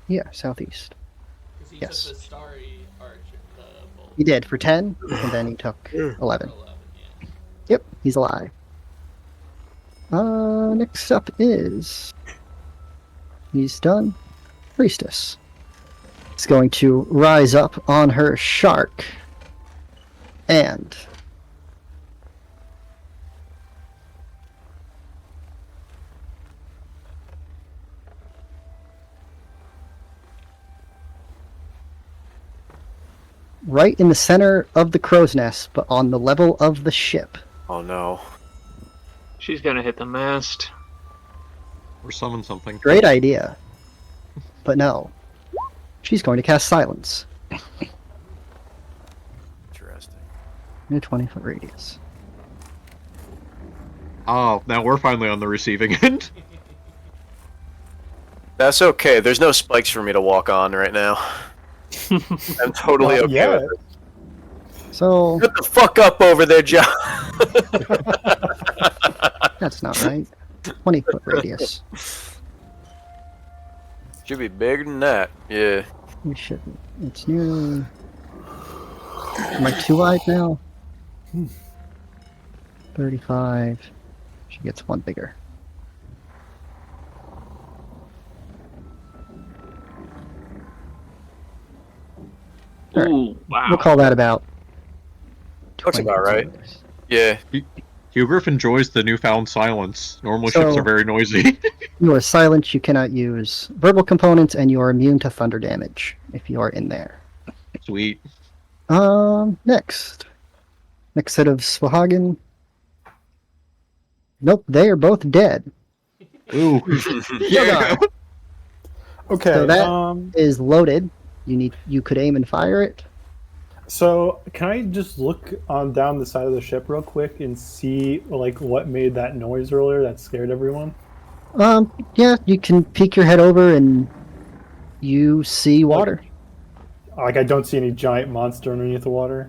Yeah, southeast. Because he Yes. took the starry archer, the bolt. He did for 10, and then he took 11. 11, yeah. Yep, he's alive. Next up is... He's done. Priestess. It's going to rise up on her shark. And... right in the center of the crow's nest, but on the level of the ship. Oh no. She's gonna hit the mast. Or summon something. Great idea. But no. She's going to cast Silence. Interesting. In a 20-foot radius. Oh, now we're finally on the receiving end. That's okay. There's no spikes for me to walk on right now. I'm totally okay with it. So, Shut the fuck up over there, John. that's not right. 20-foot radius. Should be bigger than that. Yeah. We shouldn't. It's nearly... Am I too wide now? 35. She gets one bigger. Alright. Ooh, wow. We'll call that about... Looks 20 about right. centimeters. Yeah. Hugh Griff enjoys the newfound silence. Normally So- ships are very noisy. You are silent, you cannot use verbal components, and you are immune to thunder damage if you are in there. Sweet. Next. Next set of Swahagan. Nope, they are both dead. Ooh. Jogar Okay. So that- is loaded. You could aim and fire it. So can I just look on down the side of the ship real quick and see like what made that noise earlier that scared everyone? Yeah, you can peek your head over and you see water. Like I don't see any giant monster underneath the water.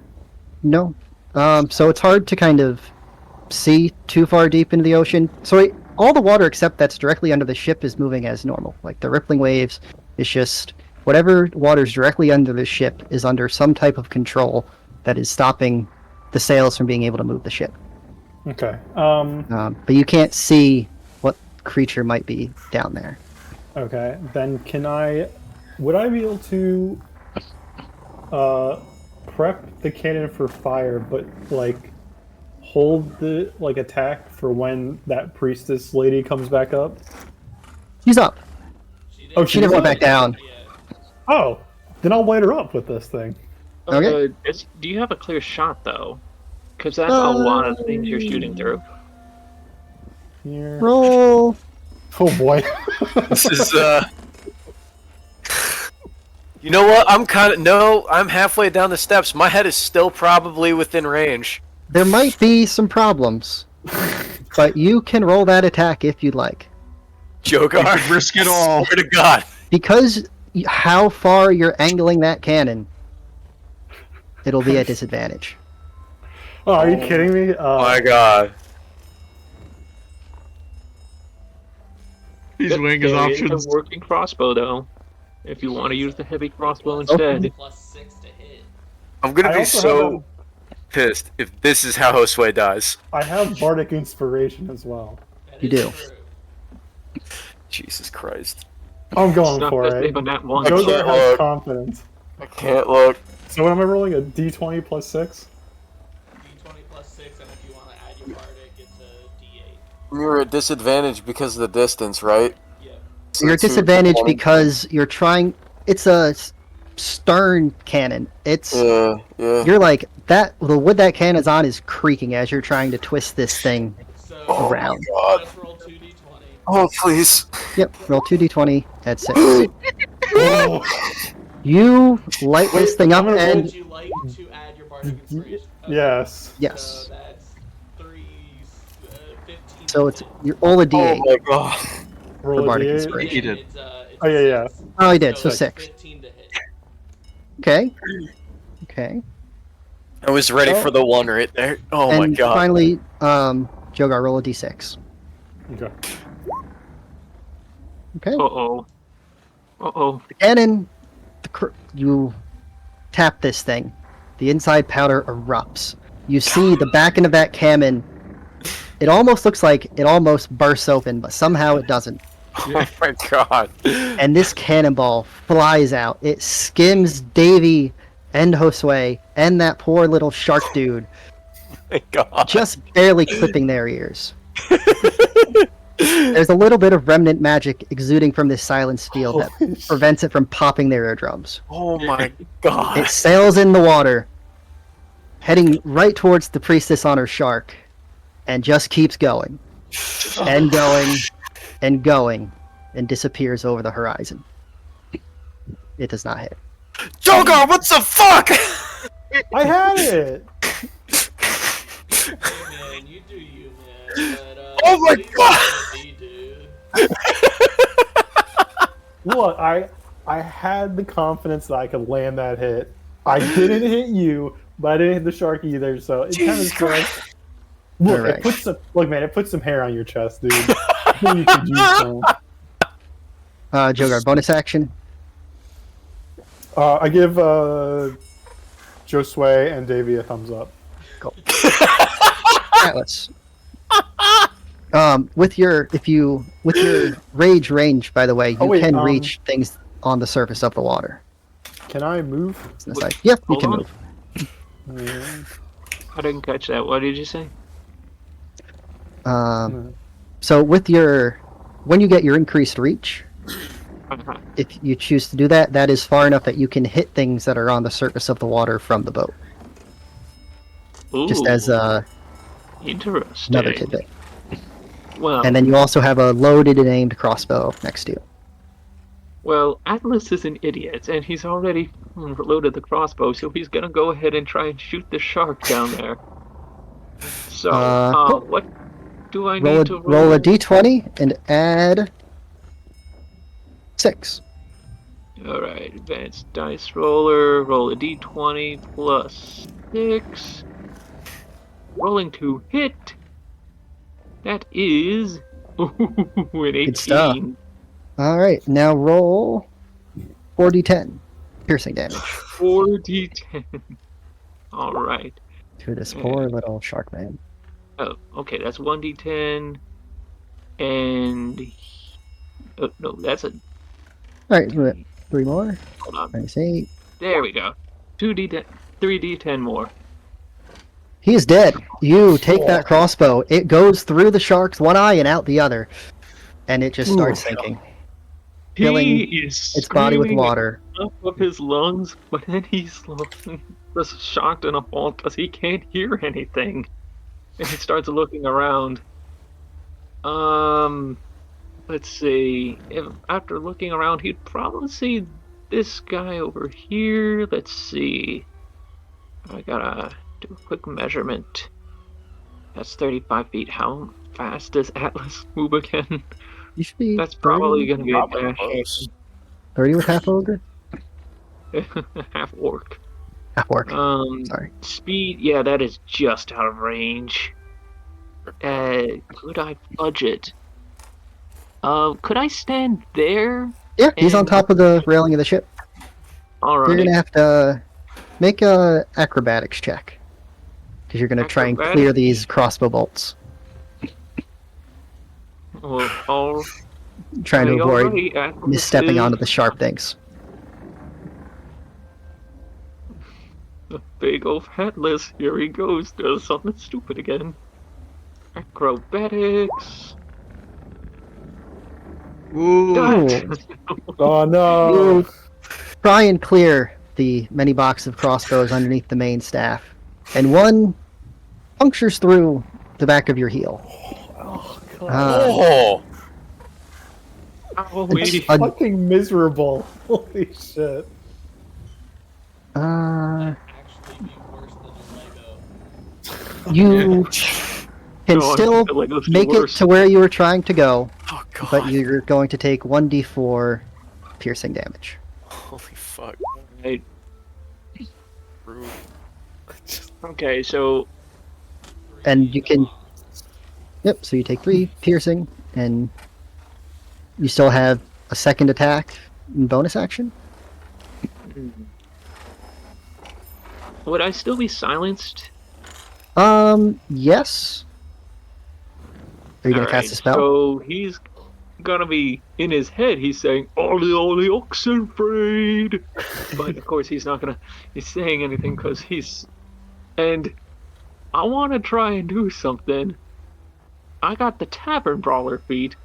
No. So it's hard to kind of see too far deep into the ocean. So all the water except that's directly under the ship is moving as normal. Like the rippling waves, it's just whatever water's directly under the ship is under some type of control that is stopping the sails from being able to move the ship. Okay. But you can't see what creature might be down there. Okay. Then would I be able to prep the cannon for fire, but like hold the attack for when that priestess lady comes back up? She's up. Oh, She never went back down. Yeah. Oh, then I'll light her up with this thing. Okay. Do you have a clear shot though? Because that's a lot of things you're shooting through. Here. Roll. Oh boy. This is You know what? I'm halfway down the steps. My head is still probably within range. There might be some problems, but you can roll that attack if you'd like. Jogar, You could risk it all. Swear to God. Because how far you're angling that cannon, it'll be a disadvantage. Oh, are you kidding me? Oh my God. He's weighing his There is options. a working crossbow though. If you want to use the heavy crossbow Plus- instead. Plus 6 to hit. I'm gonna I be also so pissed if this is how Josue dies. I have bardic inspiration as well. That You is do. true. Jesus Christ. I'm going Stop for this it. thing on that one. I Jogar can't has look. confidence. I can't look. So what am I rolling? A d20 plus 6? D20 plus 6, and if you want to add your bardic, it's a D8. You're at disadvantage because of the distance, right? Yeah. You're at disadvantage because you're trying. It's a stern cannon. It's Yeah. you're like that. The wood that cannon's on is creaking as you're trying to twist this thing So Oh around. God. just roll 2d20. Oh please. Yep. Roll 2d20 at 6. Oh, You light this thing up I'm gonna and Would you like to add your bardic inspiration? Okay. yes. yes. So that's 3 So it's your roll a d8 Oh my god. for Roll a bardic D8. inspiration. He did. It's Oh, yeah, yeah. six. Oh, he did. So it's 6. 15 to hit. Okay. Okay. I was ready Oh. for the one right there. Oh my and god. finally, Jogar, roll a d6. Okay. Okay. Uh-oh. Uh-oh. The cannon, you tap this thing. The inside powder erupts. You see the back end of that cannon. It almost looks like it almost bursts open, but somehow it doesn't. Oh my god. And this cannonball flies out. It skims Davy and Josue and that poor little shark dude, My god. just barely clipping their ears. There's a little bit of remnant magic exuding from this silence field that prevents it from popping their eardrums. Oh my god. It sails in the water, heading right towards the priestess on her shark, and just keeps going, and going, and going, and disappears over the horizon. It does not hit. Jogar, what the fuck? I had it! Hey, man, you do you, man. But, Oh my what are you God! gonna be, dude? Look, I had the confidence that I could land that hit. I didn't hit you, but I didn't hit the shark either, so it kind of Jesus Christ. Look, Alright. it puts some man, it puts some hair on your chest, dude. I think you could use some. Jogar, bonus action. I give Josue and Davey a thumbs up. Atlas. With your rage range, by the way, you Oh, wait, can reach things on the surface of the water. Can I move? It's on the side. Yep, you Hold can on. move. I didn't catch that. What did you say? So when you get your increased reach, Uh-huh. if you choose to do that, that is far enough that you can hit things that are on the surface of the water from the boat. Just as Interesting. another tidbit. Well, And then you also have a loaded and aimed crossbow next to you. well, Atlas is an idiot, and he's already loaded the crossbow, so he's gonna go ahead and try and shoot the shark down there. So, Cool. what do I Roll need to roll a d20 and add 6. Alright, advanced dice roller, roll a d20 plus 6. Rolling to hit. That is an 18. stuff. All right, now roll 4d10 piercing damage 4d10. Alright. to this poor little shark man. Oh, okay, that's 1d10. And. Oh, no, that's a. All right, 3 more. Hold on. Minus 8. There we go. 2d10. 3d10 more. He is dead. You take that crossbow. It goes through the shark's one eye and out the other, and it just starts sinking. Filling He is its body with screaming water. at the top of his lungs, but then he's just shocked and appalled because he can't hear anything. And he starts looking around. Let's see. After looking around, he'd probably see this guy over here. Let's see. I gotta do a quick measurement. That's 35 feet. How fast does Atlas move again? You should be That's probably gonna be a Probably dash. close. 30 with half ogre? Half orc. Half orc. Um, Sorry. Speed, yeah, that is just out of range. Could I budget? Could I stand there? Yeah, he's on and- top of the railing of the ship. You're Alright. gonna have to make a acrobatics check because you're gonna try and clear Acrobatics? these crossbow bolts, Well, trying to avoid alrighty, misstepping onto the sharp things. The big old Atlas, here he goes, does something stupid again. Acrobatics. Ooh. Done. Oh no! You try and clear the many boxes of crossbows underneath the main staff, and one punctures through the back of your heel. Oh god! Oh, Oh, It's wait. a- Fucking miserable! Holy shit! Uh, Actually be worse than a Lego. you can No, I still think the Legos do make it worse. to where you were trying to go, Oh god. but you're going to take 1d4 piercing damage. Holy fuck. Right. Rude. Okay, so And you can... Yep, so you take 3 piercing, and you still have a second attack and bonus action? would I still be silenced? Yes. Are you going to cast a spell? So he's gonna be in his head. He's saying, "Ollie, Oxenfried," but of course he's not gonna. He's saying anything because he's. And I want to try and do something. I got the Tavern Brawler feat.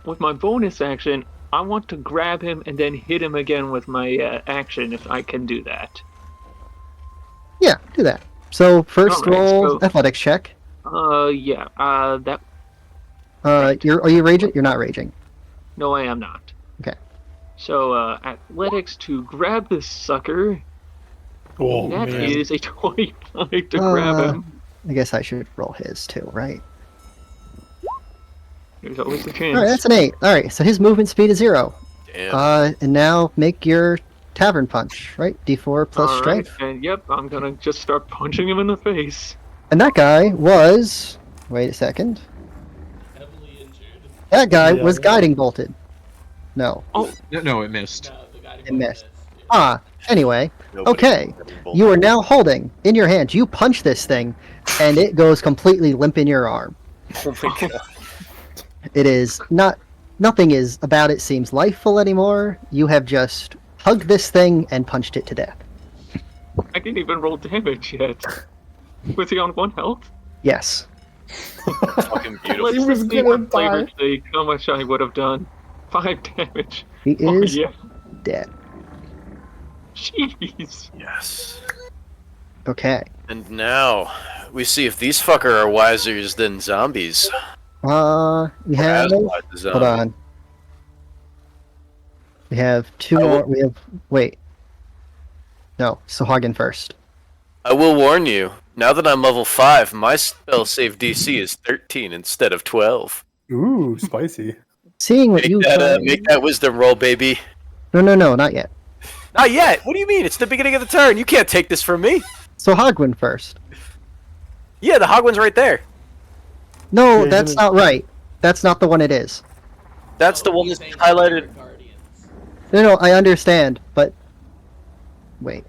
With my bonus action, I want to grab him and then hit him again with my action if I can do that. Yeah, do that. So first Alright, roll so- athletics check. Yeah. That. Are you raging? You're not raging. No, I am not. Okay. So athletics to grab this sucker. Oh, That man. is a 25 to grab him. I guess I should roll his too, right? There's always a chance. Alright, that's an 8. Alright, so his movement speed is 0. Damn. And now make your tavern punch, right? D4 plus All right, strength. and yep, I'm gonna just start punching him in the face. And that guy was... Wait a second. Heavily injured. That guy Yeah. was guiding bolted. No, No, it missed. No, the guy it missed. Yeah. Ah, anyway. Nobody Okay, can remember. you are now holding in your hand. You punch this thing, and it goes completely limp in your arm. Oh my god. It is not... Nothing is about it seems lifeful anymore. You have just hugged this thing and punched it to death. I didn't even roll damage yet. Was he on 1 health? Yes. Fucking beautiful. Let's was see gonna for flavor's sake how much I would have done. 5 damage. He Oh is yeah. dead. Jeez. Yes. Okay. And now we see if these fucker are wiser than zombies. We Or have... as wise as Hold zombies. on. We have 2 I will- more... We have... Wait. No, Sahagin first. I will warn you. Now that I'm level 5, my spell save DC is 13 instead of 12. Ooh, spicy. Seeing what you tried... Make that wisdom roll, baby. No, not yet. Not yet. What do you mean? It's the beginning of the turn. You can't take this from me. Sahagwin first. Yeah, the Hogwin's right there. No, Yeah, that's you- not right. That's not the one it is. That's the one that's highlighted. Guardians. No, I understand, but... Wait.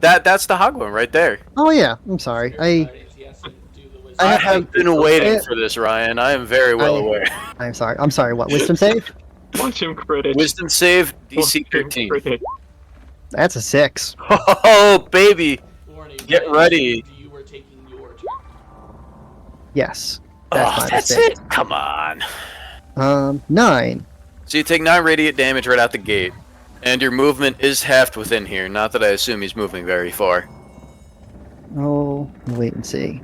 That's the Hogwin right there. Oh yeah, I'm sorry. Guardians, he has to do the wisdom. I I have- have been waiting I- for this, Ryan. I am very well aware. I'm sorry. I'm sorry, what? Wisdom save? Watch him crit it. Wisdom save, DC Watch him 13. crit it. That's a 6. Oh, baby. Warning, Get that ready. assumed you were taking your turn. Yes. Oh, my that's mistake. it. Come on. 9. So you take 9 radiant damage right out the gate. And your movement is halved within here. Not that I assume he's moving very far. Oh, we'll wait and see.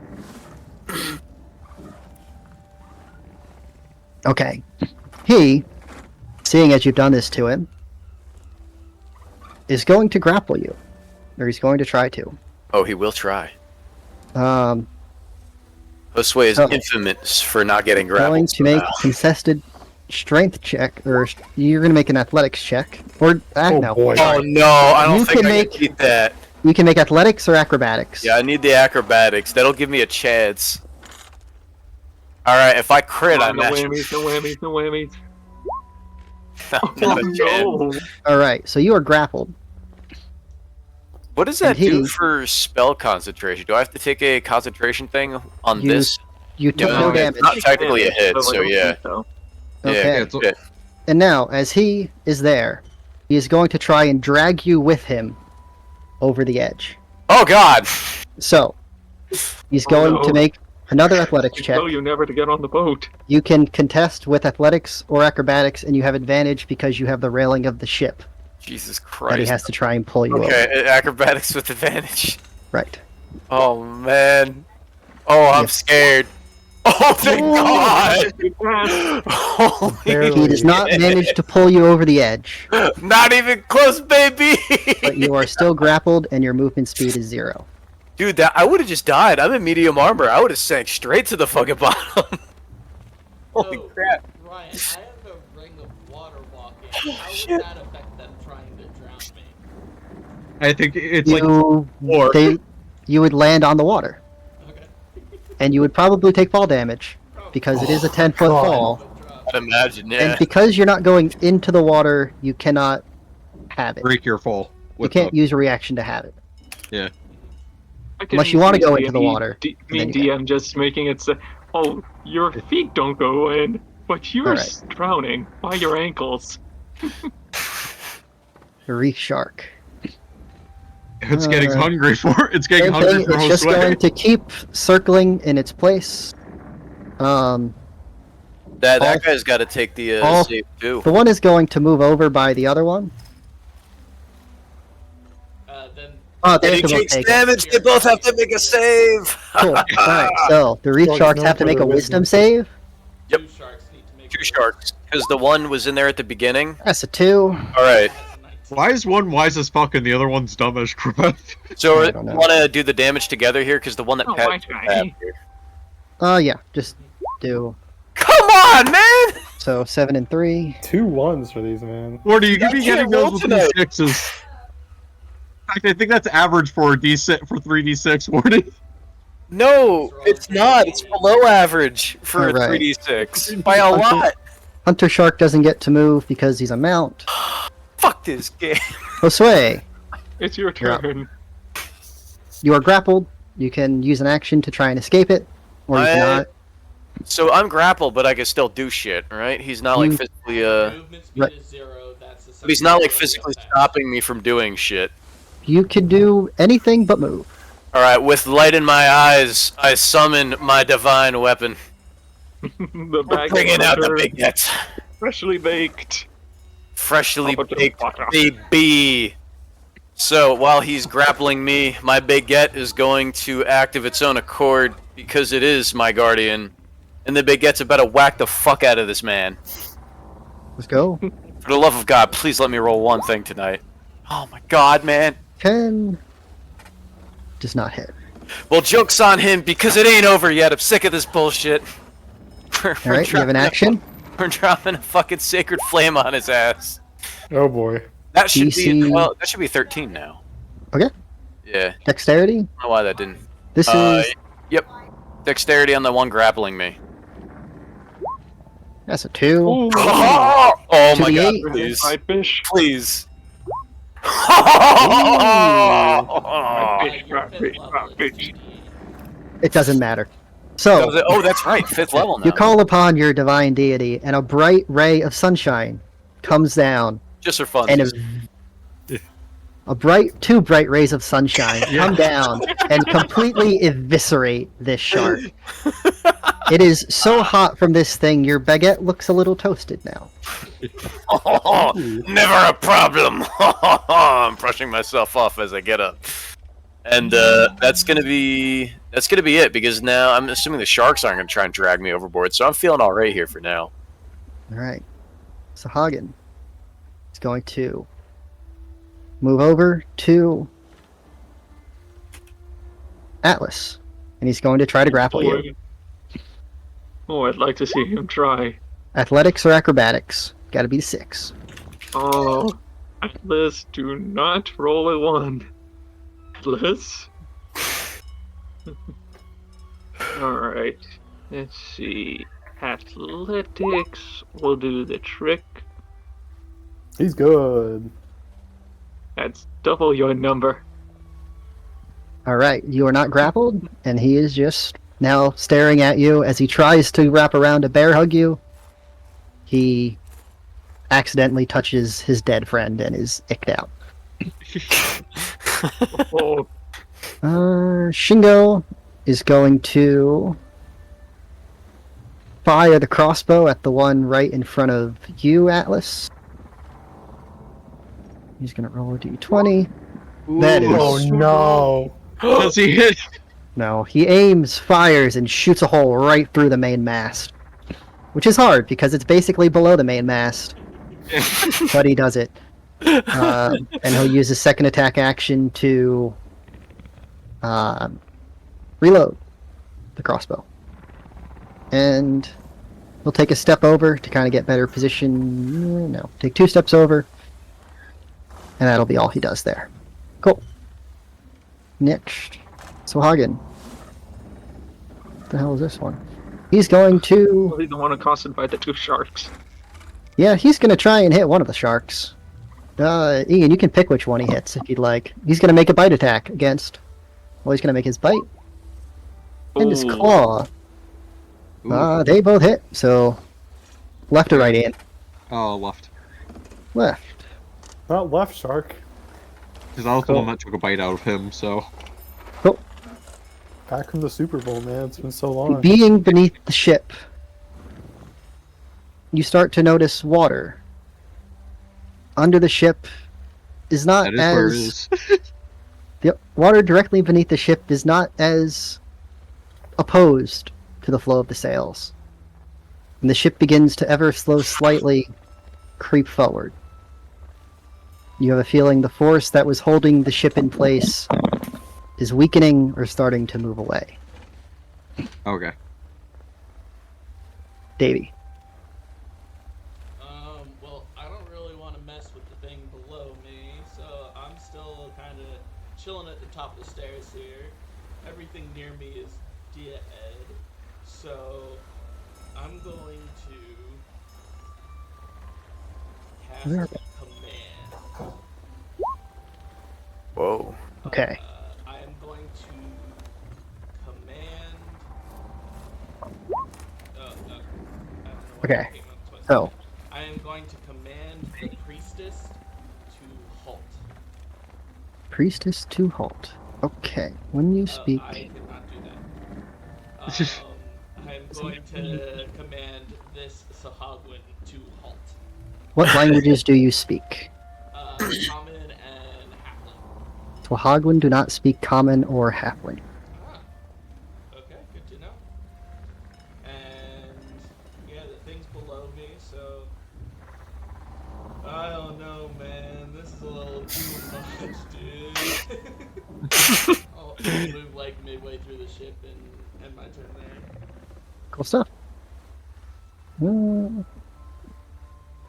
Okay. He, seeing as you've done this to him, is going to grapple you. Or he's going to try to. Oh, he will try. Um, Josue is Oh. infamous for not getting grappled. going to make somehow. a contested strength check, or you're going to make an athletics check. Or, Oh, no. boy. Oh no, I don't You think can I make- can beat that. You can make athletics or acrobatics. Yeah, I need the acrobatics. That'll give me a chance. Alright, if I crit, I no match. whammies, no whammies, no whammies. Not a chance. Oh, no. Alright, so you are grappled. What does that And he- do for spell concentration? Do I have to take a concentration thing on You- this? You took No, no it's damage. not technically a hit, But I so don't yeah. think so. Okay. Yeah, shit. And now, as he is there, he is going to try and drag you with him over the edge. Oh god! So, he's Oh, going no. to make another athletics I check. tell you never to get on the boat. You can contest with athletics or acrobatics, and you have advantage because you have the railing of the ship Jesus that he Christ. has to try and pull you over. Okay, acrobatics with advantage. Right. Oh man. Oh, I'm Yes. scared. Oh, thank God! You passed. Holy Barely. He does not shit. manage to pull you over the edge, Not even close, baby! but you are still grappled, and your movement speed is 0. Dude, I would have just died. I'm in medium armor. I would have sank straight to the fucking bottom. Holy So, crap. Ryan, I have a ring of water walking. How would that affect them trying to drown me? I think it's like or You would land on the water, Okay. and you would probably take fall damage because it is a 10-foot fall. I'd imagine, yeah. And because you're not going into the water, you cannot have it. break your fall. You can't use a reaction to have it. Yeah. I can Unless you wanna easily go into the see water, Me and then you DM just making it say, "Oh, your feet don't go in, but you're Alright. drowning by your ankles." The reef shark. It's getting hungry for it's getting Same hungry thing, for it's just Josue. going to keep circling in its place. That all- guy's got to take the all- save too. The one is going to move over by the other one. Then They have to both take it. They both have to make a save. Cool. Alright, so the reef Sharks sharks know have to for make a their wisdom wisdom. save. Yep. 2 sharks need to make Two sharks, because the one was in there at the beginning. That's a 2. All right. Why is one wise as fuck and the other one's dumb as crap? So I you don't know. want to do the damage together here, because the one that Oh, Pat. my guy. Yeah, just do. Come on, man! So 7 and 3. 2 1s for these, man. Morty, you could be I can't getting those roll with tonight. D6s. In fact, I think that's average for a D6 for 3D6, Morty. No, it's not. It's below average for a Alright. 3d6 by a lot. Hunter shark doesn't get to move because he's a mount. Fuck this game. Josue, It's your You're up. turn. you are grappled. You can use an action to try and escape it, or you cannot. So I'm grappled, but I can still do shit, right? He's not like You- physically Movement speed right. is 0. That's the he's not like second physically attack. stopping me from doing shit. You can do anything but move. All right, with light in my eyes, I summon my divine weapon. The We're bag bringing out the butter, big nets. freshly baked. Freshly How about the baked butter? baby. So while he's grappling me, my baguette is going to act of its own accord because it is my guardian, and the baguette's about to whack the fuck out of this man. Let's go. For the love of God, please let me roll one thing tonight. Oh my God, man. 10 does not hit. Well, joke's on him because it ain't over yet. I'm sick of this bullshit. All right, you have an action. We're dropping a fucking sacred flame on his ass. Oh boy. That should DC. be well. That should be 13 now. Okay. Yeah. Dexterity. I don't know why that didn't. This is Yep. Dexterity on the one grappling me. that's a 2. Ooh, Oh my God! 2d8. Please, fried fish. please. At your Rock fifth fish, level, rock it's fish. 2d8. It doesn't matter. So Oh, that's right. 5th level now. you call upon your divine deity, and a bright ray of sunshine comes down, Just for fun. and two bright rays of sunshine come down and completely eviscerate this shark. It is so hot from this thing, your baguette looks a little toasted now. Never a problem. I'm brushing myself off as I get up, and that's gonna be it because now I'm assuming the sharks aren't gonna try and drag me overboard, so I'm feeling all right here for now. All right. So Hagen is going to move over to Atlas, and he's going to try to grapple you. Oh, I'd like to see him try. Athletics or acrobatics? Got to be 6. Oh, Atlas, do not roll a 1. Atlas? Alright, let's see. Athletics will do the trick. He's good. That's double your number. All right, you are not grappled, and he is just now staring at you as he tries to wrap around to bear hug you. He accidentally touches his dead friend and is icked out. Oh, Shingo is going to fire the crossbow at the one right in front of you, Atlas. He's going to roll a d20. That is... Oh no. Does he hit? No, he aims, fires, and shoots a hole right through the main mast. Which is hard, because it's basically below the main mast. But he does it. And he'll use his second attack action to reload the crossbow. And he'll take a step over to kind of get better position. No, take 2 steps over. And that'll be all he does there. Cool. Next. So Hagen. What the hell is this one? He's going to... Really don't want to concentrate the 2 sharks. Yeah, he's going to try and hit one of the sharks. Ian, you can pick which one he hits if you'd like. He's going to make a bite attack against... Well, he's going to make his bite. And his Ooh. claw. They both hit, so... Left or right, Ian? Left. Left. Not left, Shark. Because I was the one that took a bite out of him, so... Cool. Back from the Super Bowl, man. It's been so long. Being beneath the ship, you start to notice water. Under the ship is not That is as... where it is. The water directly beneath the ship is not as opposed to the flow of the sails. And the ship begins to ever slightly creep forward. You have a feeling the force that was holding the ship in place is weakening or starting to move away. Okay. Davey. Well, I don't really want to mess with the thing below me, so I'm still kind of chilling at the top of the stairs here. Everything near me is dead, so I'm going to cast command. Whoa. Okay. I am going to command. Okay. So, I am going to command the priestess to halt. priestess to halt. Okay. When you speak... I could not do that. I am going to command this Sahagwin to halt. What languages do you speak? Common and Halfling. Twahagwin do not speak Common or Halfling. Ah, okay, good to know. And yeah, the thing's below me, so I don't know, man. This is a little too much, dude. I'll move like midway through the ship and end my turn there. Cool stuff.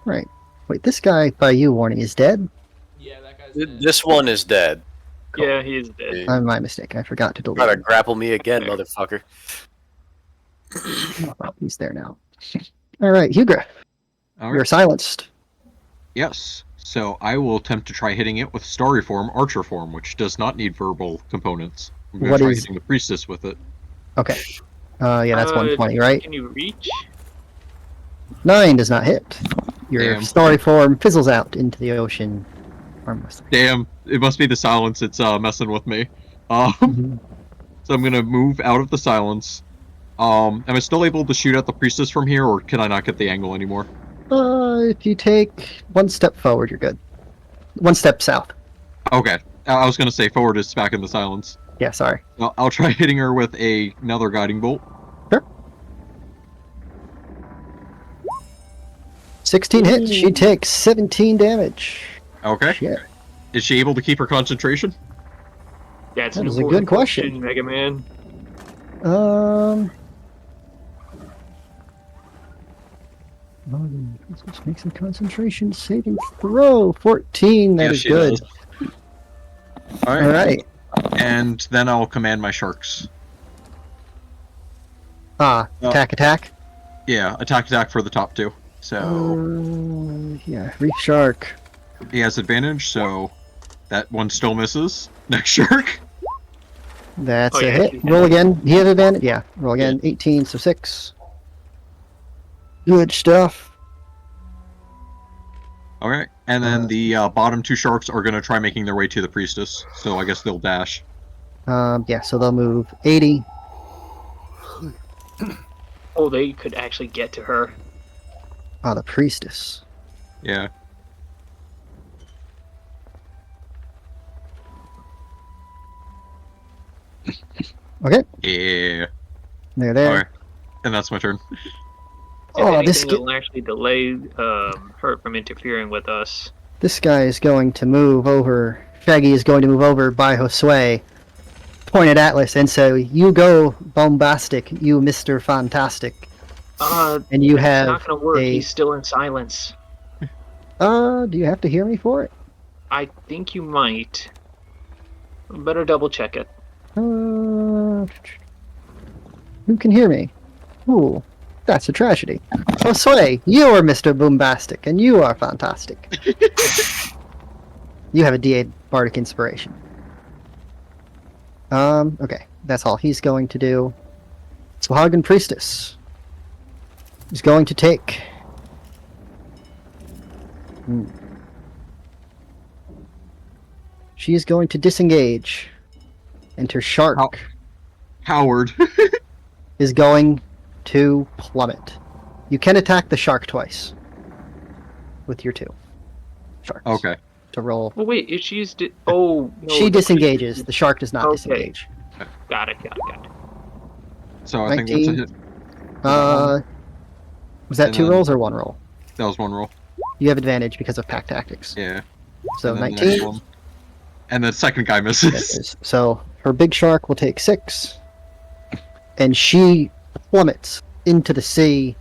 Right. Wait, this guy by you, Warning, is dead? Yeah, that guy's dead. This one is dead. Yeah, he is dead. My mistake. I forgot to delete Try to him. grapple me again, motherfucker. Oh, he's there now. Alright, Hugo. All You're right. silenced. Yes. So I will attempt to try hitting it with Starry Form, Archer Form, which does not need verbal components. I'm going What to try is- hitting the Priestess with it. Okay. Yeah, that's 120, right? Can you reach? 9 does not hit. Your Damn. starry form fizzles out into the ocean. Damn, it must be the silence. It's messing with me. So I'm gonna move out of the silence. Am I still able to shoot at the Priestess from here, or can I not get the angle anymore? If you take 1 step forward, you're good. 1 step south. Okay, I was gonna say forward is back in the silence. Yeah, sorry. I'll try hitting her with another guiding bolt. Sure. 16 hits. She takes 17 damage. Okay. Shit. Is she able to keep her concentration? That's That an is a important good question. Mega Man. Let's make some concentration saving throw. 14. That Yes, is she good. does. All right. All right. And then I'll command my sharks. Attack. Yeah, attack for the top 2. So Yeah, Reef Shark. he has advantage, so that one still misses. Next shark. That's Oh, a yeah, hit. you Roll again. He has advantage. Yeah, roll again. 18, so 6. Good stuff. Okay, and then the bottom 2 sharks are gonna try making their way to the priestess. So I guess they'll dash. Yeah, so they'll move 80. Oh, they could actually get to her. The priestess. Yeah. Okay, Yeah. they're there. Okay. And that's my turn. If Oh, this anything, it'll actually delay her from interfering with us. This guy is going to move over. Shaggy is going to move over by Josue. point at Atlas and say, "You go bombastic, you Mr. Fantastic." And you that's have not gonna work. a. He's still in silence. Do you have to hear me for it? I think you might. Better double check it. Who can hear me? Ooh, that's a tragedy. Josue, you are Mr. Boombastic, and you are fantastic. You have a D8 Bardic Inspiration. Okay, that's all he's going to do. Swahagan Priestess is going to take... She is going to disengage. And her shark Howard. is going to plummet. You can attack the shark twice. With your 2 sharks. Okay. To roll. Oh wait, if she's no, She disengages. The shark does not Okay. disengage. Got it. So I think that's a 19. hit. Was that And 2 then- rolls or 1 roll? That was 1 roll. You have advantage because of pack tactics. Yeah. So And then the next 19. one. And the second guy misses. So her big shark will take 6. And she plummets into the sea.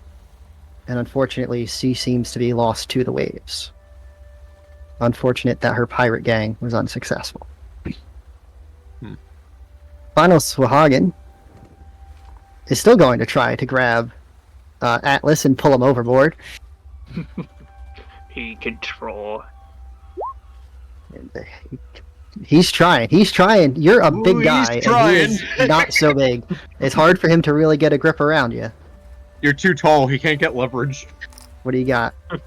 And unfortunately, she seems to be lost to the waves. Unfortunate that her pirate gang was unsuccessful. Final Swahagan is still going to try to grab Atlas and pull him overboard. He control. He's trying. You're a big Ooh, guy, he's and he is not so big. It's hard for him to really get a grip around you. You're too tall. He can't get leverage. What do you got? I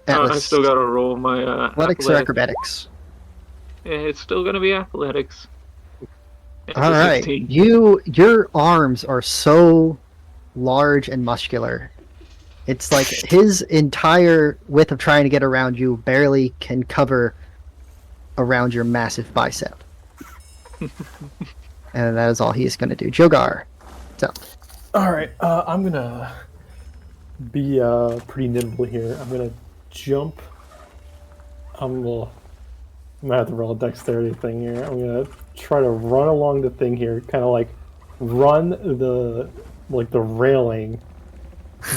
Atlas, still gotta roll my athletics or acrobatics? It's still gonna be athletics. It's All a right, 16. your arms are so large and muscular. It's like his entire width of trying to get around you barely can cover around your massive bicep. And that is all he's going to do. Jogar. So, All right, I'm gonna be pretty nimble here. I'm gonna jump. I'm gonna have to roll a dexterity thing here. I'm gonna try to run along the thing here, kind of like run the railing,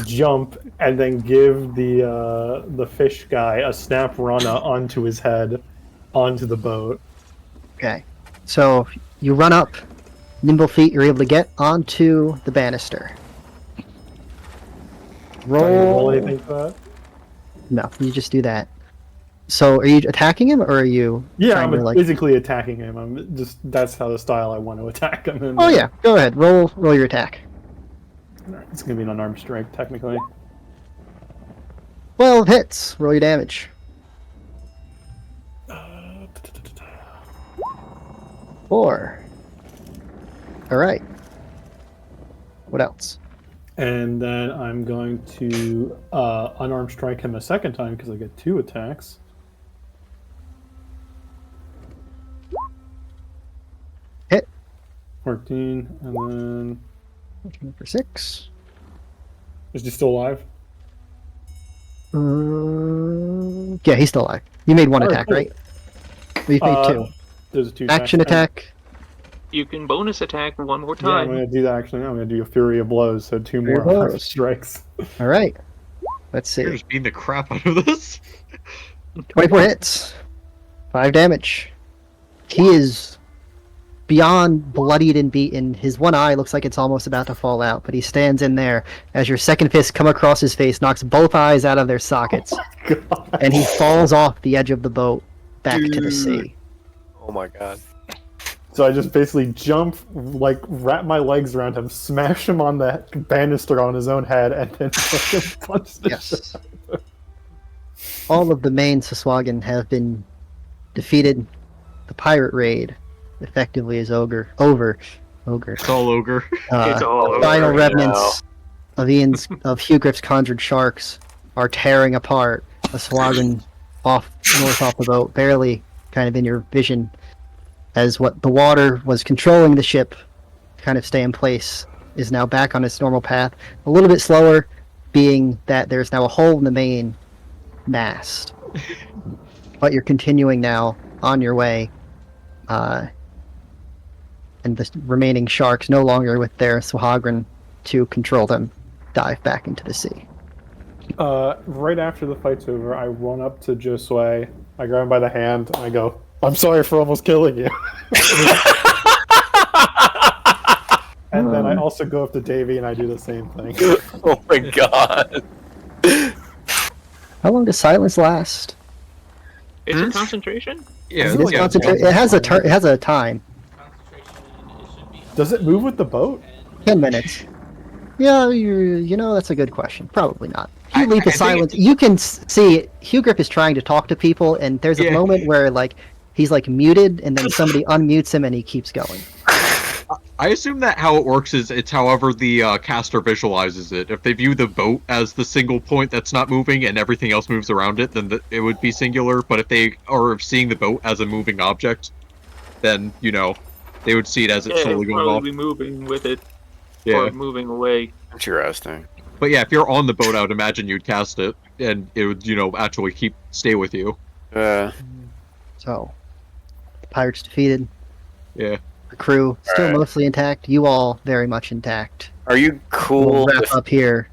jump, and then give the fish guy a snap run onto his head, onto the boat. okay. So you run up, nimble feet, you're able to get onto the banister. Do I need to roll Roll. anything for that? No, you just do that. So are you attacking him, or are you Yeah, trying I'm to, like... physically attacking him. I'm just that's how the style I want to attack him. And, Oh yeah, go ahead. Roll your attack. it's gonna be an unarmed strike technically. 12 hits. Roll your damage. 4. All right. What else? And then I'm going to unarmed strike him a second time because I get 2 attacks. Hit. 14, and then For 6. is he still alive? Yeah, he's still alive. You made 1 Alright, attack, cool. right? Well, you've made 2. There's a 2 Action attack. You can bonus attack one more Yeah, I'm time. gonna do that actually. Now I'm gonna do a Fury of Blows, so 2 Fury more of unarmed Blows. strikes. All right. Let's You're see. just beating the crap out of this. 24 hits. 5 damage. He is beyond bloodied and beaten. His one eye looks like it's almost about to fall out, but he stands in there as your second fist come across his face, knocks both eyes out of their sockets, God. and he falls off the edge of the boat back to the Dude. sea. Oh my god. So I just basically jump, like wrap my legs around him, smash him on the banister on his own head, and then fucking punch the Yes. All of the main Saswagan have been defeated. The pirate raid effectively is over. It's all ogre. It's all The over final now. remnants of Hugh Griff's conjured sharks are tearing apart a Swagan north off the boat, barely kind of in your vision, as what the water was controlling the ship to kind of stay in place is now back on its normal path. A little bit slower, being that there's now a hole in the main mast. But you're continuing now on your way and the remaining sharks, no longer with their Swahagran to control them, dive back into the sea. Right after the fight's over, I run up to Josue, I grab him by the hand, and I go, "I'm sorry for almost killing you." And then I also go up to Davy and I do the same thing. Oh my god. How long does silence last? Is it concentration? Yeah, It is concentra- It has a time. Concentration, and it should be. Does it move with the boat? 10 minutes. Yeah, you know, that's a good question. Probably not. If you leave the I think silence, you can see Hugh Grip is trying to talk to people, and there's a moment where like he's like muted, and then somebody unmutes him, and he keeps going. I assume that how it works is it's however the caster visualizes it. If they view the boat as the single point that's not moving and everything else moves around it, then it would be singular. But if they are seeing the boat as a moving object, then, you know, they would see it as it's slowly going probably off. be moving with it Yeah. or moving away. Interesting. But yeah, if you're on the boat, I would imagine you'd cast it, and it would, you know, actually stay with you. So, the pirates defeated. Yeah. The crew still Alright. mostly intact. You all very much intact. Are you cool We'll wrap if up here.